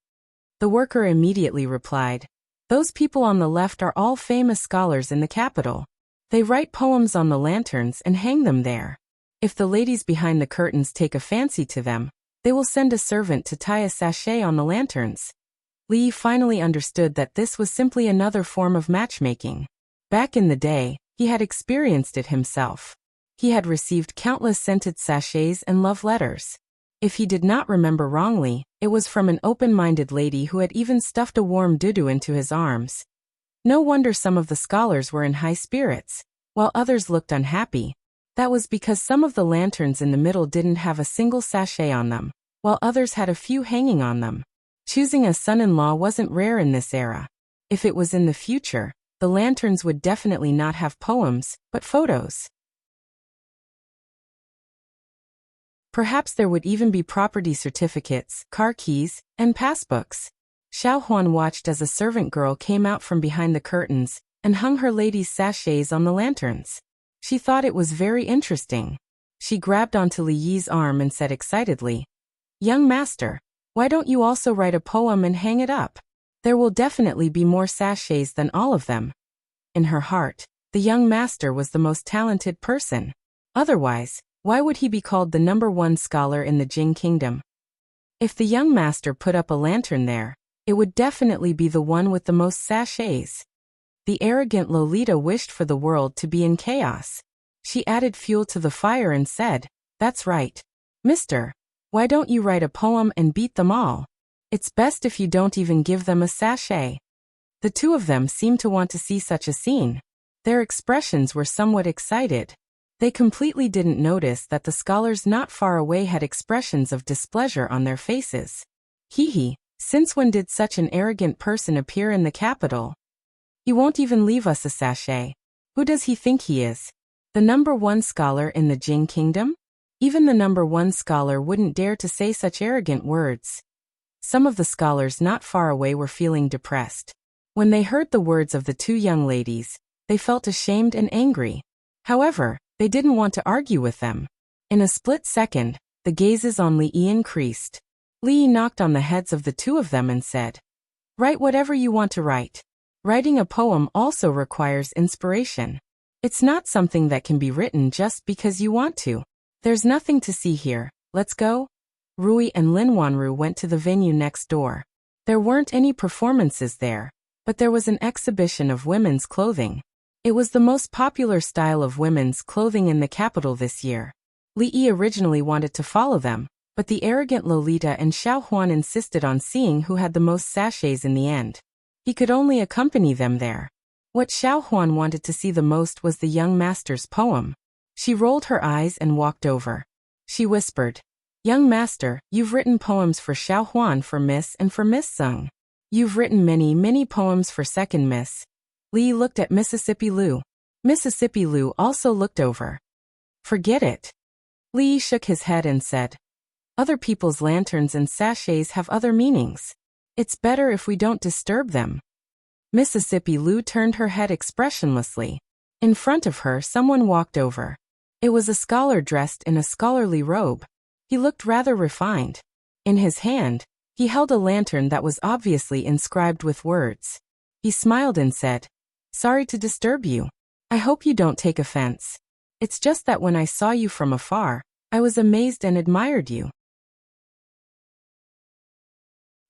The worker immediately replied, Those people on the left are all famous scholars in the capital. They write poems on the lanterns and hang them there. If the ladies behind the curtains take a fancy to them, they will send a servant to tie a sachet on the lanterns. Li Yi finally understood that this was simply another form of matchmaking. Back in the day, he had experienced it himself. He had received countless scented sachets and love letters. If he did not remember wrongly, it was from an open-minded lady who had even stuffed a warm doo-doo into his arms. No wonder some of the scholars were in high spirits, while others looked unhappy. That was because some of the lanterns in the middle didn't have a single sachet on them, while others had a few hanging on them. Choosing a son-in-law wasn't rare in this era. If it was in the future, the lanterns would definitely not have poems, but photos. Perhaps there would even be property certificates, car keys, and passbooks. Xiao Huan watched as a servant girl came out from behind the curtains and hung her lady's sachets on the lanterns. She thought it was very interesting. She grabbed onto Li Yi's arm and said excitedly, Young master, why don't you also write a poem and hang it up? There will definitely be more sachets than all of them. In her heart, the young master was the most talented person. Otherwise, why would he be called the #1 scholar in the Jing kingdom? If the young master put up a lantern there, it would definitely be the one with the most sachets. The arrogant Lolita wished for the world to be in chaos. She added fuel to the fire and said, That's right. Mister, why don't you write a poem and beat them all? It's best if you don't even give them a sachet. The two of them seemed to want to see such a scene. Their expressions were somewhat excited. They completely didn't notice that the scholars not far away had expressions of displeasure on their faces. Hee, since when did such an arrogant person appear in the capital? He won't even leave us a sachet. Who does he think he is? The #1 scholar in the Jing Kingdom? Even the #1 scholar wouldn't dare to say such arrogant words. Some of the scholars not far away were feeling depressed. When they heard the words of the two young ladies, they felt ashamed and angry. However, they didn't want to argue with them. In a split second, the gazes on Li Yi increased. Li Yi knocked on the heads of the two of them and said, "Write whatever you want to write. Writing a poem also requires inspiration. It's not something that can be written just because you want to. There's nothing to see here, let's go." Rui and Lin Wanru went to the venue next door. There weren't any performances there, but there was an exhibition of women's clothing. It was the most popular style of women's clothing in the capital this year. Li Yi originally wanted to follow them, but the arrogant Lolita and Xiao Huan insisted on seeing who had the most sachets in the end. He could only accompany them there. What Xiao Huan wanted to see the most was the young master's poem. She rolled her eyes and walked over. She whispered, "Young master, you've written poems for Xiao Huan for Miss and for Miss Sung. You've written many poems for second Miss." Li looked at Mississippi Lu. Mississippi Lu also looked over. "Forget it." Li shook his head and said, "Other people's lanterns and sachets have other meanings. It's better if we don't disturb them." Mississippi Lu turned her head expressionlessly. In front of her, someone walked over. It was a scholar dressed in a scholarly robe. He looked rather refined. In his hand, he held a lantern that was obviously inscribed with words. He smiled and said, "Sorry to disturb you. I hope you don't take offense. It's just that when I saw you from afar, I was amazed and admired you.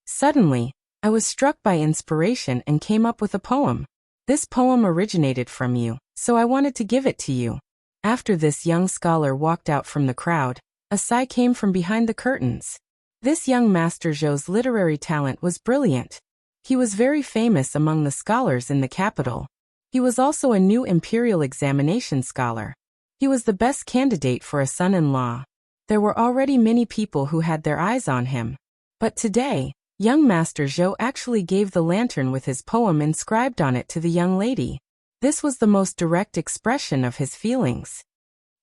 Suddenly, I was struck by inspiration and came up with a poem. This poem originated from you, so I wanted to give it to you." After this young scholar walked out from the crowd, a sigh came from behind the curtains. This young Master Zhou's literary talent was brilliant. He was very famous among the scholars in the capital. He was also a new imperial examination scholar. He was the best candidate for a son-in-law. There were already many people who had their eyes on him. But today, young Master Zhou actually gave the lantern with his poem inscribed on it to the young lady. This was the most direct expression of his feelings.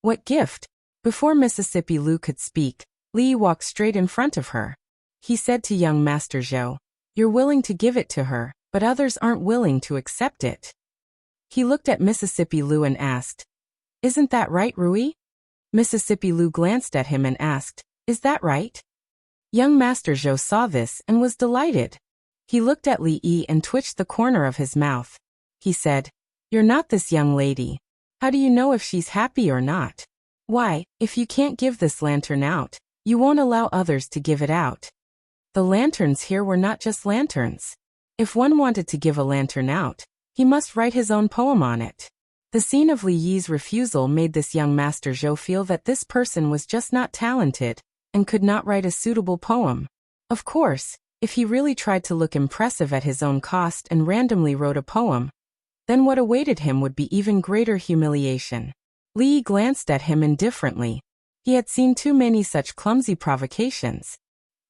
What gift? Before Mississippi Lu could speak, Li walked straight in front of her. He said to young Master Zhou, "You're willing to give it to her, but others aren't willing to accept it." He looked at Mississippi Lu and asked, "Isn't that right, Rui?" Mississippi Lu glanced at him and asked, "Is that right?" Young Master Zhou saw this and was delighted. He looked at Li Yi and twitched the corner of his mouth. He said, "You're not this young lady. How do you know if she's happy or not? Why, if you can't give this lantern out, you won't allow others to give it out." The lanterns here were not just lanterns. If one wanted to give a lantern out, he must write his own poem on it. The scene of Li Yi's refusal made this young Master Zhou feel that this person was just not talented and could not write a suitable poem. Of course, if he really tried to look impressive at his own cost and randomly wrote a poem, then what awaited him would be even greater humiliation. Li glanced at him indifferently. He had seen too many such clumsy provocations.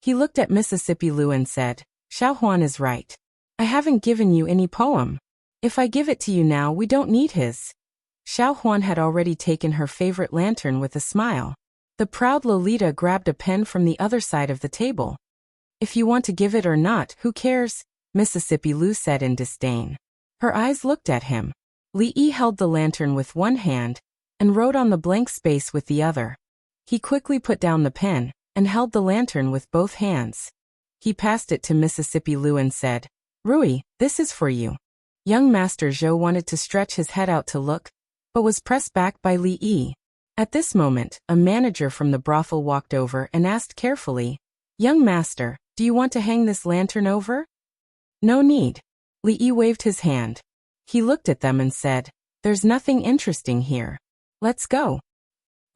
He looked at Mississippi Lu and said, "Xiao Huan is right. I haven't given you any poem. If I give it to you now, we don't need his." Xiao Huan had already taken her favorite lantern with a smile. The proud Lolita grabbed a pen from the other side of the table. "If you want to give it or not, who cares?" Mississippi Lu said in disdain. Her eyes looked at him. Li Yi held the lantern with one hand and wrote on the blank space with the other. He quickly put down the pen and held the lantern with both hands. He passed it to Mississippi Lu and said, "Rui, this is for you." Young Master Zhou wanted to stretch his head out to look, but was pressed back by Li Yi. At this moment, a manager from the brothel walked over and asked carefully, "Young master, do you want to hang this lantern over?" "No need." Li Yi waved his hand. He looked at them and said, "There's nothing interesting here. Let's go.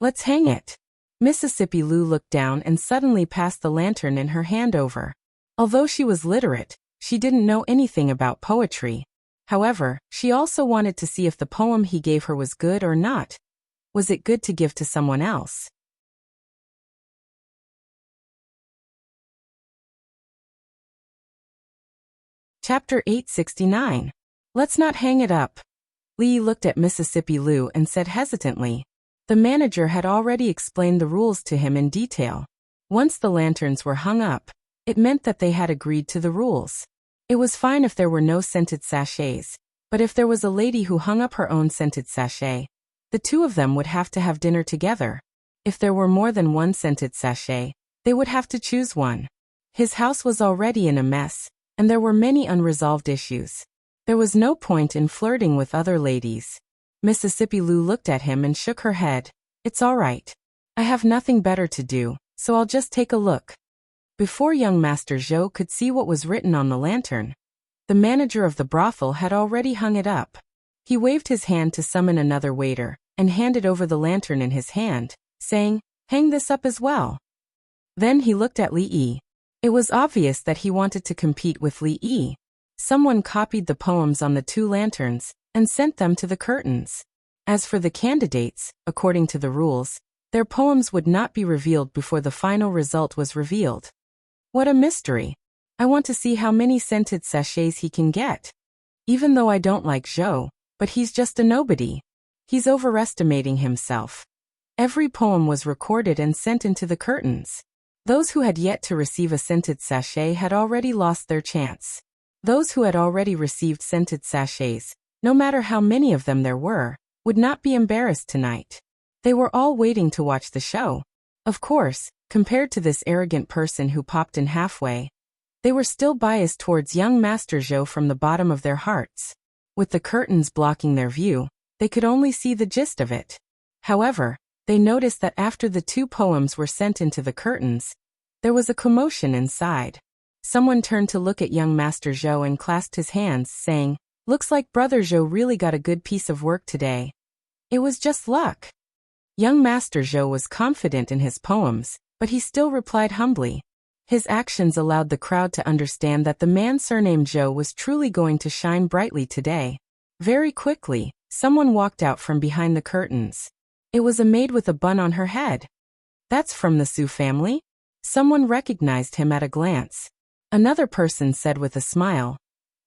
Let's hang it." Mississippi Lou looked down and suddenly passed the lantern in her hand over. Although she was literate, she didn't know anything about poetry. However, she also wanted to see if the poem he gave her was good or not. Was it good to give to someone else? Chapter 869. Let's not hang it up. Lee looked at Mississippi Lou and said hesitantly. The manager had already explained the rules to him in detail. Once the lanterns were hung up, it meant that they had agreed to the rules. It was fine if there were no scented sachets, but if there was a lady who hung up her own scented sachet, the two of them would have to have dinner together. If there were more than one scented sachet, they would have to choose one. His house was already in a mess, and there were many unresolved issues. There was no point in flirting with other ladies. Mississippi Lou looked at him and shook her head. It's all right. I have nothing better to do, so I'll just take a look. Before young Master Zhou could see what was written on the lantern, the manager of the brothel had already hung it up. He waved his hand to summon another waiter, and handed over the lantern in his hand, saying, "Hang this up as well." Then he looked at Li Yi. It was obvious that he wanted to compete with Li Yi. Someone copied the poems on the two lanterns and sent them to the curtains. As for the candidates, according to the rules, their poems would not be revealed before the final result was revealed. What a mystery. I want to see how many scented sachets he can get. Even though I don't like Zhou, but he's just a nobody. He's overestimating himself. Every poem was recorded and sent into the curtains. Those who had yet to receive a scented sachet had already lost their chance. Those who had already received scented sachets, no matter how many of them there were, would not be embarrassed tonight. They were all waiting to watch the show. Of course, compared to this arrogant person who popped in halfway, they were still biased towards young Master Zhou from the bottom of their hearts. With the curtains blocking their view, they could only see the gist of it. However, they noticed that after the two poems were sent into the curtains, there was a commotion inside. Someone turned to look at young Master Zhou and clasped his hands, saying, "Looks like Brother Zhou really got a good piece of work today. It was just luck." Young Master Zhou was confident in his poems, but he still replied humbly. His actions allowed the crowd to understand that the man surnamed Zhou was truly going to shine brightly today. Very quickly, someone walked out from behind the curtains. It was a maid with a bun on her head. "That's from the Su family?" Someone recognized him at a glance. Another person said with a smile,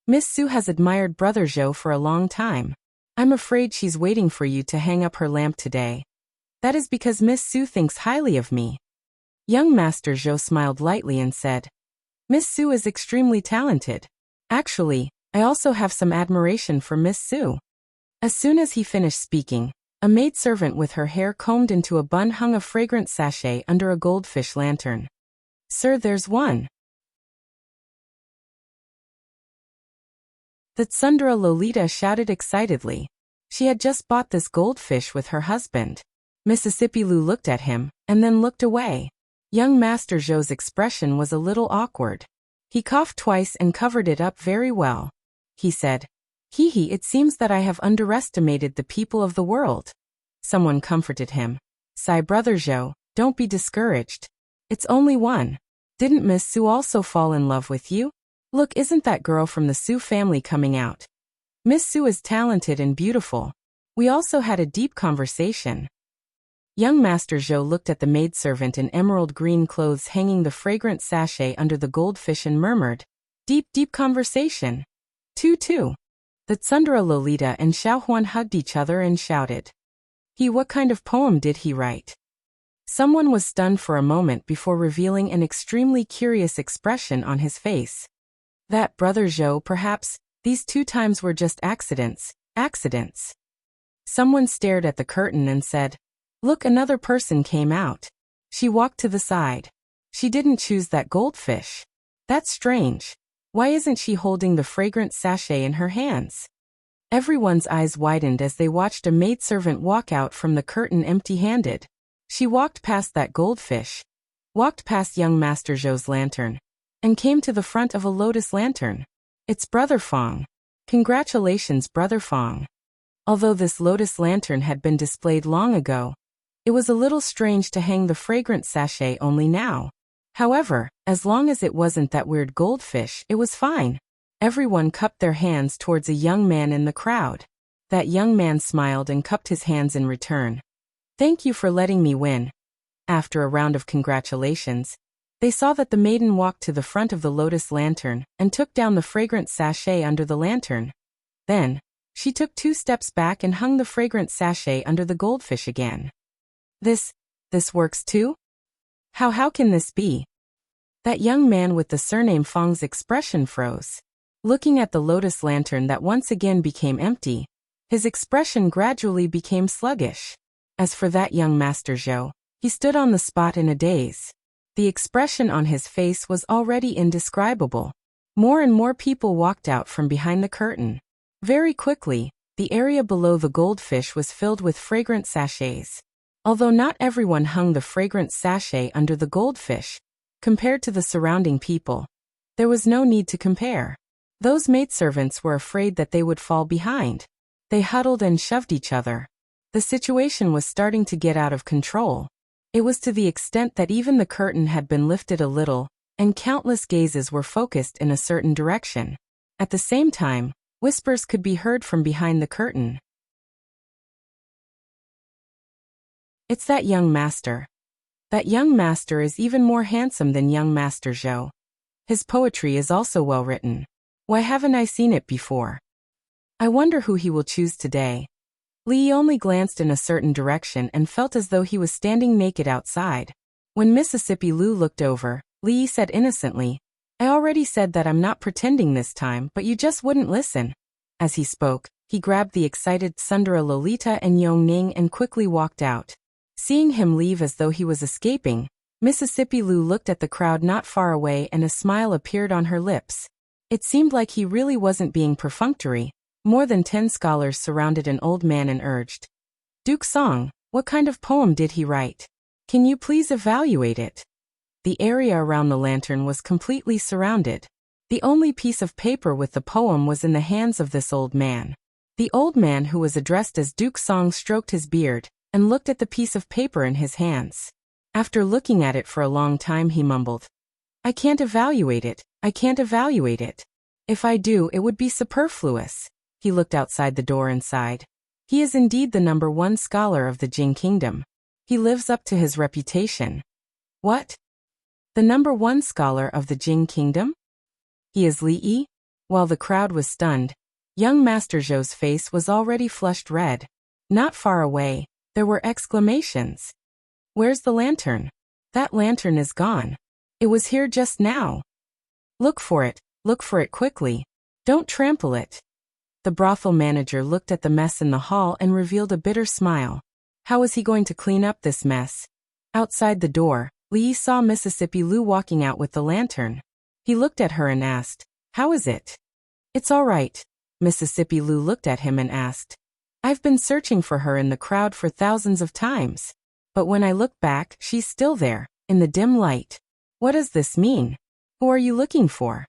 "Miss Su has admired Brother Zhou for a long time. I'm afraid she's waiting for you to hang up her lamp today. That is because Miss Su thinks highly of me." Young Master Zhou smiled lightly and said, "Miss Su is extremely talented. Actually, I also have some admiration for Miss Su." As soon as he finished speaking, a maidservant with her hair combed into a bun hung a fragrant sachet under a goldfish lantern. "Sir, there's one." The Tsundere Lolita shouted excitedly. She had just bought this goldfish with her husband. Mississippi Lou looked at him, and then looked away. Young Master Zhou's expression was a little awkward. He coughed twice and covered it up very well. He said, "Hee, it seems that I have underestimated the people of the world." Someone comforted him. "Sigh, Brother Zhou, don't be discouraged. It's only one. Didn't Miss Su also fall in love with you? Look, isn't that girl from the Su family coming out? Miss Su is talented and beautiful. We also had a deep conversation." Young Master Zhou looked at the maidservant in emerald green clothes hanging the fragrant sachet under the goldfish and murmured, Deep conversation. 2-2. The Tsundere Lolita and Xiaohuan hugged each other and shouted. What kind of poem did he write?" Someone was stunned for a moment before revealing an extremely curious expression on his face. "That Brother Zhou, perhaps, these 2 times were just accidents. Someone stared at the curtain and said, "Look, another person came out." She walked to the side. She didn't choose that goldfish. That's strange. Why isn't she holding the fragrant sachet in her hands? Everyone's eyes widened as they watched a maidservant walk out from the curtain empty-handed. She walked past that goldfish, walked past young Master Zhou's lantern, and came to the front of a lotus lantern. "It's Brother Fong. Congratulations, Brother Fong." Although this lotus lantern had been displayed long ago, It was a little strange to hang the fragrant sachet only now. However, as long as it wasn't that weird goldfish, it was fine. Everyone cupped their hands towards a young man in the crowd. That young man smiled and cupped his hands in return. "Thank you for letting me win." After a round of congratulations, they saw that the maiden walked to the front of the lotus lantern and took down the fragrant sachet under the lantern. Then, she took 2 steps back and hung the fragrant sachet under the goldfish again. This works too? How can this be?" That young man with the surname Fang's expression froze. Looking at the lotus lantern that once again became empty, his expression gradually became sluggish. As for that young Master Zhou, he stood on the spot in a daze. The expression on his face was already indescribable. More and more people walked out from behind the curtain. Very quickly, the area below the goldfish was filled with fragrant sachets. Although not everyone hung the fragrant sachet under the goldfish, compared to the surrounding people, there was no need to compare. Those maidservants were afraid that they would fall behind. They huddled and shoved each other. The situation was starting to get out of control. It was to the extent that even the curtain had been lifted a little, and countless gazes were focused in a certain direction. At the same time, whispers could be heard from behind the curtain. "It's that young master. That young master is even more handsome than young Master Zhou. His poetry is also well written. Why haven't I seen it before? I wonder who he will choose today." Li Yi only glanced in a certain direction and felt as though he was standing naked outside. When Mississippi Lu looked over, Li Yi said innocently, "I already said that I'm not pretending this time, but you just wouldn't listen." As he spoke, he grabbed the excited Sundara Lolita and Yong Ning and quickly walked out. Seeing him leave as though he was escaping, Mississippi Lu looked at the crowd not far away and a smile appeared on her lips. It seemed like he really wasn't being perfunctory. More than 10 scholars surrounded an old man and urged, "Duke Song, what kind of poem did he write? Can you please evaluate it?" The area around the lantern was completely surrounded. The only piece of paper with the poem was in the hands of this old man. The old man who was addressed as Duke Song stroked his beard and looked at the piece of paper in his hands. After looking at it for a long time, he mumbled, "I can't evaluate it. I can't evaluate it. If I do, it would be superfluous." He looked outside the door and sighed. He is indeed the #1 scholar of the Jing Kingdom. He lives up to his reputation. What? The #1 scholar of the Jing Kingdom? He is Li Yi? While the crowd was stunned, young Master Zhou's face was already flushed red. Not far away, there were exclamations. "Where's the lantern? That lantern is gone. It was here just now. Look for it quickly. Don't trample it." The brothel manager looked at the mess in the hall and revealed a bitter smile. How was he going to clean up this mess? Outside the door, Li Yi saw Mississippi Lu walking out with the lantern. He looked at her and asked, "How is it?" "It's all right." Mississippi Lu looked at him and asked, "I've been searching for her in the crowd for thousands of times. But when I look back, she's still there, in the dim light. What does this mean? Who are you looking for?"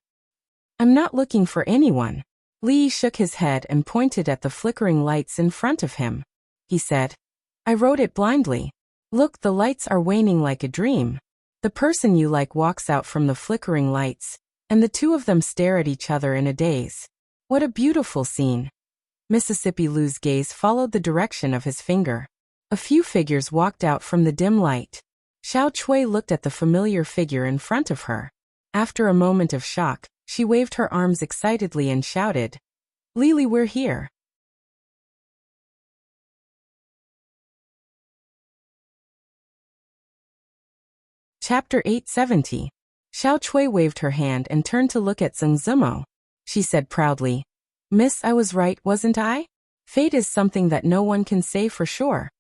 "I'm not looking for anyone." Li Yi shook his head and pointed at the flickering lights in front of him. He said, "I wrote it blindly. Look, the lights are waning like a dream. The person you like walks out from the flickering lights, and the two of them stare at each other in a daze. What a beautiful scene." Mississippi Lu's gaze followed the direction of his finger. A few figures walked out from the dim light. Xiao Chui looked at the familiar figure in front of her. After a moment of shock, she waved her arms excitedly and shouted, "Lily, we're here." Chapter 870. Xiao Chui waved her hand and turned to look at Zheng Zimo. She said proudly, "Miss, I was right, wasn't I? Fate is something that no one can say for sure."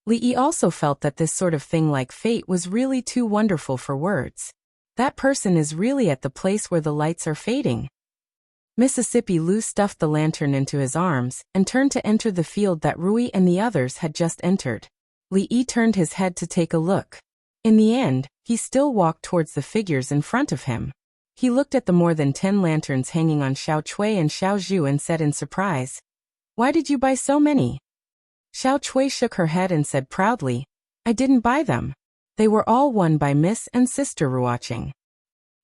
Li Yi also felt that this sort of thing like fate was really too wonderful for words. That person is really at the place where the lights are fading. Mississippi Lu stuffed the lantern into his arms and turned to enter the field that Rui and the others had just entered. Li Yi turned his head to take a look. In the end, he still walked towards the figures in front of him. He looked at the more than 10 lanterns hanging on Xiao Chui and Xiao Zhu and said in surprise, "Why did you buy so many?" Xiao Chui shook her head and said proudly, I didn't buy them. They were all won by Miss and Sister Ruoching.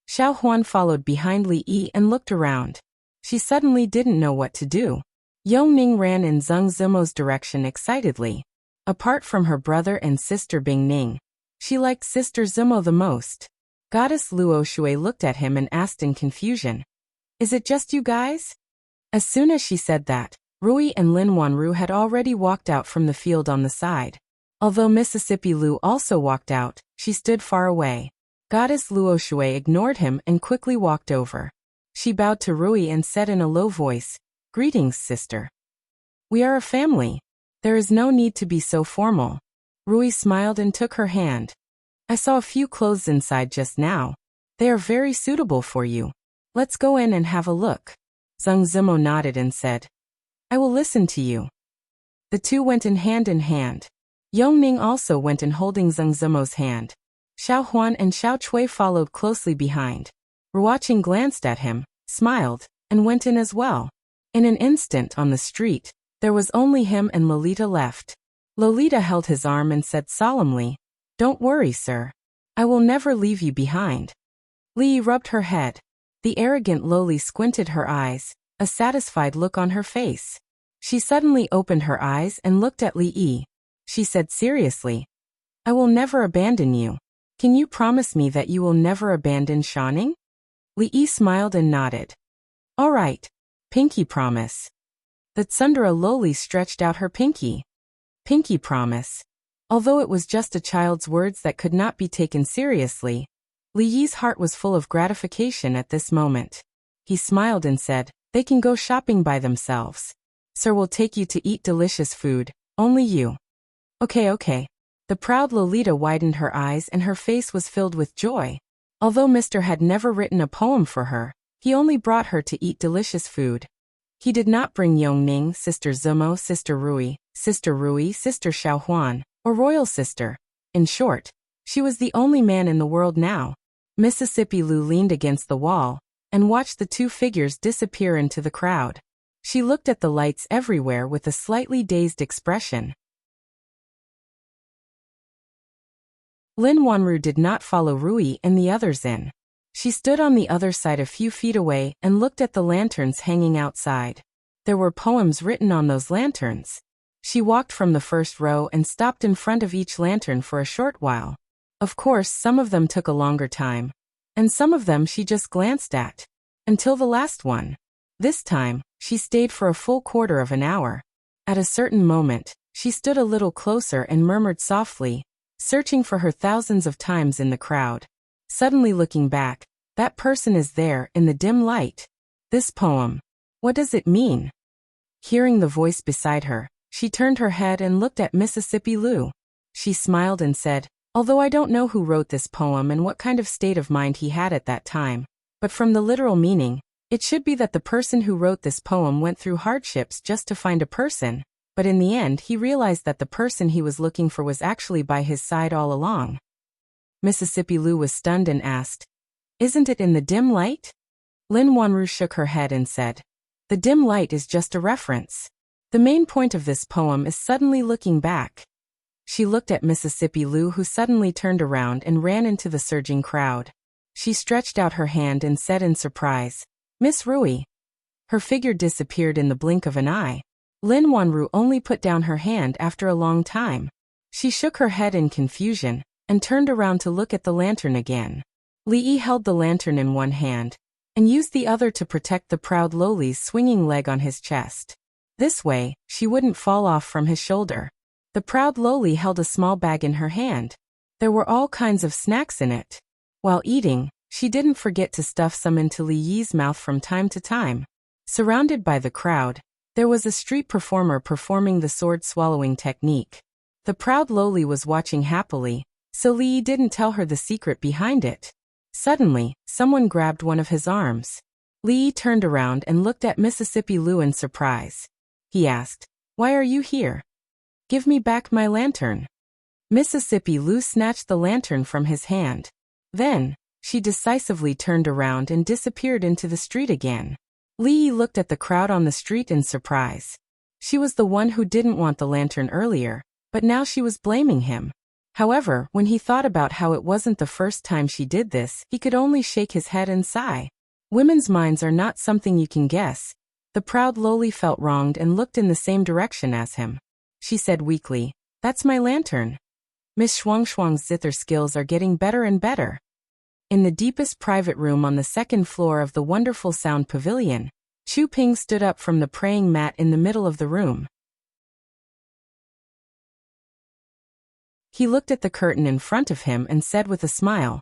Xiao Huan followed behind Li Yi and looked around. She suddenly didn't know what to do. Yongning ran in Zheng Zimo's direction excitedly. Apart from her brother and sister Bingning, she liked Sister Zimo the most. Goddess Luo Shui looked at him and asked in confusion, "Is it just you guys?" As soon as she said that, Rui and Lin Wanru had already walked out from the field on the side. Although Mississippi Lu also walked out, she stood far away. Goddess Luo Shui ignored him and quickly walked over. She bowed to Rui and said in a low voice, "Greetings, sister. We are a family. There is no need to be so formal." Rui smiled and took her hand. "I saw a few clothes inside just now. They are very suitable for you. Let's go in and have a look." Zheng Zimo nodded and said, "I will listen to you." The two went in hand. Yongning also went in holding Zheng Zimo's hand. Xiao Huan and Xiao Chui followed closely behind. Ruoching glanced at him, smiled, and went in as well. In an instant on the street, there was only him and Lolita left. Lolita held his arm and said solemnly, "Don't worry, sir. I will never leave you behind." Li rubbed her head. The arrogant Loli squinted her eyes, a satisfied look on her face. She suddenly opened her eyes and looked at Li Yi. She said seriously, "I will never abandon you. Can you promise me that you will never abandon Shanning?" Li Yi smiled and nodded. "All right. Pinky promise." The Tsundere Loli stretched out her pinky. Pinky promise. Although it was just a child's words that could not be taken seriously, Li Yi's heart was full of gratification at this moment. He smiled and said, "They can go shopping by themselves. Sir will take you to eat delicious food, only you." Okay. The proud Lolita widened her eyes and her face was filled with joy. Although Mr. had never written a poem for her, he only brought her to eat delicious food. He did not bring Yongning, Sister Zimo, Sister Rui, Sister Xiao Huan, or Royal Sister. In short, she was the only man in the world now. Mississippi Lu leaned against the wall and watched the two figures disappear into the crowd. She looked at the lights everywhere with a slightly dazed expression. Lin Wanru did not follow Rui and the others in. She stood on the other side a few feet away and looked at the lanterns hanging outside. There were poems written on those lanterns. She walked from the first row and stopped in front of each lantern for a short while. Of course, some of them took a longer time, and some of them she just glanced at. Until the last one. This time, she stayed for a full quarter of an hour. At a certain moment, she stood a little closer and murmured softly, searching for her thousands of times in the crowd. Suddenly looking back, that person is there in the dim light. This poem. What does it mean? Hearing the voice beside her, she turned her head and looked at Mississippi Lu. She smiled and said, "Although I don't know who wrote this poem and what kind of state of mind he had at that time, but from the literal meaning, it should be that the person who wrote this poem went through hardships just to find a person, but in the end he realized that the person he was looking for was actually by his side all along." Mississippi Lu was stunned and asked, "Isn't it in the dim light?" Lin Wanru shook her head and said, "The dim light is just a reference. The main point of this poem is suddenly looking back." She looked at Mississippi Lu, who suddenly turned around and ran into the surging crowd. She stretched out her hand and said in surprise, "Miss Rui." Her figure disappeared in the blink of an eye. Lin Wanru only put down her hand after a long time. She shook her head in confusion and turned around to look at the lantern again. Li Yi held the lantern in one hand and used the other to protect the proud Loli's swinging leg on his chest. This way, she wouldn't fall off from his shoulder. The proud Loli held a small bag in her hand. There were all kinds of snacks in it. While eating, she didn't forget to stuff some into Li Yi's mouth from time to time. Surrounded by the crowd, there was a street performer performing the sword-swallowing technique. The proud Loli was watching happily, so Li Yi didn't tell her the secret behind it. Suddenly, someone grabbed one of his arms. Li Yi turned around and looked at Mississippi Lu in surprise. He asked, "Why are you here?" "Give me back my lantern." Mississippi Lu snatched the lantern from his hand. Then, she decisively turned around and disappeared into the street again. Li Yi looked at the crowd on the street in surprise. She was the one who didn't want the lantern earlier, but now she was blaming him. However, when he thought about how it wasn't the first time she did this, he could only shake his head and sigh. Women's minds are not something you can guess. The proud lowly felt wronged and looked in the same direction as him. She said weakly, "That's my lantern." Miss Shuang's zither skills are getting better and better. In the deepest private room on the second floor of the wonderful sound pavilion, Chu Ping stood up from the praying mat in the middle of the room. He looked at the curtain in front of him and said with a smile,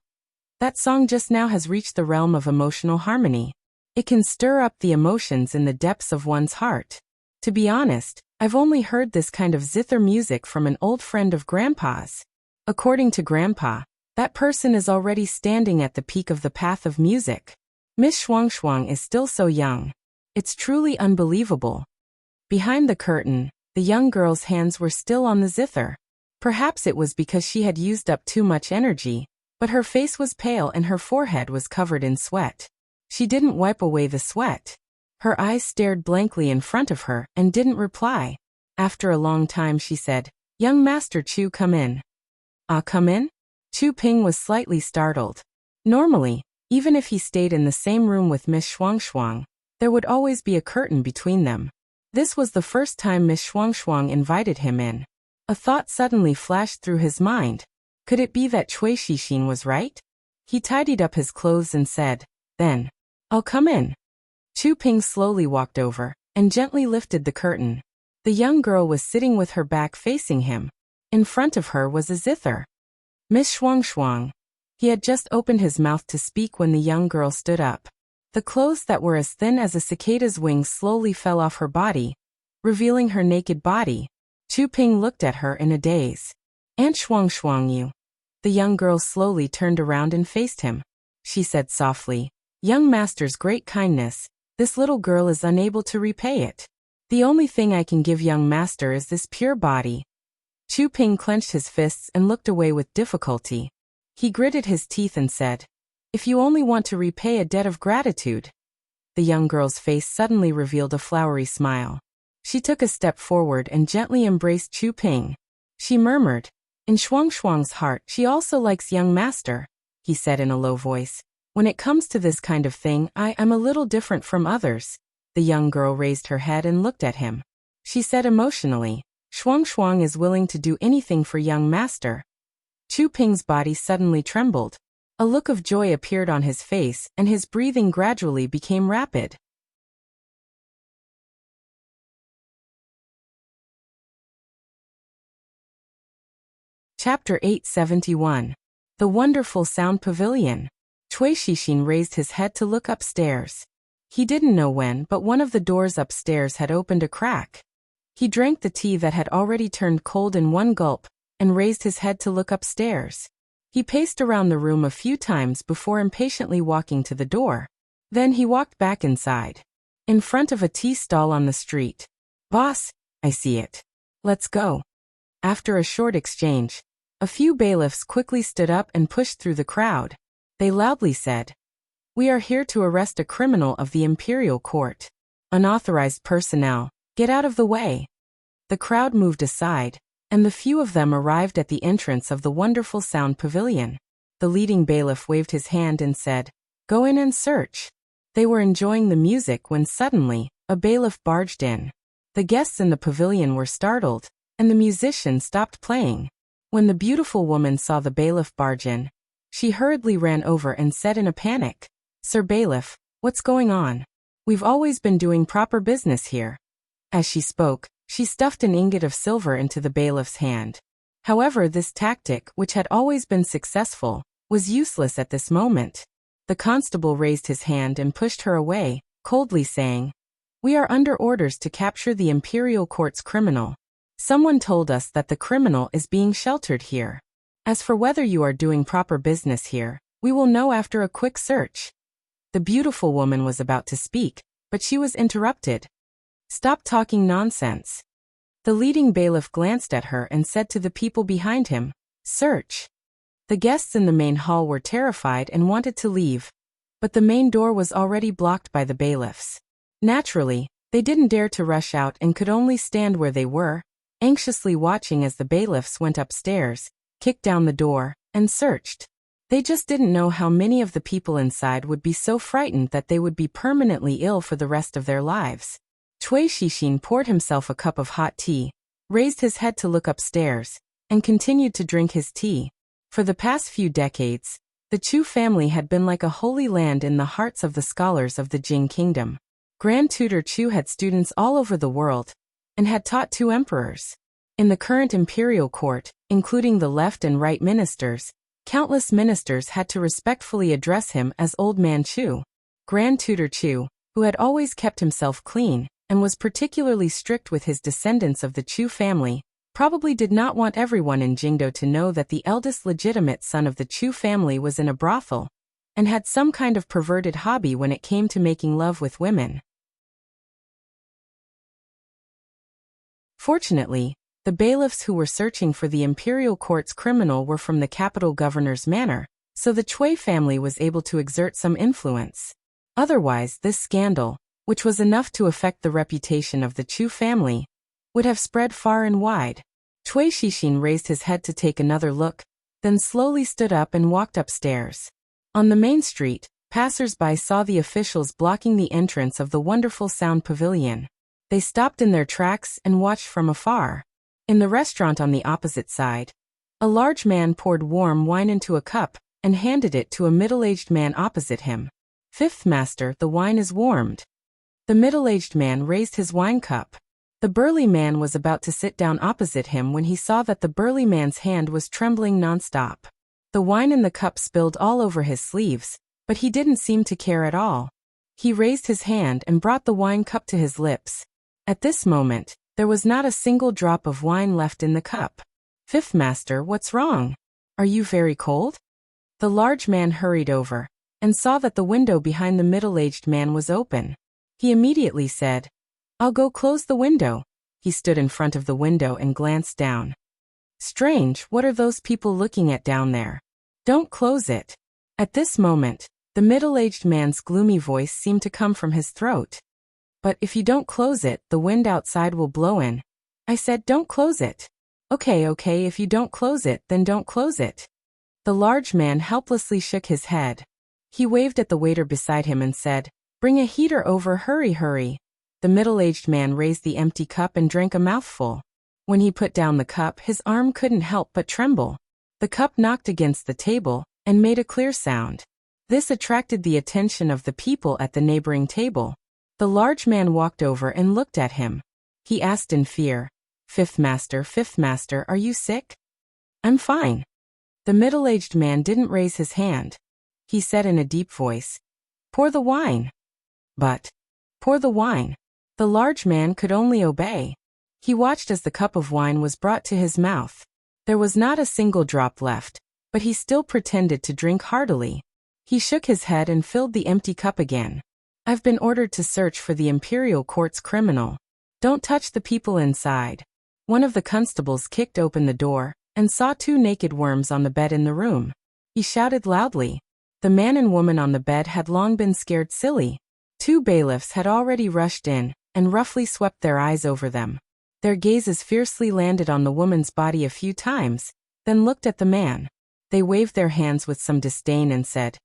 "That song just now has reached the realm of emotional harmony. It can stir up the emotions in the depths of one's heart. To be honest, I've only heard this kind of zither music from an old friend of Grandpa's. According to Grandpa, that person is already standing at the peak of the path of music. Miss Shuang is still so young. It's truly unbelievable." Behind the curtain, the young girl's hands were still on the zither. Perhaps it was because she had used up too much energy, but her face was pale and her forehead was covered in sweat. She didn't wipe away the sweat. Her eyes stared blankly in front of her and didn't reply. After a long time she said, "Young Master Chu, come in." "Ah, come in?" Chu Ping was slightly startled. Normally, even if he stayed in the same room with Miss Shuang, there would always be a curtain between them. This was the first time Miss Shuang invited him in. A thought suddenly flashed through his mind. Could it be that Cui Shixin was right? He tidied up his clothes and said, "Then, I'll come in." Chu Ping slowly walked over and gently lifted the curtain. The young girl was sitting with her back facing him. In front of her was a zither. Miss Shuang. He had just opened his mouth to speak when the young girl stood up. The clothes that were as thin as a cicada's wings slowly fell off her body, revealing her naked body. Chu Ping looked at her in a daze. "Aunt Shuang, you." The young girl slowly turned around and faced him. She said softly, "Young master's great kindness, this little girl is unable to repay it. The only thing I can give young master is this pure body." Chu Ping clenched his fists and looked away with difficulty. He gritted his teeth and said, "If you only want to repay a debt of gratitude." The young girl's face suddenly revealed a flowery smile. She took a step forward and gently embraced Chu Ping. She murmured, "In Shuang's heart, she also likes young master," he said in a low voice. "When it comes to this kind of thing, I am a little different from others." The young girl raised her head and looked at him. She said emotionally, Shuang is willing to do anything for young master." Chu Ping's body suddenly trembled. A look of joy appeared on his face and his breathing gradually became rapid. Chapter 871. The Wonderful Sound Pavilion. Cui Shixin raised his head to look upstairs. He didn't know when, but one of the doors upstairs had opened a crack. He drank the tea that had already turned cold in one gulp, and raised his head to look upstairs. He paced around the room a few times before impatiently walking to the door. Then he walked back inside. In front of a tea stall on the street. "Boss, I see it. Let's go." After a short exchange, a few bailiffs quickly stood up and pushed through the crowd. They loudly said, "We are here to arrest a criminal of the imperial court. Unauthorized personnel, get out of the way." The crowd moved aside, and the few of them arrived at the entrance of the wonderful sound pavilion. The leading bailiff waved his hand and said, "Go in and search." They were enjoying the music when suddenly, a bailiff barged in. The guests in the pavilion were startled, and the musician stopped playing. When the beautiful woman saw the bailiff barge in, she hurriedly ran over and said in a panic, "Sir Bailiff, what's going on? We've always been doing proper business here." As she spoke, she stuffed an ingot of silver into the bailiff's hand. However, this tactic, which had always been successful, was useless at this moment. The constable raised his hand and pushed her away, coldly saying, "We are under orders to capture the imperial court's criminal. Someone told us that the criminal is being sheltered here. As for whether you are doing proper business here, we will know after a quick search." The beautiful woman was about to speak, but she was interrupted. "Stop talking nonsense." The leading bailiff glanced at her and said to the people behind him, "Search." The guests in the main hall were terrified and wanted to leave, but the main door was already blocked by the bailiffs. Naturally, they didn't dare to rush out and could only stand where they were, anxiously watching as the bailiffs went upstairs, kicked down the door, and searched. They just didn't know how many of the people inside would be so frightened that they would be permanently ill for the rest of their lives. Cui Shixin poured himself a cup of hot tea, raised his head to look upstairs, and continued to drink his tea. For the past few decades, the Chu family had been like a holy land in the hearts of the scholars of the Jing kingdom. Grand Tutor Chu had students all over the world, and had taught 2 emperors. In the current imperial court, including the left and right ministers, countless ministers had to respectfully address him as Old Man Chu. Grand Tutor Chu, who had always kept himself clean, and was particularly strict with his descendants of the Chu family, probably did not want everyone in Jingdo to know that the eldest legitimate son of the Chu family was in a brothel, and had some kind of perverted hobby when it came to making love with women. Fortunately, the bailiffs who were searching for the imperial court's criminal were from the capital governor's manor, so the Cui family was able to exert some influence. Otherwise, this scandal, which was enough to affect the reputation of the Chu family, would have spread far and wide. Cui Shixin raised his head to take another look, then slowly stood up and walked upstairs. On the main street, passers-by saw the officials blocking the entrance of the wonderful sound pavilion. They stopped in their tracks and watched from afar. In the restaurant on the opposite side, a large man poured warm wine into a cup and handed it to a middle-aged man opposite him. "Fifth master, the wine is warmed." The middle-aged man raised his wine cup. The burly man was about to sit down opposite him when he saw that the burly man's hand was trembling non-stop. The wine in the cup spilled all over his sleeves, but he didn't seem to care at all. He raised his hand and brought the wine cup to his lips. At this moment, there was not a single drop of wine left in the cup. "Fifth master, what's wrong? Are you very cold?" The large man hurried over, and saw that the window behind the middle-aged man was open. He immediately said, "I'll go close the window." He stood in front of the window and glanced down. "Strange, what are those people looking at down there? Don't close it." At this moment, the middle-aged man's gloomy voice seemed to come from his throat. "But if you don't close it, the wind outside will blow in." I said, "Don't close it." Okay, if you don't close it, then don't close it." The large man helplessly shook his head. He waved at the waiter beside him and said, "Bring a heater over, hurry." The middle-aged man raised the empty cup and drank a mouthful. When he put down the cup, his arm couldn't help but tremble. The cup knocked against the table and made a clear sound. This attracted the attention of the people at the neighboring table. The large man walked over and looked at him. He asked in fear, Fifth master, are you sick?" "I'm fine." The middle-aged man didn't raise his hand. He said in a deep voice, "Pour the wine." "But, pour the wine." The large man could only obey. He watched as the cup of wine was brought to his mouth. There was not a single drop left, but he still pretended to drink heartily. He shook his head and filled the empty cup again. "I've been ordered to search for the imperial court's criminal. Don't touch the people inside." One of the constables kicked open the door and saw 2 naked worms on the bed in the room. He shouted loudly. The man and woman on the bed had long been scared silly. 2 bailiffs had already rushed in and roughly swept their eyes over them. Their gazes fiercely landed on the woman's body a few times, then looked at the man. They waved their hands with some disdain and said,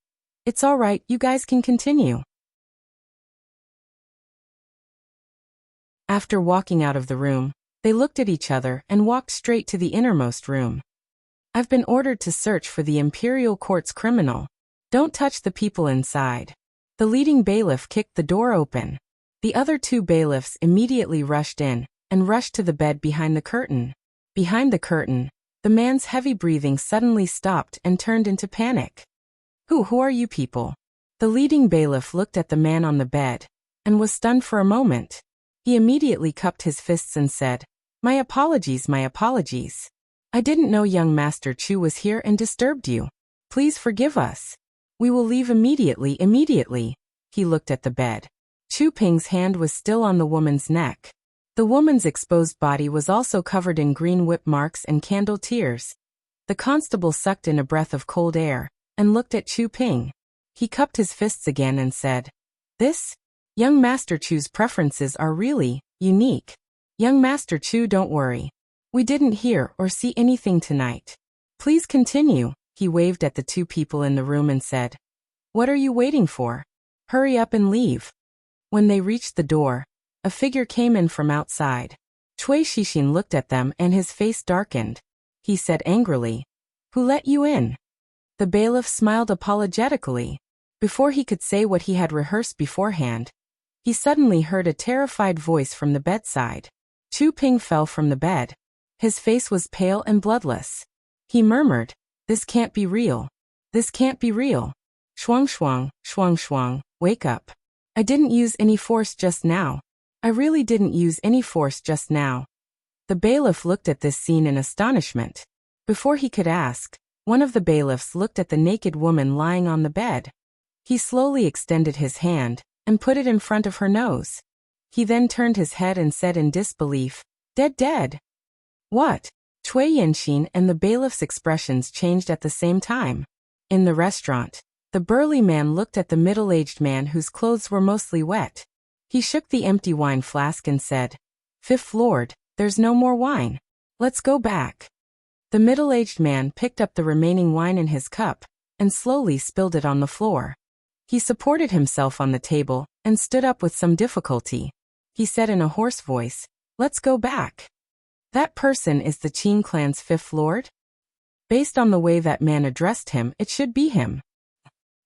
"It's all right, you guys can continue." After walking out of the room, they looked at each other and walked straight to the innermost room. "I've been ordered to search for the imperial court's criminal. Don't touch the people inside." The leading bailiff kicked the door open. The other 2 bailiffs immediately rushed in and rushed to the bed behind the curtain. Behind the curtain, the man's heavy breathing suddenly stopped and turned into panic. Who are you people?" The leading bailiff looked at the man on the bed and was stunned for a moment. He immediately cupped his fists and said, My apologies. I didn't know young Master Chu was here and disturbed you. Please forgive us. We will leave immediately. He looked at the bed. Chu Ping's hand was still on the woman's neck. The woman's exposed body was also covered in green whip marks and candle tears. The constable sucked in a breath of cold air and looked at Chu Ping. He cupped his fists again and said, "This? Young Master Chu's preferences are really unique. Young Master Chu, don't worry. We didn't hear or see anything tonight. Please continue, he waved at the two people in the room and said. What are you waiting for? Hurry up and leave. When they reached the door, a figure came in from outside. Cui Shixin looked at them and his face darkened. He said angrily, Who let you in? The bailiff smiled apologetically. Before he could say what he had rehearsed beforehand, he suddenly heard a terrified voice from the bedside. Chu Ping fell from the bed. His face was pale and bloodless. He murmured, This can't be real. This can't be real. Shuang shuang, shuang shuang, wake up. I didn't use any force just now. I really didn't use any force just now. The bailiff looked at this scene in astonishment. Before he could ask, one of the bailiffs looked at the naked woman lying on the bed. He slowly extended his hand and put it in front of her nose. He then turned his head and said in disbelief, Dead. What? Cui Yanxin and the bailiff's expressions changed at the same time. In the restaurant, the burly man looked at the middle-aged man whose clothes were mostly wet. He shook the empty wine flask and said, Fifth Lord, there's no more wine. Let's go back. The middle-aged man picked up the remaining wine in his cup and slowly spilled it on the floor. He supported himself on the table and stood up with some difficulty. He said in a hoarse voice, Let's go back. That person is the Qin clan's fifth lord? Based on the way that man addressed him, it should be him.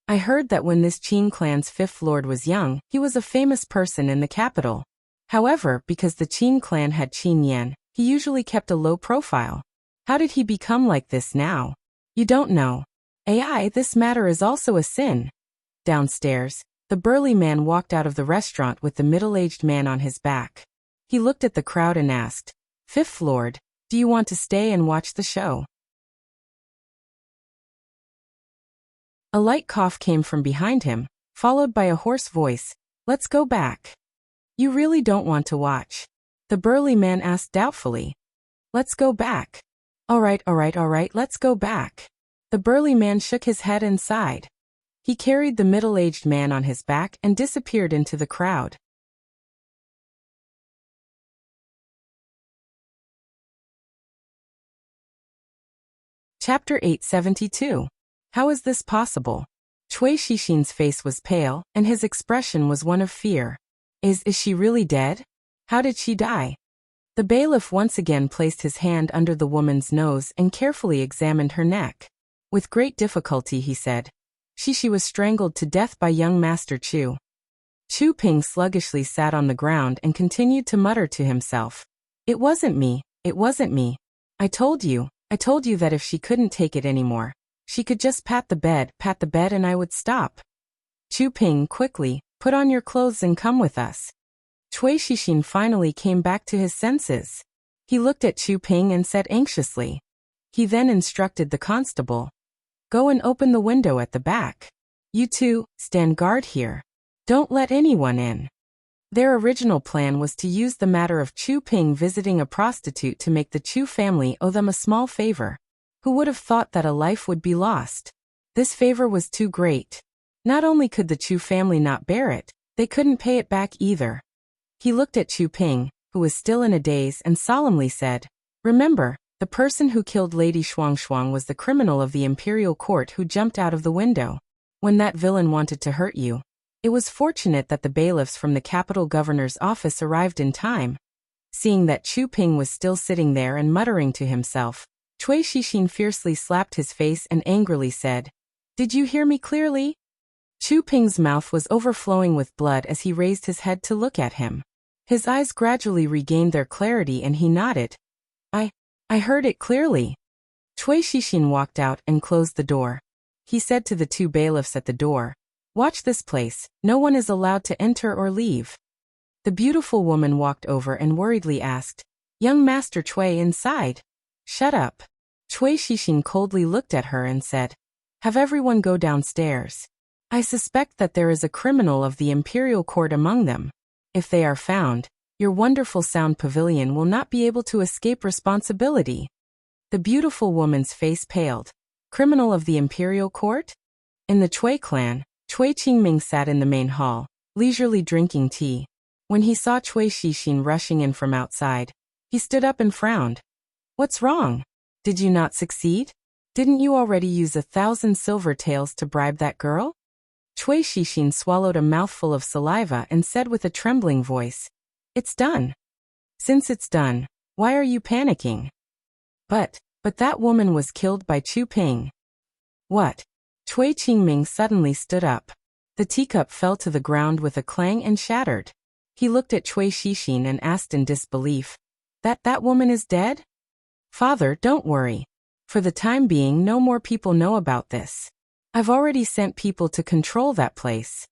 I heard that when this Qin clan's fifth lord was young, he was a famous person in the capital. However, because the Qin clan had Qin Yan, he usually kept a low profile. How did he become like this now? You don't know. AI, this matter is also a sin. Downstairs, the burly man walked out of the restaurant with the middle-aged man on his back. He looked at the crowd and asked, Fifth Lord, do you want to stay and watch the show? A light cough came from behind him, followed by a hoarse voice, Let's go back. You really don't want to watch? The burly man asked doubtfully. Let's go back. All right, let's go back. The burly man shook his head and sighed. He carried the middle-aged man on his back and disappeared into the crowd. Chapter 872. How is this possible? Cui Shixin's face was pale, and his expression was one of fear. Is she really dead? How did she die? The bailiff once again placed his hand under the woman's nose and carefully examined her neck. With great difficulty he said, She was strangled to death by young Master Chu. Chu Ping sluggishly sat on the ground and continued to mutter to himself. It wasn't me. I told you that if she couldn't take it anymore, she could just pat the bed and I would stop. Chu Ping, quickly, put on your clothes and come with us. Cui Shixin finally came back to his senses. He looked at Chu Ping and said anxiously. He then instructed the constable. Go and open the window at the back. You two, stand guard here. Don't let anyone in. Their original plan was to use the matter of Chu Ping visiting a prostitute to make the Chu family owe them a small favor. Who would have thought that a life would be lost? This favor was too great. Not only could the Chu family not bear it, they couldn't pay it back either. He looked at Chu Ping, who was still in a daze, and solemnly said, Remember, the person who killed Lady Shuang Shuang was the criminal of the imperial court who jumped out of the window. When that villain wanted to hurt you, it was fortunate that the bailiffs from the capital governor's office arrived in time. Seeing that Chu Ping was still sitting there and muttering to himself, Cui Shixin fiercely slapped his face and angrily said, Did you hear me clearly? Chu Ping's mouth was overflowing with blood as he raised his head to look at him. His eyes gradually regained their clarity and he nodded. I heard it clearly. Cui Shixin walked out and closed the door. He said to the two bailiffs at the door, Watch this place, no one is allowed to enter or leave. The beautiful woman walked over and worriedly asked, Young Master Cui inside? Shut up. Cui Shixin coldly looked at her and said, Have everyone go downstairs. I suspect that there is a criminal of the imperial court among them. If they are found, your wonderful sound pavilion will not be able to escape responsibility. The beautiful woman's face paled. Criminal of the imperial court? In the Cui clan, Cui Qingming sat in the main hall, leisurely drinking tea. When he saw Cui Shixin rushing in from outside, he stood up and frowned. What's wrong? Did you not succeed? Didn't you already use 1,000 silver taels to bribe that girl? Cui Shixin swallowed a mouthful of saliva and said with a trembling voice, "It's done." "Since it's done, why are you panicking?" But that woman was killed by Chu Ping." "What?" Cui Qingming suddenly stood up. The teacup fell to the ground with a clang and shattered. He looked at Cui Shixin and asked in disbelief, That woman is dead?" "Father, don't worry. For the time being, no more people know about this. I've already sent people to control that place."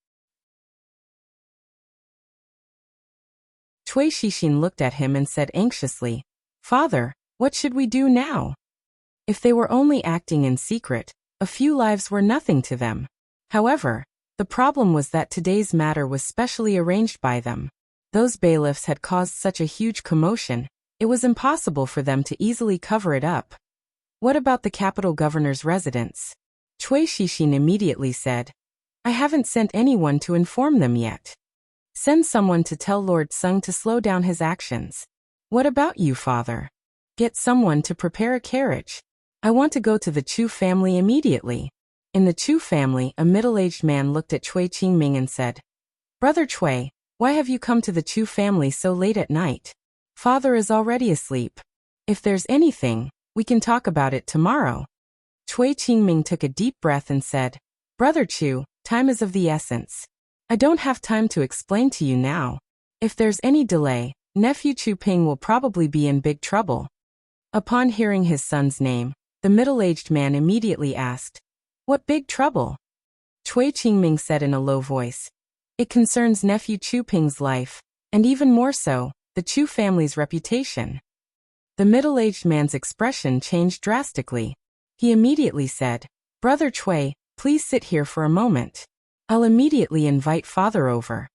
Cui Shixin looked at him and said anxiously, "Father, what should we do now?" If they were only acting in secret, a few lives were nothing to them. However, the problem was that today's matter was specially arranged by them. Those bailiffs had caused such a huge commotion, it was impossible for them to easily cover it up. "What about the capital governor's residence?" Cui Shixin immediately said, "I haven't sent anyone to inform them yet. Send someone to tell Lord Sung to slow down his actions." "What about you, father?" "Get someone to prepare a carriage. I want to go to the Chu family immediately." In the Chu family, a middle-aged man looked at Cui Qingming and said, "Brother Cui, why have you come to the Chu family so late at night? Father is already asleep. If there's anything, we can talk about it tomorrow." Cui Qingming took a deep breath and said, "Brother Chu, time is of the essence. I don't have time to explain to you now. If there's any delay, nephew Chu Ping will probably be in big trouble." Upon hearing his son's name, the middle-aged man immediately asked, "What big trouble?" Cui Qingming said in a low voice, "It concerns nephew Chu Ping's life, and even more so, the Chu family's reputation." The middle-aged man's expression changed drastically. He immediately said, "Brother Cui, please sit here for a moment. I'll immediately invite father over."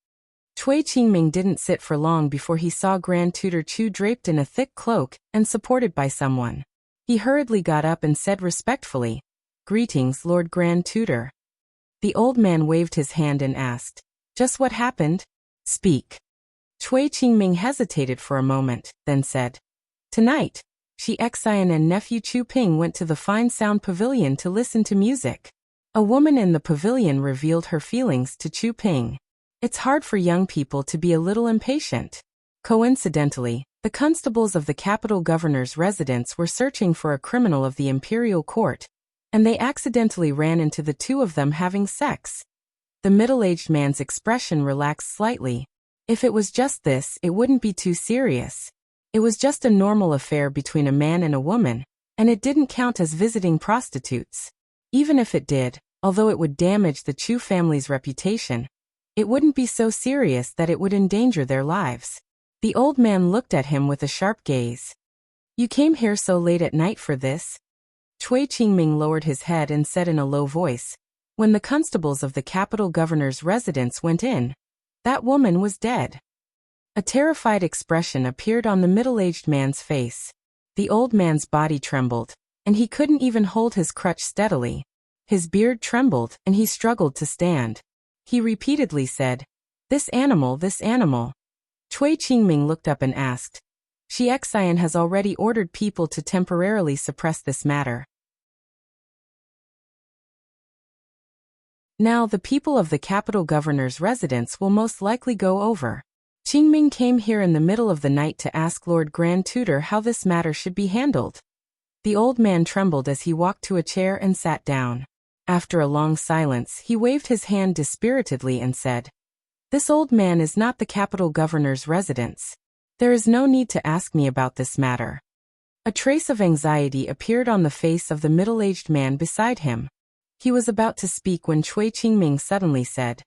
Cui Qingming didn't sit for long before he saw Grand Tutor Chu draped in a thick cloak and supported by someone. He hurriedly got up and said respectfully, "Greetings, Lord Grand Tutor." The old man waved his hand and asked, "Just what happened? Speak." Cui Qingming hesitated for a moment, then said, "Tonight, Shi Xian and nephew Chu Ping went to the Fine Sound Pavilion to listen to music. A woman in the pavilion revealed her feelings to Chu Ping. It's hard for young people to be a little impatient. Coincidentally, the constables of the capital governor's residence were searching for a criminal of the imperial court, and they accidentally ran into the two of them having sex." The middle-aged man's expression relaxed slightly. If it was just this, it wouldn't be too serious. It was just a normal affair between a man and a woman, and it didn't count as visiting prostitutes. Even if it did, although it would damage the Chu family's reputation, it wouldn't be so serious that it would endanger their lives. The old man looked at him with a sharp gaze. "You came here so late at night for this?" Cui Qingming lowered his head and said in a low voice, "When the constables of the capital governor's residence went in, that woman was dead." A terrified expression appeared on the middle-aged man's face. The old man's body trembled, and he couldn't even hold his crutch steadily. His beard trembled, and he struggled to stand. He repeatedly said, This animal. Cui Qingming looked up and asked, "Shi Xian has already ordered people to temporarily suppress this matter. Now the people of the capital governor's residence will most likely go over. Qingming came here in the middle of the night to ask Lord Grand Tutor how this matter should be handled." The old man trembled as he walked to a chair and sat down. After a long silence, he waved his hand dispiritedly and said, "This old man is not the capital governor's residence. There is no need to ask me about this matter." A trace of anxiety appeared on the face of the middle-aged man beside him. He was about to speak when Cui Qingming suddenly said,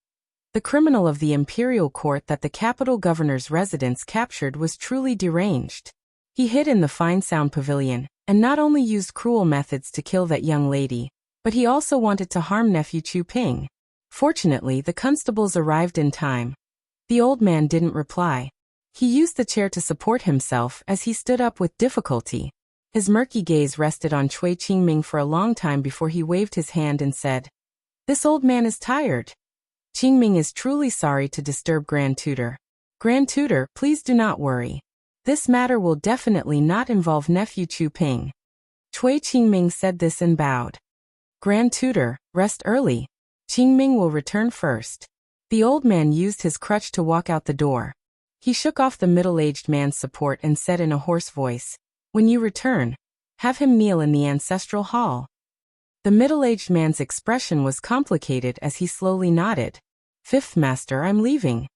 "The criminal of the imperial court that the capital governor's residence captured was truly deranged. He hid in the Fine Sound Pavilion, and not only used cruel methods to kill that young lady, but he also wanted to harm nephew Chu Ping. Fortunately, the constables arrived in time." The old man didn't reply. He used the chair to support himself as he stood up with difficulty. His murky gaze rested on Cui Qingming for a long time before he waved his hand and said, "This old man is tired. Qingming is truly sorry to disturb Grand Tutor. Grand Tutor, please do not worry. This matter will definitely not involve nephew Chu Ping." Cui Qingming said this and bowed. Grand Tutor, rest early. Qingming will return first. The old man used his crutch to walk out the door. He shook off the middle-aged man's support and said in a hoarse voice, "When you return, have him kneel in the ancestral hall." The middle-aged man's expression was complicated as he slowly nodded. "Fifth master, I'm leaving."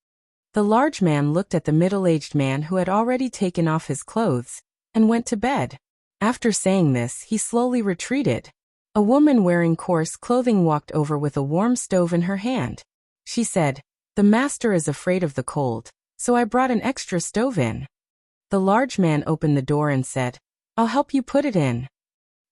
The large man looked at the middle-aged man who had already taken off his clothes and went to bed. After saying this, he slowly retreated. A woman wearing coarse clothing walked over with a warm stove in her hand. She said, "The master is afraid of the cold, so I brought an extra stove in." The large man opened the door and said, "I'll help you put it in."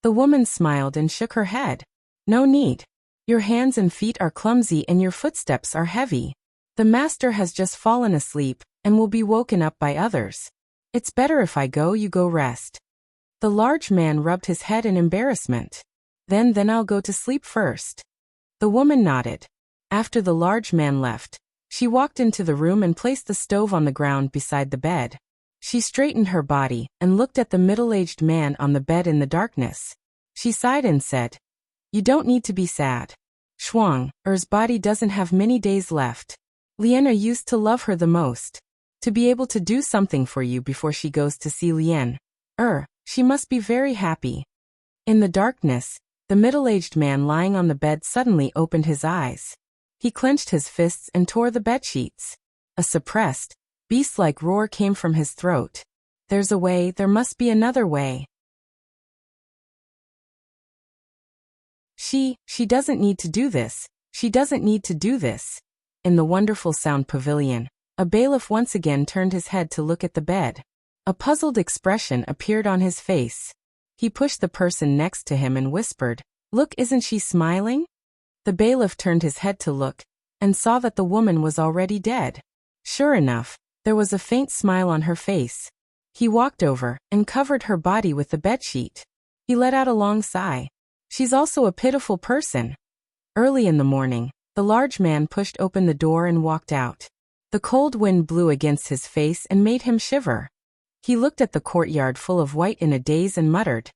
The woman smiled and shook her head. "No need. Your hands and feet are clumsy and your footsteps are heavy. The master has just fallen asleep and will be woken up by others. It's better if I go, you go rest." The large man rubbed his head in embarrassment. Then I'll go to sleep first." The woman nodded. After the large man left, she walked into the room and placed the stove on the ground beside the bed. She straightened her body and looked at the middle-aged man on the bed in the darkness. She sighed and said, "You don't need to be sad. Shuang Er's body doesn't have many days left. Liana used to love her the most. To be able to do something for you before she goes to see Lian she must be very happy." In the darkness, the middle-aged man lying on the bed suddenly opened his eyes. He clenched his fists and tore the bedsheets. A suppressed, beast-like roar came from his throat. "There's a way, there must be another way. She doesn't need to do this. She doesn't need to do this." In the wonderful sound pavilion, a bailiff once again turned his head to look at the bed. A puzzled expression appeared on his face. He pushed the person next to him and whispered, "Look, isn't she smiling?" The bailiff turned his head to look, and saw that the woman was already dead. Sure enough, there was a faint smile on her face. He walked over and covered her body with the bedsheet. He let out a long sigh. "She's also a pitiful person." Early in the morning, the large man pushed open the door and walked out. The cold wind blew against his face and made him shiver. He looked at the courtyard full of white in a daze and muttered,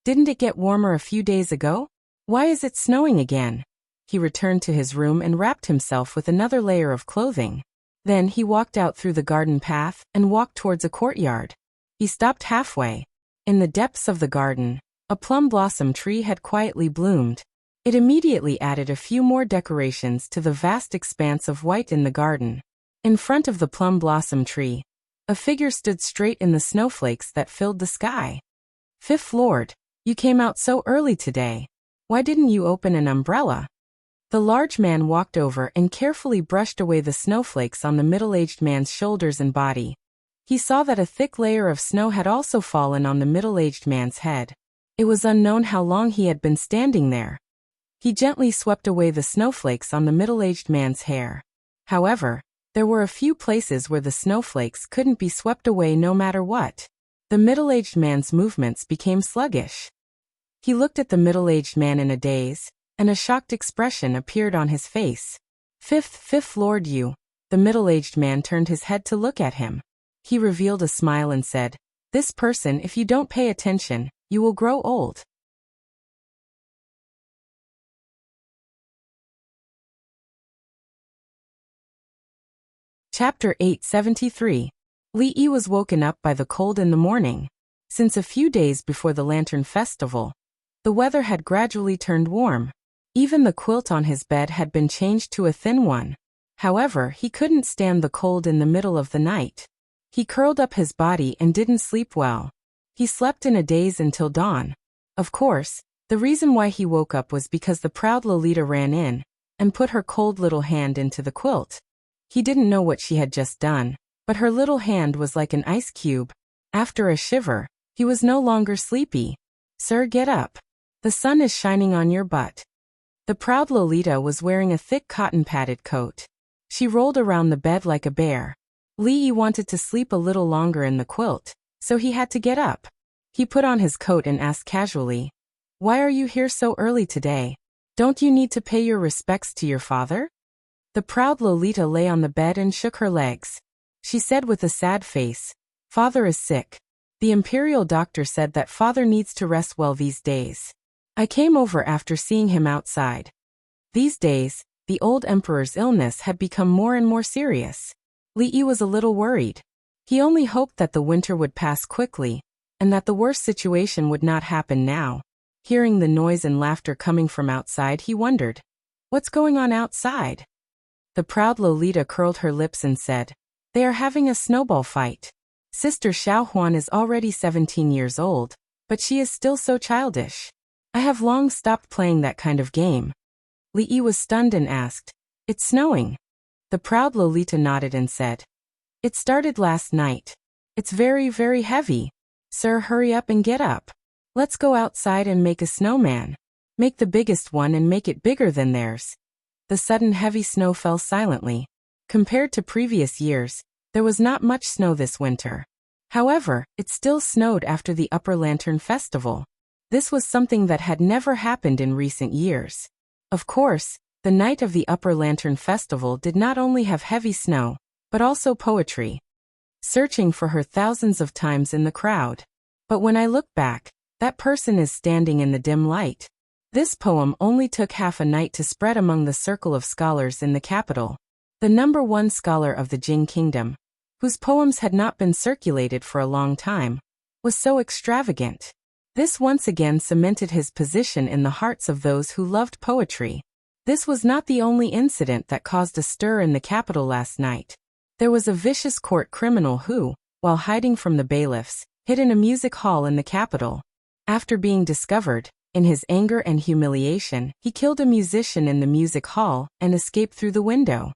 "Didn't it get warmer a few days ago? Why is it snowing again?" He returned to his room and wrapped himself with another layer of clothing. Then he walked out through the garden path and walked towards a courtyard. He stopped halfway. In the depths of the garden, a plum blossom tree had quietly bloomed. It immediately added a few more decorations to the vast expanse of white in the garden. In front of the plum blossom tree, a figure stood straight in the snowflakes that filled the sky. "Fifth Lord, you came out so early today. Why didn't you open an umbrella?" The large man walked over and carefully brushed away the snowflakes on the middle-aged man's shoulders and body. He saw that a thick layer of snow had also fallen on the middle-aged man's head. It was unknown how long he had been standing there. He gently swept away the snowflakes on the middle-aged man's hair. However, there were a few places where the snowflakes couldn't be swept away no matter what. The middle-aged man's movements became sluggish. He looked at the middle-aged man in a daze, and a shocked expression appeared on his face. Fifth Lord, you." The middle-aged man turned his head to look at him. He revealed a smile and said, "This person, if you don't pay attention, you will grow old." Chapter 873. Li Yi was woken up by the cold in the morning. Since a few days before the Lantern Festival, the weather had gradually turned warm. Even the quilt on his bed had been changed to a thin one. However, he couldn't stand the cold in the middle of the night. He curled up his body and didn't sleep well. He slept in a daze until dawn. Of course, the reason why he woke up was because the proud Lolita ran in and put her cold little hand into the quilt. He didn't know what she had just done, but her little hand was like an ice cube. After a shiver, he was no longer sleepy. "Sir, get up. The sun is shining on your butt." The proud Lolita was wearing a thick cotton-padded coat. She rolled around the bed like a bear. Li Yi wanted to sleep a little longer in the quilt, so he had to get up. He put on his coat and asked casually, "Why are you here so early today? Don't you need to pay your respects to your father?" The proud Lolita lay on the bed and shook her legs. She said with a sad face, "Father is sick. The imperial doctor said that father needs to rest well these days. I came over after seeing him outside. These days, the old emperor's illness had become more and more serious. Li Yi was a little worried. He only hoped that the winter would pass quickly, and that the worst situation would not happen now. Hearing the noise and laughter coming from outside, he wondered, "What's going on outside?" The proud Lolita curled her lips and said, "They are having a snowball fight. Sister Xiaohuan is already 17 years old, but she is still so childish. I have long stopped playing that kind of game." Li Yi was stunned and asked, "It's snowing?" The proud Lolita nodded and said, "It started last night. It's very, very heavy. Sir, hurry up and get up. Let's go outside and make a snowman. Make the biggest one and make it bigger than theirs." The sudden heavy snow fell silently. Compared to previous years, there was not much snow this winter. However, it still snowed after the Upper Lantern Festival. This was something that had never happened in recent years. Of course, the night of the Upper Lantern Festival did not only have heavy snow, but also poetry. Searching for her thousands of times in the crowd. But when I look back, that person is standing in the dim light. This poem only took half a night to spread among the circle of scholars in the capital. The #1 scholar of the Jing Kingdom, whose poems had not been circulated for a long time, was so extravagant. This once again cemented his position in the hearts of those who loved poetry. This was not the only incident that caused a stir in the capital last night. There was a vicious court criminal who, while hiding from the bailiffs, hid in a music hall in the capital. After being discovered, in his anger and humiliation, he killed a musician in the music hall and escaped through the window.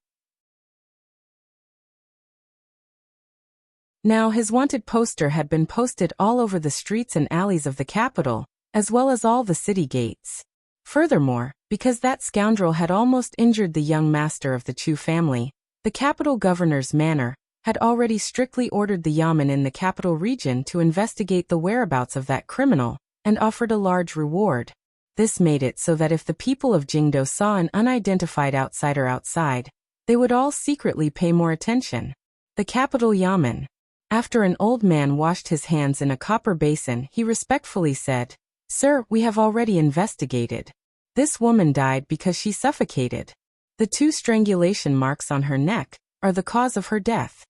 Now his wanted poster had been posted all over the streets and alleys of the capital, as well as all the city gates. Furthermore, because that scoundrel had almost injured the young master of the Chu family, the capital governor's manor had already strictly ordered the yamen in the capital region to investigate the whereabouts of that criminal, and offered a large reward. This made it so that if the people of Jingdo saw an unidentified outsider outside, they would all secretly pay more attention. The capital yamen. After an old man washed his hands in a copper basin, he respectfully said, "Sir, we have already investigated. This woman died because she suffocated. The 2 strangulation marks on her neck are the cause of her death."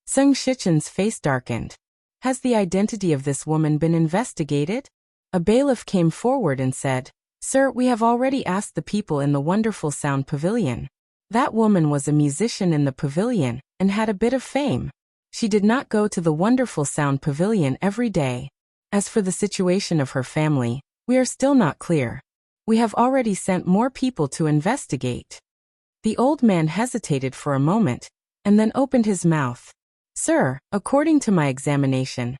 Sung Shichen's face darkened. "Has the identity of this woman been investigated?" A bailiff came forward and said, "Sir, we have already asked the people in the Wonderful Sound Pavilion. That woman was a musician in the pavilion and had a bit of fame. She did not go to the Wonderful Sound Pavilion every day. As for the situation of her family, we are still not clear. We have already sent more people to investigate." The old man hesitated for a moment, and then opened his mouth. "Sir, according to my examination,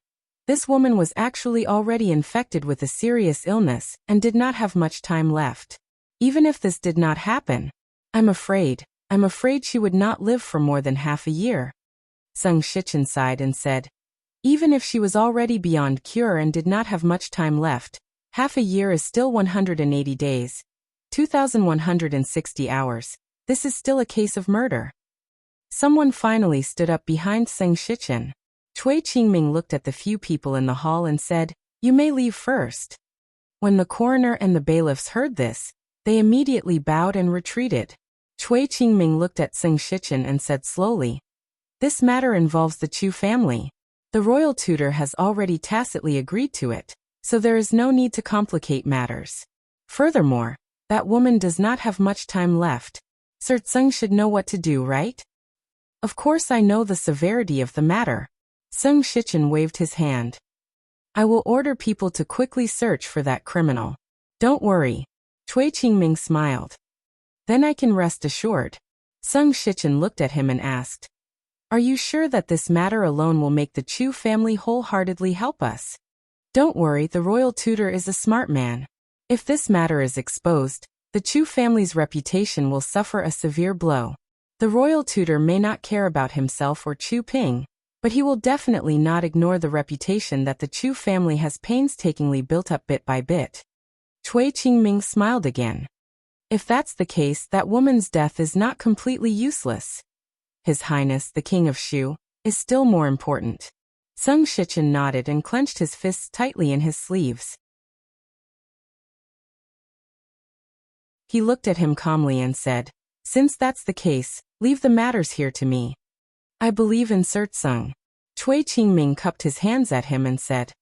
this woman was actually already infected with a serious illness and did not have much time left. Even if this did not happen, I'm afraid she would not live for more than half a year." Sung Shichen sighed and said, "Even if she was already beyond cure and did not have much time left, half a year is still 180 days, 2,160 hours. This is still a case of murder." Someone finally stood up behind Sung Shichen. Cui Qingming looked at the few people in the hall and said, "You may leave first." When the coroner and the bailiffs heard this, they immediately bowed and retreated. Cui Qingming looked at Sung Shichen and said slowly, "This matter involves the Chu family. The royal tutor has already tacitly agreed to it, so there is no need to complicate matters. Furthermore, that woman does not have much time left. Sir Tseng should know what to do, right?" "Of course I know the severity of the matter." Sung Shichen waved his hand. "I will order people to quickly search for that criminal. Don't worry." Cui Qingming smiled. "Then I can rest assured." Sung Shichen looked at him and asked, "Are you sure that this matter alone will make the Chu family wholeheartedly help us?" "Don't worry, the royal tutor is a smart man. If this matter is exposed, the Chu family's reputation will suffer a severe blow. The royal tutor may not care about himself or Chu Ping, but he will definitely not ignore the reputation that the Chu family has painstakingly built up bit by bit." Cui Qingming smiled again. "If that's the case, that woman's death is not completely useless. His Highness, the King of Shu, is still more important." Sung Shichen nodded and clenched his fists tightly in his sleeves. He looked at him calmly and said, "Since that's the case, leave the matters here to me. I believe in Sung." Cui Qingming cupped his hands at him and said,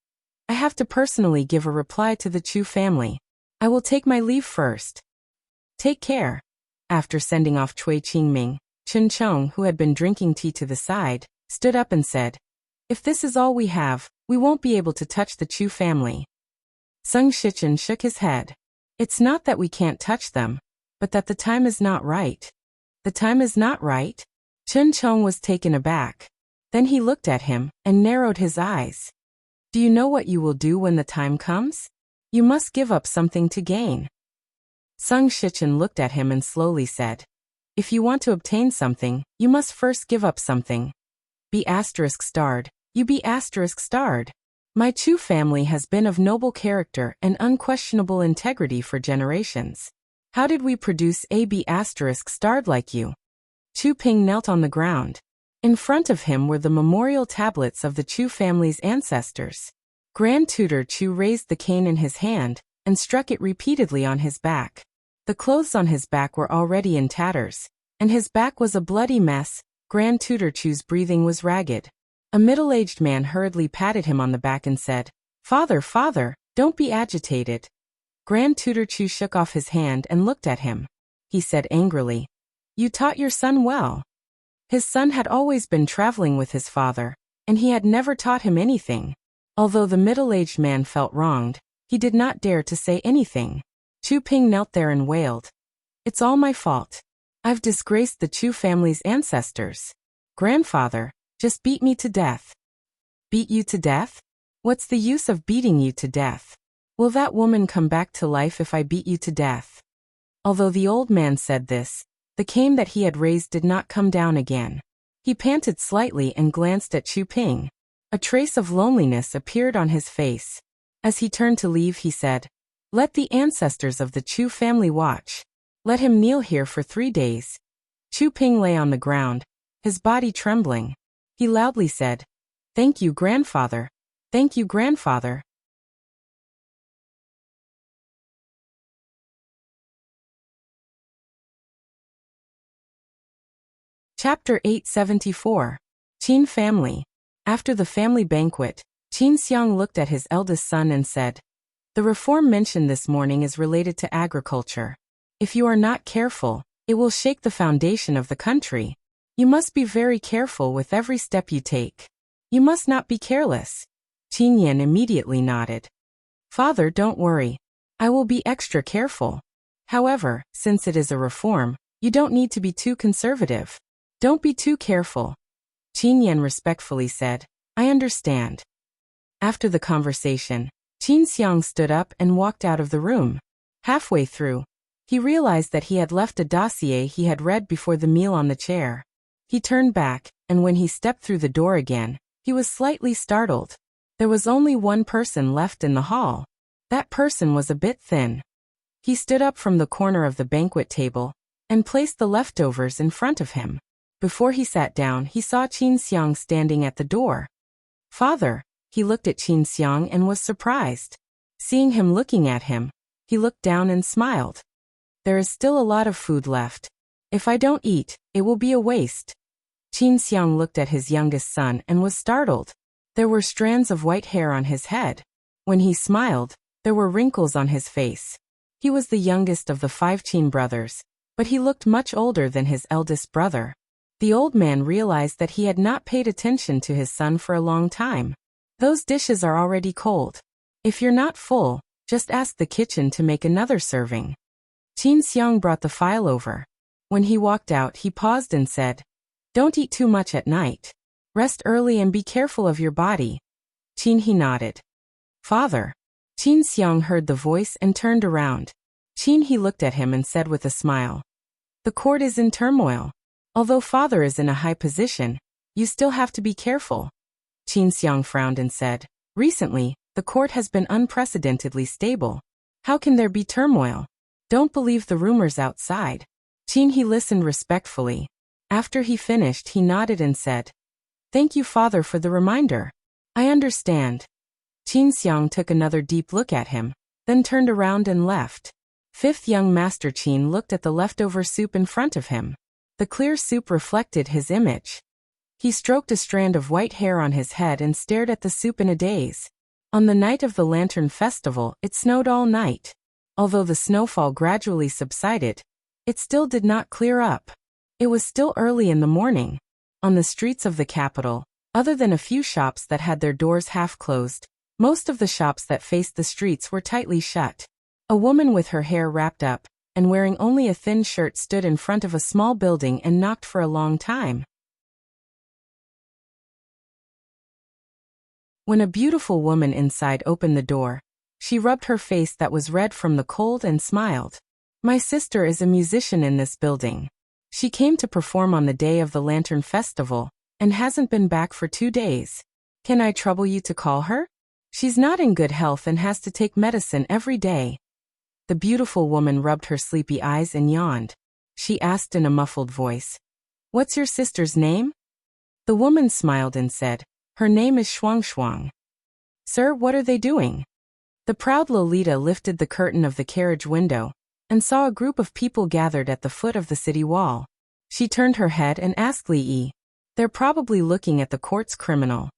"I have to personally give a reply to the Chu family. I will take my leave first. Take care." After sending off Cui Qingming, Chen Chong, who had been drinking tea to the side, stood up and said, "If this is all we have, we won't be able to touch the Chu family." Sung Shichen shook his head. "It's not that we can't touch them, but that the time is not right." "The time is not right?" Chen Chong was taken aback. Then he looked at him and narrowed his eyes. "Do you know what you will do when the time comes? You must give up something to gain." Sung Shichen looked at him and slowly said, "If you want to obtain something, you must first give up something. Be ****. You be ****. My Chu family has been of noble character and unquestionable integrity for generations. How did we produce a be **** like you?" Chu Ping knelt on the ground. In front of him were the memorial tablets of the Chu family's ancestors. Grand Tutor Chu raised the cane in his hand and struck it repeatedly on his back. The clothes on his back were already in tatters, and his back was a bloody mess. Grand Tutor Chu's breathing was ragged. A middle-aged man hurriedly patted him on the back and said, "Father, father, don't be agitated." Grand Tutor Chu shook off his hand and looked at him. He said angrily, "You taught your son well." His son had always been traveling with his father, and he had never taught him anything. Although the middle-aged man felt wronged, he did not dare to say anything. Chu Ping knelt there and wailed, "It's all my fault. I've disgraced the Chu family's ancestors. Grandfather, just beat me to death." "Beat you to death? What's the use of beating you to death? Will that woman come back to life if I beat you to death?" Although the old man said this, the cane that he had raised did not come down again. He panted slightly and glanced at Chu Ping. A trace of loneliness appeared on his face. As he turned to leave, he said, "Let the ancestors of the Chu family watch. Let him kneel here for 3 days." Chu Ping lay on the ground, his body trembling. He loudly said, "Thank you, grandfather. Thank you, grandfather." Chapter 874. Qin Family. After the family banquet, Qin Xiang looked at his eldest son and said, "The reform mentioned this morning is related to agriculture. If you are not careful, it will shake the foundation of the country. You must be very careful with every step you take. You must not be careless." Qin Yan immediately nodded. "Father, don't worry. I will be extra careful. However, since it is a reform, you don't need to be too conservative. Don't be too careful." Qin Yan respectfully said, "I understand." After the conversation, Qin Xiang stood up and walked out of the room. Halfway through, he realized that he had left a dossier he had read before the meal on the chair. He turned back, and when he stepped through the door again, he was slightly startled. There was only one person left in the hall. That person was a bit thin. He stood up from the corner of the banquet table and placed the leftovers in front of him. Before he sat down, he saw Qin Xiang standing at the door. "Father," he looked at Qin Xiang and was surprised. Seeing him looking at him, he looked down and smiled. "There is still a lot of food left. If I don't eat, it will be a waste." Qin Xiang looked at his youngest son and was startled. There were strands of white hair on his head. When he smiled, there were wrinkles on his face. He was the youngest of the 5 Qin brothers, but he looked much older than his eldest brother. The old man realized that he had not paid attention to his son for a long time. "Those dishes are already cold. If you're not full, just ask the kitchen to make another serving." Qin Xiang brought the file over. When he walked out, he paused and said, "Don't eat too much at night. Rest early and be careful of your body." Qin he nodded. "Father." Qin Xiang heard the voice and turned around. Qin he looked at him and said with a smile, "The court is in turmoil. Although father is in a high position, you still have to be careful." Qin Xiang frowned and said, "Recently, the court has been unprecedentedly stable. How can there be turmoil? Don't believe the rumors outside." Qin he listened respectfully. After he finished, he nodded and said, "Thank you, father, for the reminder. I understand. Qin Xiang took another deep look at him, then turned around and left. Fifth young Master Qin looked at the leftover soup in front of him. The clear soup reflected his image. He stroked a strand of white hair on his head and stared at the soup in a daze. On the night of the Lantern Festival, it snowed all night. Although the snowfall gradually subsided, it still did not clear up. It was still early in the morning. On the streets of the capital, other than a few shops that had their doors half closed, most of the shops that faced the streets were tightly shut. A woman with her hair wrapped up and wearing only a thin shirt stood in front of a small building and knocked for a long time. When a beautiful woman inside opened the door, she rubbed her face that was red from the cold and smiled. My sister is a musician in this building. She came to perform on the day of the Lantern Festival and hasn't been back for 2 days. Can I trouble you to call her? She's not in good health and has to take medicine every day. The beautiful woman rubbed her sleepy eyes and yawned. She asked in a muffled voice, "What's your sister's name?" The woman smiled and said, "Her name is Shuang Shuang." "Sir, what are they doing?" The proud Lolita lifted the curtain of the carriage window and saw a group of people gathered at the foot of the city wall. She turned her head and asked Li Yi, "They're probably looking at the court's criminal."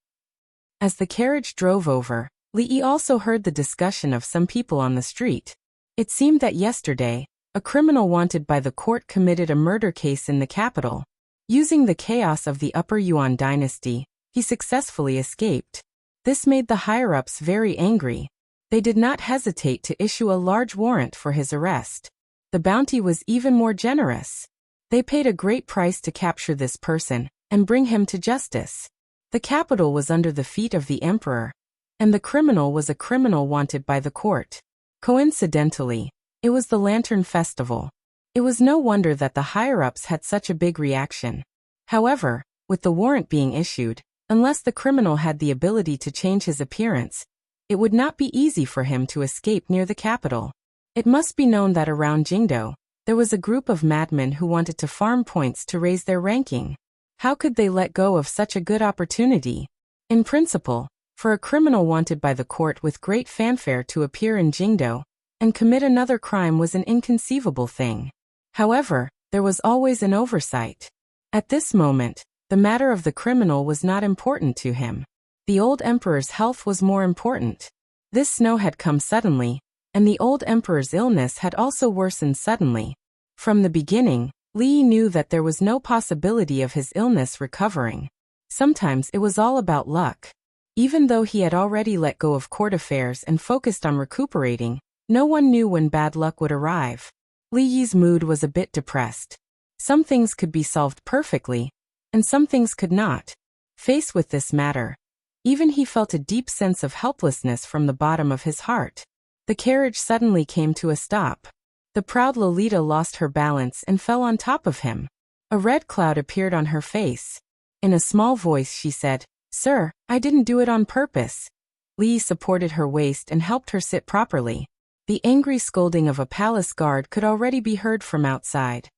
As the carriage drove over, Li Yi also heard the discussion of some people on the street. It seemed that yesterday, a criminal wanted by the court committed a murder case in the capital. Using the chaos of the Upper Yuan dynasty, he successfully escaped. This made the higher-ups very angry. They did not hesitate to issue a large warrant for his arrest. The bounty was even more generous. They paid a great price to capture this person and bring him to justice. The capital was under the feet of the emperor, and the criminal was a criminal wanted by the court. Coincidentally, it was the Lantern Festival. It was no wonder that the higher-ups had such a big reaction. However, with the warrant being issued, unless the criminal had the ability to change his appearance, it would not be easy for him to escape near the capital. It must be known that around Jingdo, there was a group of madmen who wanted to farm points to raise their ranking. How could they let go of such a good opportunity? In principle, for a criminal wanted by the court with great fanfare to appear in Jingdo and commit another crime was an inconceivable thing. However, there was always an oversight. At this moment, the matter of the criminal was not important to him. The old emperor's health was more important. This snow had come suddenly, and the old emperor's illness had also worsened suddenly. From the beginning, Li knew that there was no possibility of his illness recovering. Sometimes it was all about luck. Even though he had already let go of court affairs and focused on recuperating, no one knew when bad luck would arrive. Li Yi's mood was a bit depressed. Some things could be solved perfectly, and some things could not. Faced with this matter, even he felt a deep sense of helplessness from the bottom of his heart. The carriage suddenly came to a stop. The proud Lolita lost her balance and fell on top of him. A red cloud appeared on her face. In a small voice she said, "Sir, I didn't do it on purpose." Li supported her waist and helped her sit properly. The angry scolding of a palace guard could already be heard from outside.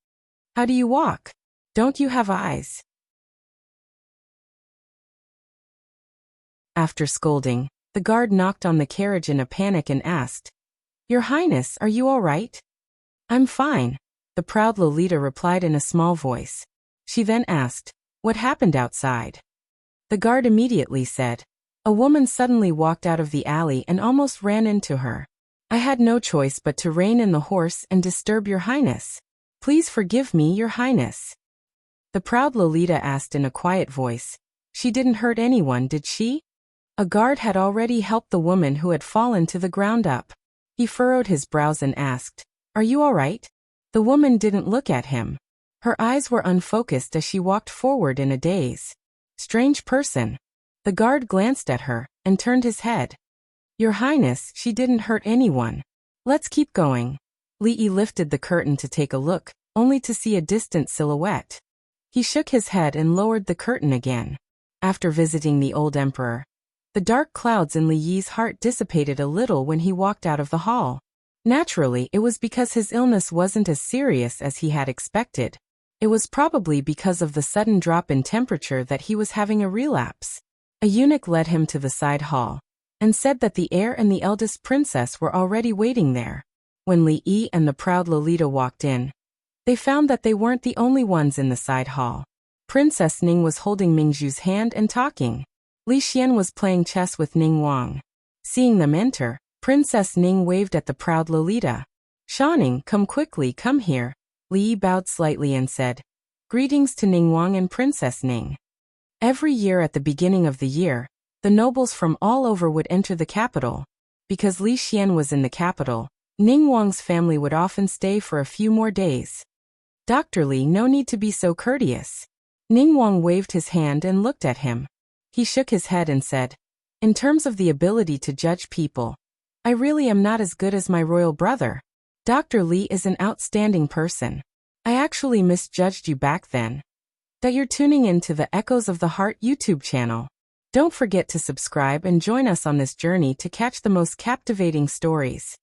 "How do you walk? Don't you have eyes?" After scolding, the guard knocked on the carriage in a panic and asked, "Your Highness, are you all right?" "I'm fine," the proud Lolita replied in a small voice. She then asked, "What happened outside?" The guard immediately said, "A woman suddenly walked out of the alley and almost ran into her. I had no choice but to rein in the horse and disturb your Highness. Please forgive me, your Highness." The proud Lolita asked in a quiet voice, "She didn't hurt anyone, did she?" A guard had already helped the woman who had fallen to the ground up. He furrowed his brows and asked, "Are you all right?" The woman didn't look at him. Her eyes were unfocused as she walked forward in a daze. Strange person. The guard glanced at her and turned his head. "Your Highness, she didn't hurt anyone. Let's keep going." Li Yi lifted the curtain to take a look, only to see a distant silhouette. He shook his head and lowered the curtain again. After visiting the old emperor, the dark clouds in Li Yi's heart dissipated a little when he walked out of the hall. Naturally, it was because his illness wasn't as serious as he had expected. It was probably because of the sudden drop in temperature that he was having a relapse. A eunuch led him to the side hall and said that the heir and the eldest princess were already waiting there. When Li Yi and the proud Lolita walked in, they found that they weren't the only ones in the side hall. Princess Ning was holding Mingzhu's hand and talking. Li Xian was playing chess with Ning Wang. Seeing them enter, Princess Ning waved at the proud Lolita. "Shaning, come quickly, come here." Li Yi bowed slightly and said, "Greetings to Ning Wang and Princess Ning." Every year at the beginning of the year, the nobles from all over would enter the capital. Because Li Xian was in the capital, Ning Wang's family would often stay for a few more days. "Dr. Li, no need to be so courteous." Ning Wang waved his hand and looked at him. He shook his head and said, "In terms of the ability to judge people, I really am not as good as my royal brother. Dr. Li is an outstanding person. I actually misjudged you back then." That you're tuning in to the Echoes of the Heart YouTube channel. Don't forget to subscribe and join us on this journey to catch the most captivating stories.